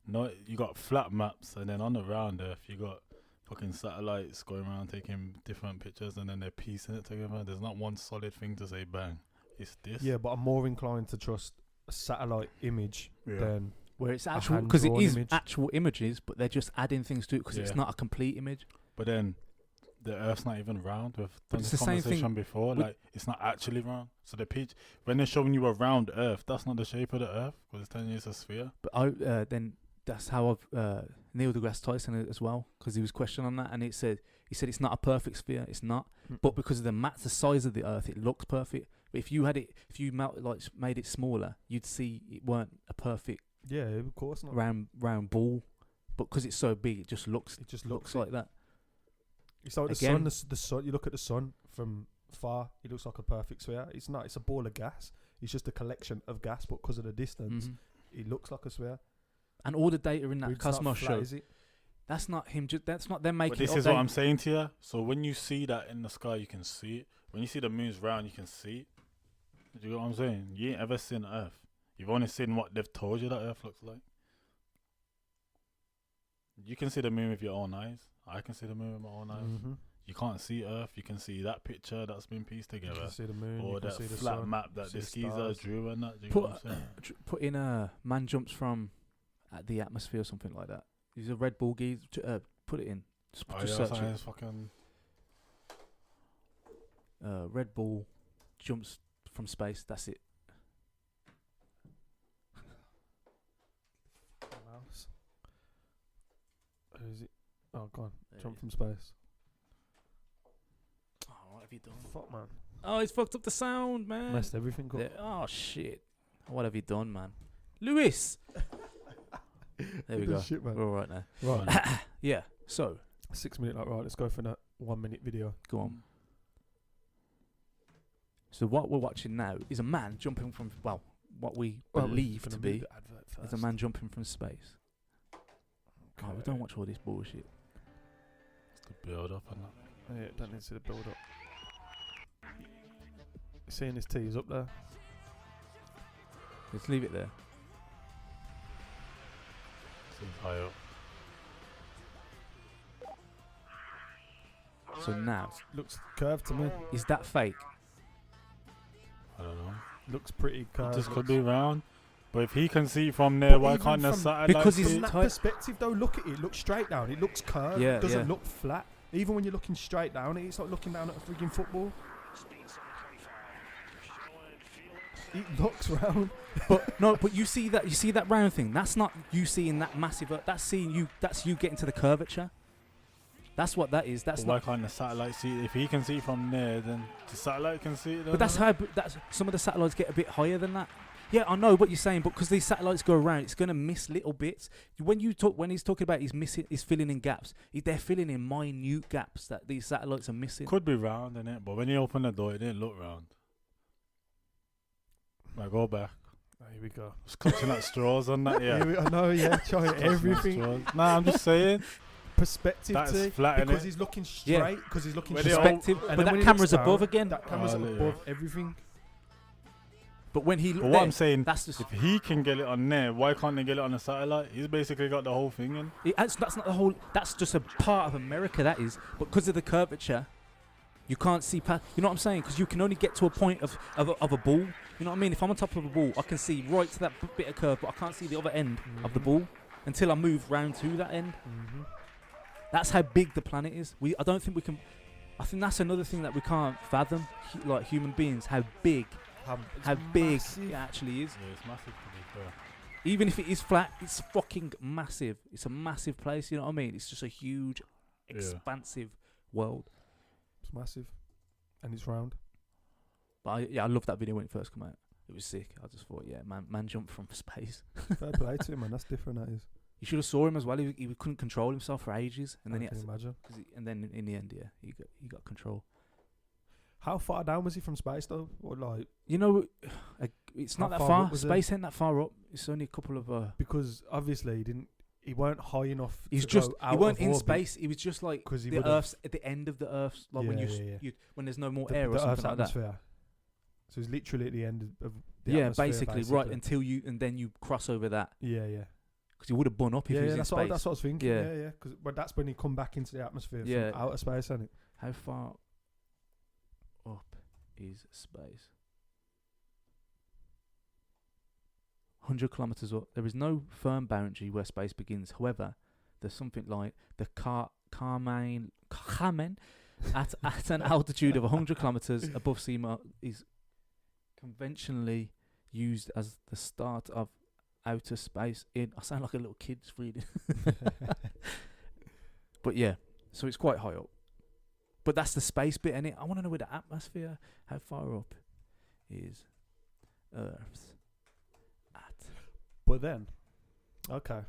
[SPEAKER 3] No, you got flat maps, and then on the round Earth you got fucking satellites going around taking different pictures, and then they're piecing it together. There's not one solid thing to say bang. It's this.
[SPEAKER 2] Yeah, but I'm more inclined to trust a satellite image
[SPEAKER 3] Yeah.
[SPEAKER 2] than
[SPEAKER 1] where it's
[SPEAKER 2] A
[SPEAKER 1] actual because it
[SPEAKER 2] hand-drawn
[SPEAKER 1] is
[SPEAKER 2] image.
[SPEAKER 1] actual images, but they're just adding things to it because it's
[SPEAKER 3] Yeah.
[SPEAKER 1] not a complete image.
[SPEAKER 3] But then the Earth's not even round. We've done
[SPEAKER 1] it's
[SPEAKER 3] this
[SPEAKER 1] the same thing
[SPEAKER 3] conversation before.
[SPEAKER 1] with-
[SPEAKER 3] Like it's not actually round. So the pitch when they're showing you a round Earth, that's not the shape of the Earth because it's telling you it's a sphere.
[SPEAKER 1] But then that's how I've Neil deGrasse Tyson as well, because he was questioned on that, and he said it's not a perfect sphere. It's not, but because of the size of the Earth, it looks perfect. But if you made it smaller, you'd see it weren't a perfect
[SPEAKER 2] yeah, of course not.
[SPEAKER 1] round ball. But because it's so big, it just looks
[SPEAKER 2] It just
[SPEAKER 1] looks
[SPEAKER 2] looks
[SPEAKER 1] like that.
[SPEAKER 2] It's like
[SPEAKER 1] Again-
[SPEAKER 2] the sun. The sun. You look at the sun from far, it looks like a perfect sphere. It's not. It's a ball of gas. It's just a collection of gas, but because of the distance,
[SPEAKER 1] Mhm.
[SPEAKER 2] it looks like a sphere.
[SPEAKER 1] And all the data in that
[SPEAKER 2] It's not
[SPEAKER 1] Cosmos
[SPEAKER 2] flat,
[SPEAKER 1] show,
[SPEAKER 2] is it?
[SPEAKER 1] that's not him. That's not them making.
[SPEAKER 3] But this
[SPEAKER 1] it
[SPEAKER 3] is
[SPEAKER 1] up.
[SPEAKER 3] what I'm saying to you. So when you see that in the sky, you can see it. When you see the moon's round, you can see it. Do you know what I'm saying? You ain't ever seen Earth. You've only seen what they've told you that Earth looks like. You can see the moon with your own eyes. I can see the moon with my own eyes.
[SPEAKER 2] Mm-hmm.
[SPEAKER 3] You can't see Earth. You can see that picture that's been pieced
[SPEAKER 2] You
[SPEAKER 3] together,
[SPEAKER 2] can see the moon.
[SPEAKER 3] or
[SPEAKER 2] you can
[SPEAKER 3] that
[SPEAKER 2] see the
[SPEAKER 3] flat
[SPEAKER 2] sun.
[SPEAKER 3] map that
[SPEAKER 2] see
[SPEAKER 3] this
[SPEAKER 2] the
[SPEAKER 3] geezer
[SPEAKER 2] stars.
[SPEAKER 3] drew and that. Do you know what I'm saying?
[SPEAKER 1] Put in a man jumps from the atmosphere or something like that. He's a Red Bull geezer. Put it in. Just
[SPEAKER 3] Oh, yeah,
[SPEAKER 1] search
[SPEAKER 3] that's
[SPEAKER 1] it.
[SPEAKER 3] it's fucking.
[SPEAKER 1] Red Bull jumps from space. That's it.
[SPEAKER 2] Mouse. Who is it? Oh, go on.
[SPEAKER 1] There
[SPEAKER 2] Jump
[SPEAKER 1] it
[SPEAKER 2] from space.
[SPEAKER 1] Oh, what have you done?
[SPEAKER 2] Fuck, man.
[SPEAKER 1] Oh, he's fucked up the sound, man.
[SPEAKER 2] Messed everything up.
[SPEAKER 1] Oh shit! What have you done, man? Lewis. There we
[SPEAKER 2] Good
[SPEAKER 1] go.
[SPEAKER 2] shit, man.
[SPEAKER 1] We're all right now.
[SPEAKER 2] Right.
[SPEAKER 1] Yeah. So
[SPEAKER 2] 6 minute. Like, right, let's go for that 1 minute video.
[SPEAKER 1] go on. So what we're watching now is a man jumping from what we
[SPEAKER 2] Well, we're
[SPEAKER 1] believe
[SPEAKER 2] gonna
[SPEAKER 1] to
[SPEAKER 2] move
[SPEAKER 1] be
[SPEAKER 2] the advert
[SPEAKER 1] is a
[SPEAKER 2] first.
[SPEAKER 1] man jumping from space. Oh, we don't watch all this bullshit.
[SPEAKER 3] It's the build up and that.
[SPEAKER 2] Yeah, don't need to see the build up. Seeing his T's up there.
[SPEAKER 1] Let's leave it there.
[SPEAKER 3] Seems high up.
[SPEAKER 1] So now,
[SPEAKER 2] Looks curved to me.
[SPEAKER 1] is that fake?
[SPEAKER 3] I don't know.
[SPEAKER 2] Looks pretty curved.
[SPEAKER 3] This could be round. But if he can see from there,
[SPEAKER 2] But
[SPEAKER 3] why
[SPEAKER 2] even
[SPEAKER 3] can't the
[SPEAKER 2] from-
[SPEAKER 3] satellite
[SPEAKER 1] because
[SPEAKER 3] see
[SPEAKER 1] he's
[SPEAKER 2] From
[SPEAKER 3] it?
[SPEAKER 2] that
[SPEAKER 1] tight-
[SPEAKER 2] perspective, though, look at it. It looks straight down. It looks curved.
[SPEAKER 1] Yeah,
[SPEAKER 2] It doesn't
[SPEAKER 1] yeah.
[SPEAKER 2] look flat. Even when you're looking straight down, it's like looking down at a freaking football. It looks round.
[SPEAKER 1] But no, but you see that round thing. That's not you seeing that massive. That's seeing you. That's you getting to the curvature. That's what that is. That's
[SPEAKER 3] But why
[SPEAKER 1] not.
[SPEAKER 3] can't the satellite see it? If he can see it from there, then the satellite can see it.
[SPEAKER 1] But that's how. That's some of the satellites get a bit higher than that. Yeah, I know what you're saying, but because these satellites go around, it's gonna miss little bits. When he's talking about he's filling in gaps. They're filling in minute gaps that these satellites are missing.
[SPEAKER 3] Could be round, innit? But when you open the door, it didn't look round. Right, go back.
[SPEAKER 2] Oh, here we go.
[SPEAKER 3] Just clutching at straws on that, yeah.
[SPEAKER 2] I know, yeah. Trying
[SPEAKER 3] Clutching at
[SPEAKER 2] everything.
[SPEAKER 3] straws. Nah, I'm just saying.
[SPEAKER 2] Perspective
[SPEAKER 3] That's
[SPEAKER 2] to
[SPEAKER 3] flat, innit?
[SPEAKER 2] because he's looking
[SPEAKER 1] Yeah.
[SPEAKER 2] straight. Because he's looking
[SPEAKER 3] When they
[SPEAKER 2] straight.
[SPEAKER 3] all-
[SPEAKER 1] Perspective,
[SPEAKER 2] And
[SPEAKER 1] but
[SPEAKER 2] then when
[SPEAKER 1] that
[SPEAKER 2] he
[SPEAKER 1] camera's
[SPEAKER 2] looks
[SPEAKER 1] above
[SPEAKER 2] down,
[SPEAKER 1] again.
[SPEAKER 2] That camera's
[SPEAKER 3] Oh,
[SPEAKER 2] above everything.
[SPEAKER 1] But when he
[SPEAKER 3] But
[SPEAKER 1] looked
[SPEAKER 3] what
[SPEAKER 1] there,
[SPEAKER 3] I'm saying,
[SPEAKER 1] that's just
[SPEAKER 3] if he can get it on there, why can't they get it on the satellite? He's basically got the whole thing in.
[SPEAKER 1] that's not the whole. That's just a part of America. That is, but because of the curvature, you can't see past. You know what I'm saying? Because you can only get to a point of a ball. You know what I mean? If I'm on top of a ball, I can see right to that bit of curve, but I can't see the other end of the ball until I move round to that end.
[SPEAKER 2] Mm-hmm.
[SPEAKER 1] That's how big the planet is. I don't think we can. I think that's another thing that we can't fathom, like human beings, how big
[SPEAKER 2] massive.
[SPEAKER 1] it actually is.
[SPEAKER 3] Yeah, it's massive to be fair.
[SPEAKER 1] Even if it is flat, it's fucking massive. It's a massive place. You know what I mean? It's just a huge,
[SPEAKER 3] Yeah.
[SPEAKER 1] expansive world.
[SPEAKER 2] It's massive, and it's round.
[SPEAKER 1] But I loved that video when it first came out. It was sick. I just thought, yeah, man jumped from space.
[SPEAKER 2] Fair play to him, man. That's different. That is.
[SPEAKER 1] You should have saw him as well. He couldn't control himself for ages, and then
[SPEAKER 2] I can imagine.
[SPEAKER 1] and then in the end, yeah, he got control.
[SPEAKER 2] How far down was he from space, though? Or like,
[SPEAKER 1] You know, it's
[SPEAKER 2] How
[SPEAKER 1] not that
[SPEAKER 2] far
[SPEAKER 1] far.
[SPEAKER 2] up was it?
[SPEAKER 1] Space ain't that far up. It's only a couple of.
[SPEAKER 2] because obviously he weren't high enough.
[SPEAKER 1] He's
[SPEAKER 2] to
[SPEAKER 1] just
[SPEAKER 2] go
[SPEAKER 1] he
[SPEAKER 2] out
[SPEAKER 1] weren't
[SPEAKER 2] of
[SPEAKER 1] in
[SPEAKER 2] orbit.
[SPEAKER 1] space. He was just like
[SPEAKER 2] 'Cause he
[SPEAKER 1] the
[SPEAKER 2] would've-
[SPEAKER 1] Earth's at the end of the Earth's like when
[SPEAKER 2] Yeah.
[SPEAKER 1] when there's no more
[SPEAKER 2] The,
[SPEAKER 1] air or
[SPEAKER 2] the
[SPEAKER 1] something
[SPEAKER 2] Earth's
[SPEAKER 1] like that.
[SPEAKER 2] atmosphere. So it's literally at the end of the
[SPEAKER 1] Yeah,
[SPEAKER 2] atmosphere,
[SPEAKER 1] basically, right until and then you cross over that
[SPEAKER 2] Yeah, yeah.
[SPEAKER 1] because he would have bun up if
[SPEAKER 2] Yeah,
[SPEAKER 1] he was
[SPEAKER 2] yeah,
[SPEAKER 1] in
[SPEAKER 2] that's
[SPEAKER 1] space.
[SPEAKER 2] what I was thinking.
[SPEAKER 1] Yeah.
[SPEAKER 2] Yeah, yeah. But that's when he come back into the atmosphere
[SPEAKER 1] Yeah.
[SPEAKER 2] from outer space, isn't it?
[SPEAKER 1] How far up is space? 100 kilometers up. There is no firm boundary where space begins. However, there's something like the Kármán at an altitude of 100 kilometers above sea level is conventionally used as the start of outer space. I sound like a little kid reading. But yeah, so it's quite high up. But that's the space bit, innit? I want to know where the atmosphere, how far up is Earth's at.
[SPEAKER 2] But then, okay,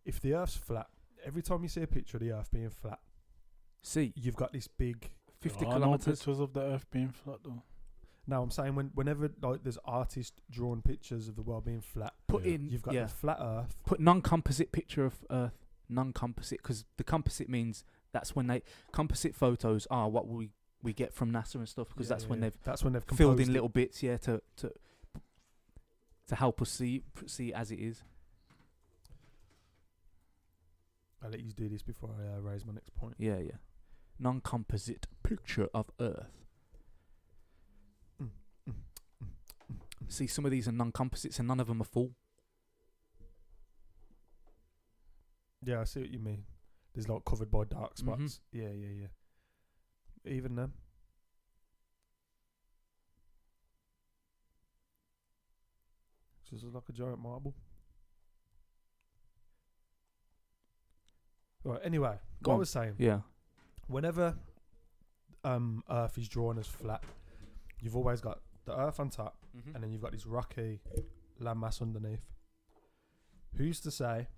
[SPEAKER 2] if the Earth's flat, every time you see a picture of the Earth being flat,
[SPEAKER 1] See,
[SPEAKER 2] you've got this big.
[SPEAKER 1] 50
[SPEAKER 3] There are no
[SPEAKER 1] kilometers.
[SPEAKER 3] pictures of the Earth being flat though.
[SPEAKER 2] Now I'm saying whenever like there's artist drawn pictures of the world being flat,
[SPEAKER 1] Put
[SPEAKER 3] Yeah.
[SPEAKER 1] in
[SPEAKER 2] you've got
[SPEAKER 1] yeah.
[SPEAKER 2] the flat Earth.
[SPEAKER 1] Put non-composite picture of Earth. Non-composite, because the composite means that's when they composite photos are what we get from NASA and stuff, because that's when they've filled in
[SPEAKER 2] composed
[SPEAKER 1] little bits, yeah, to help us see as it is.
[SPEAKER 2] I'll let you do this before I raise my next point.
[SPEAKER 1] Yeah. Non-composite picture of Earth. See, some of these are non-composites and none of them are full.
[SPEAKER 2] Yeah, I see what you mean. There's like covered by dark spots.
[SPEAKER 1] Mhm.
[SPEAKER 2] Yeah. Even them. Just like a giant marble. Right. Anyway,
[SPEAKER 1] Go
[SPEAKER 2] what I
[SPEAKER 1] on.
[SPEAKER 2] was saying.
[SPEAKER 1] Yeah.
[SPEAKER 2] Whenever Earth is drawn as flat, you've always got the Earth on top, and then you've got this rocky landmass underneath. Who's to say,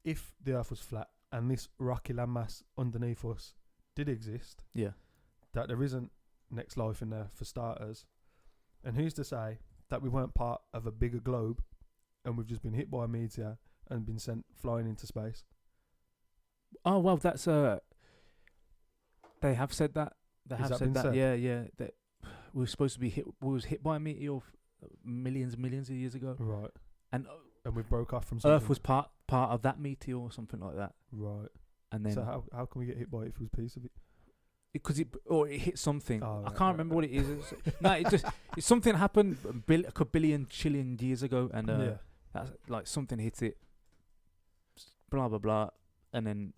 [SPEAKER 2] if the Earth was flat and this rocky landmass underneath us did exist,
[SPEAKER 1] Yeah.
[SPEAKER 2] that there isn't next life in there for starters? And who's to say that we weren't part of a bigger globe and we've just been hit by a meteor and been sent flying into space?
[SPEAKER 1] Oh well, that's they have said that. They
[SPEAKER 2] Has
[SPEAKER 1] have
[SPEAKER 2] that
[SPEAKER 1] said
[SPEAKER 2] been
[SPEAKER 1] that.
[SPEAKER 2] said?
[SPEAKER 1] Yeah. That we were supposed to be hit. We was hit by a meteor millions and millions of years ago,
[SPEAKER 2] Right.
[SPEAKER 1] and
[SPEAKER 2] And we broke off from something.
[SPEAKER 1] Earth was part of that meteor or something like that.
[SPEAKER 2] Right.
[SPEAKER 1] And then
[SPEAKER 2] So how can we get hit by it if it was a piece of it?
[SPEAKER 1] because it hit something.
[SPEAKER 2] Oh,
[SPEAKER 1] I
[SPEAKER 2] right,
[SPEAKER 1] can't remember what it is. No, it's something happened a billion trillion years ago, and
[SPEAKER 2] Yeah.
[SPEAKER 1] that's like something hit it. Blah blah blah, and then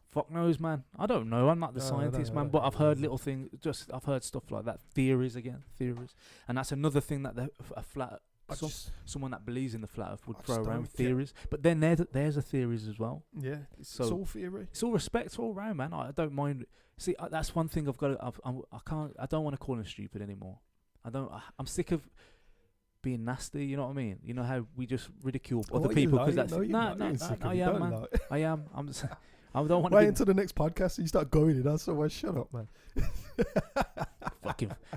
[SPEAKER 1] fuck knows, man. I don't know. I'm not the
[SPEAKER 2] No, I
[SPEAKER 1] scientist,
[SPEAKER 2] don't
[SPEAKER 1] man.
[SPEAKER 2] know.
[SPEAKER 1] But I've heard little things. I've heard stuff like that. Theories, and that's another thing that a flat. Someone that believes in the flat Earth would
[SPEAKER 2] I
[SPEAKER 1] throw
[SPEAKER 2] just
[SPEAKER 1] around
[SPEAKER 2] don't get-
[SPEAKER 1] theories. But then there's a theories as well.
[SPEAKER 2] Yeah, it's
[SPEAKER 1] So-
[SPEAKER 2] all theory.
[SPEAKER 1] It's all respect all round, man. I don't mind. See, that's one thing I've got. I can't. I don't want to call him stupid anymore. I'm sick of being nasty. You know what I mean? You know how we just ridicule other people because that's no. I am, man. I am. I'm just. I don't want to
[SPEAKER 2] Wait
[SPEAKER 1] be
[SPEAKER 2] until the next podcast and you start going in. That's why. Shut up, man.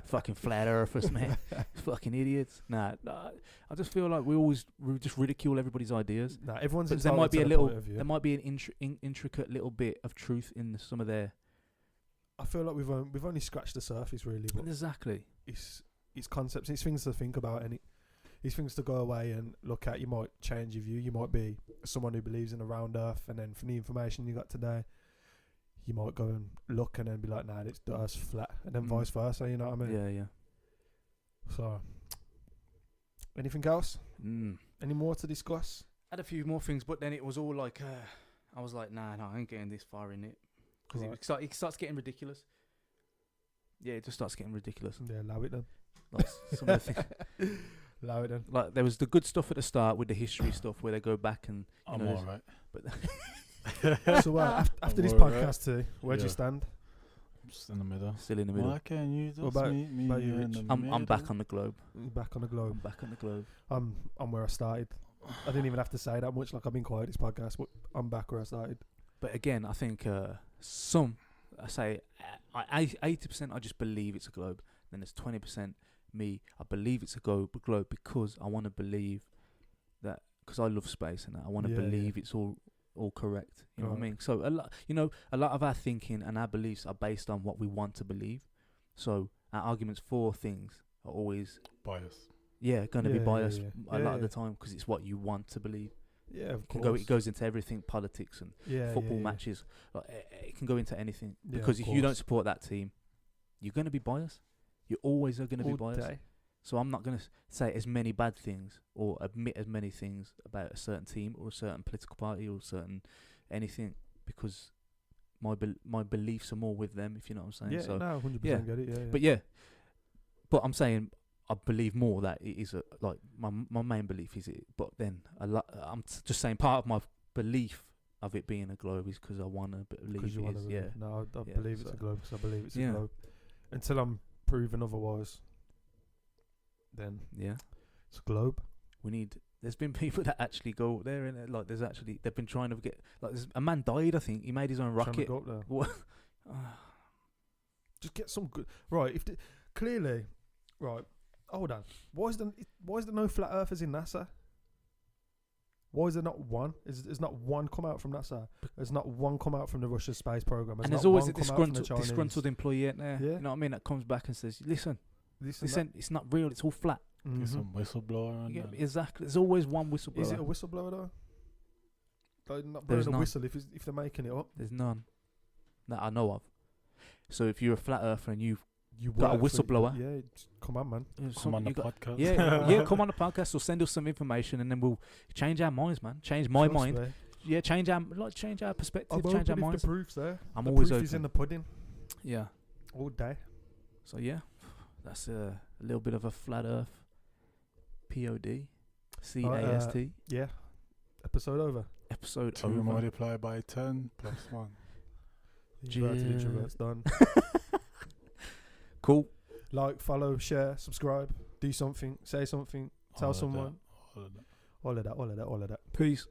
[SPEAKER 1] fucking flat earthers, man. Fucking idiots. Nah, I just feel like we just ridicule everybody's ideas.
[SPEAKER 2] Nah, everyone's
[SPEAKER 1] But there
[SPEAKER 2] entitled
[SPEAKER 1] might be
[SPEAKER 2] to
[SPEAKER 1] a
[SPEAKER 2] their
[SPEAKER 1] little.
[SPEAKER 2] point of view.
[SPEAKER 1] There might be an intricate little bit of truth in some of their.
[SPEAKER 2] I feel like we've only scratched the surface, really. But
[SPEAKER 1] Exactly.
[SPEAKER 2] it's concepts. It's things to think about, and it's things to go away and look at. You might change your view. You might be someone who believes in a round Earth, and then from the information you got today, you might go and look and then be like, nah, the Earth's flat, and then vice versa. You know what I mean?
[SPEAKER 1] Yeah.
[SPEAKER 2] So, anything else?
[SPEAKER 1] Mm.
[SPEAKER 2] Any more to discuss?
[SPEAKER 1] Had a few more things, but then it was all like, I was like, nah, I ain't getting this far in it. Because
[SPEAKER 2] Right.
[SPEAKER 1] it starts getting ridiculous. Yeah, it just starts getting ridiculous.
[SPEAKER 2] Yeah, allow it then.
[SPEAKER 1] Like some of the things,
[SPEAKER 2] Allow it then.
[SPEAKER 1] like there was the good stuff at the start with the history stuff where they go back and you
[SPEAKER 3] I'm
[SPEAKER 1] know,
[SPEAKER 3] alright.
[SPEAKER 1] but
[SPEAKER 2] So after this
[SPEAKER 3] Alright.
[SPEAKER 2] podcast too, where'd you
[SPEAKER 3] Yeah.
[SPEAKER 2] stand?
[SPEAKER 3] Just in the middle.
[SPEAKER 1] still in the middle.
[SPEAKER 3] Why can't you just
[SPEAKER 2] about-
[SPEAKER 3] meet me
[SPEAKER 2] about you,
[SPEAKER 3] in
[SPEAKER 2] Rich?
[SPEAKER 3] the
[SPEAKER 1] I'm back
[SPEAKER 3] middle?
[SPEAKER 1] on the globe.
[SPEAKER 2] Back on the
[SPEAKER 1] I'm
[SPEAKER 2] globe.
[SPEAKER 1] back on the globe.
[SPEAKER 2] I'm where I started. I didn't even have to say that much. Like I've been quiet this podcast, but I'm back where I started.
[SPEAKER 1] But again, I think I say 80% I just believe it's a globe. Then there's 20% me. I believe it's a globe because I want to believe that because I love space and that I want to
[SPEAKER 2] Yeah,
[SPEAKER 1] believe it's all correct. You know what I
[SPEAKER 2] Right.
[SPEAKER 1] mean? So a lot of our thinking and our beliefs are based on what we want to believe. So our arguments for things are always
[SPEAKER 3] Bias.
[SPEAKER 1] going to be
[SPEAKER 2] Yeah,
[SPEAKER 1] biased
[SPEAKER 2] yeah.
[SPEAKER 1] a lot of
[SPEAKER 2] Yeah.
[SPEAKER 1] the time because it's what you want to believe.
[SPEAKER 2] Yeah, of
[SPEAKER 1] It goes into everything, politics and football
[SPEAKER 2] yeah.
[SPEAKER 1] matches. Like, it can go into anything
[SPEAKER 2] Yeah,
[SPEAKER 1] because
[SPEAKER 2] of
[SPEAKER 1] if you don't
[SPEAKER 2] course.
[SPEAKER 1] support that team, you're going to be biased. You always are going to be
[SPEAKER 2] All
[SPEAKER 1] biased.
[SPEAKER 2] day.
[SPEAKER 1] So I'm not going to say as many bad things or admit as many things about a certain team or a certain political party or certain anything because my beliefs are more with them. If you know what I'm saying.
[SPEAKER 2] Yeah,
[SPEAKER 1] So,
[SPEAKER 2] no, 100%
[SPEAKER 1] yeah.
[SPEAKER 2] get it. Yeah.
[SPEAKER 1] but I'm saying I believe more that it is like my main belief is it. But then I'm just saying part of my belief of it being a globe is because I want to believe
[SPEAKER 2] Because you
[SPEAKER 1] it
[SPEAKER 2] want
[SPEAKER 1] is.
[SPEAKER 2] to.
[SPEAKER 1] Yeah.
[SPEAKER 2] No, I
[SPEAKER 1] Yeah,
[SPEAKER 2] believe it's
[SPEAKER 1] so-
[SPEAKER 2] a globe. Because I believe it's
[SPEAKER 1] Yeah.
[SPEAKER 2] a globe. Until I'm proven otherwise, then
[SPEAKER 1] Yeah.
[SPEAKER 2] it's a globe.
[SPEAKER 1] There's been people that actually go up there and like they've been trying to get like a man died. I think he made his own
[SPEAKER 2] Trying to
[SPEAKER 1] rocket.
[SPEAKER 2] go up there.
[SPEAKER 1] What?
[SPEAKER 2] Just get some good. Right, Clearly, right. Hold on. Why is there no flat earthers in NASA? Why is there not one? There's not one come out from NASA. There's not one come out from the Russian space program.
[SPEAKER 1] And there's always a disgruntled employee in there.
[SPEAKER 2] Yeah.
[SPEAKER 1] You know what I mean? That comes back and says, listen,
[SPEAKER 2] Listen,
[SPEAKER 1] it's not real. It's all flat.
[SPEAKER 3] Get some whistleblower on that.
[SPEAKER 1] Exactly. There's always one whistleblower.
[SPEAKER 2] Is it a whistleblower though? Like not
[SPEAKER 1] There's
[SPEAKER 2] blowing a
[SPEAKER 1] none.
[SPEAKER 2] whistle if they're making it up.
[SPEAKER 1] There's none that I know of. So if you're a flat earther and you've
[SPEAKER 2] You
[SPEAKER 1] got a
[SPEAKER 2] work for-
[SPEAKER 1] whistleblower.
[SPEAKER 2] Yeah, come on, man.
[SPEAKER 3] Come on the podcast.
[SPEAKER 1] Yeah, come on the podcast or send us some information and then we'll change our minds, man. Change my
[SPEAKER 2] Trust
[SPEAKER 1] mind.
[SPEAKER 2] me.
[SPEAKER 1] Yeah, change our perspective,
[SPEAKER 2] I'm
[SPEAKER 1] change our
[SPEAKER 2] open if
[SPEAKER 1] minds.
[SPEAKER 2] the proof's there.
[SPEAKER 1] I'm
[SPEAKER 2] the
[SPEAKER 1] always
[SPEAKER 2] proof is
[SPEAKER 1] open.
[SPEAKER 2] in the pudding
[SPEAKER 1] Yeah.
[SPEAKER 2] all day.
[SPEAKER 1] So yeah, that's a little bit of a flat Earth. POD, CAST.
[SPEAKER 2] Yeah. Episode over.
[SPEAKER 1] Episode
[SPEAKER 3] 2
[SPEAKER 1] over.
[SPEAKER 3] multiplied by 10 plus 1.
[SPEAKER 2] Introverts done.
[SPEAKER 1] Cool.
[SPEAKER 2] Like, follow, share, subscribe, do something, say something, tell
[SPEAKER 3] All of
[SPEAKER 2] someone.
[SPEAKER 3] that, all of that.
[SPEAKER 2] All of that.
[SPEAKER 1] Peace.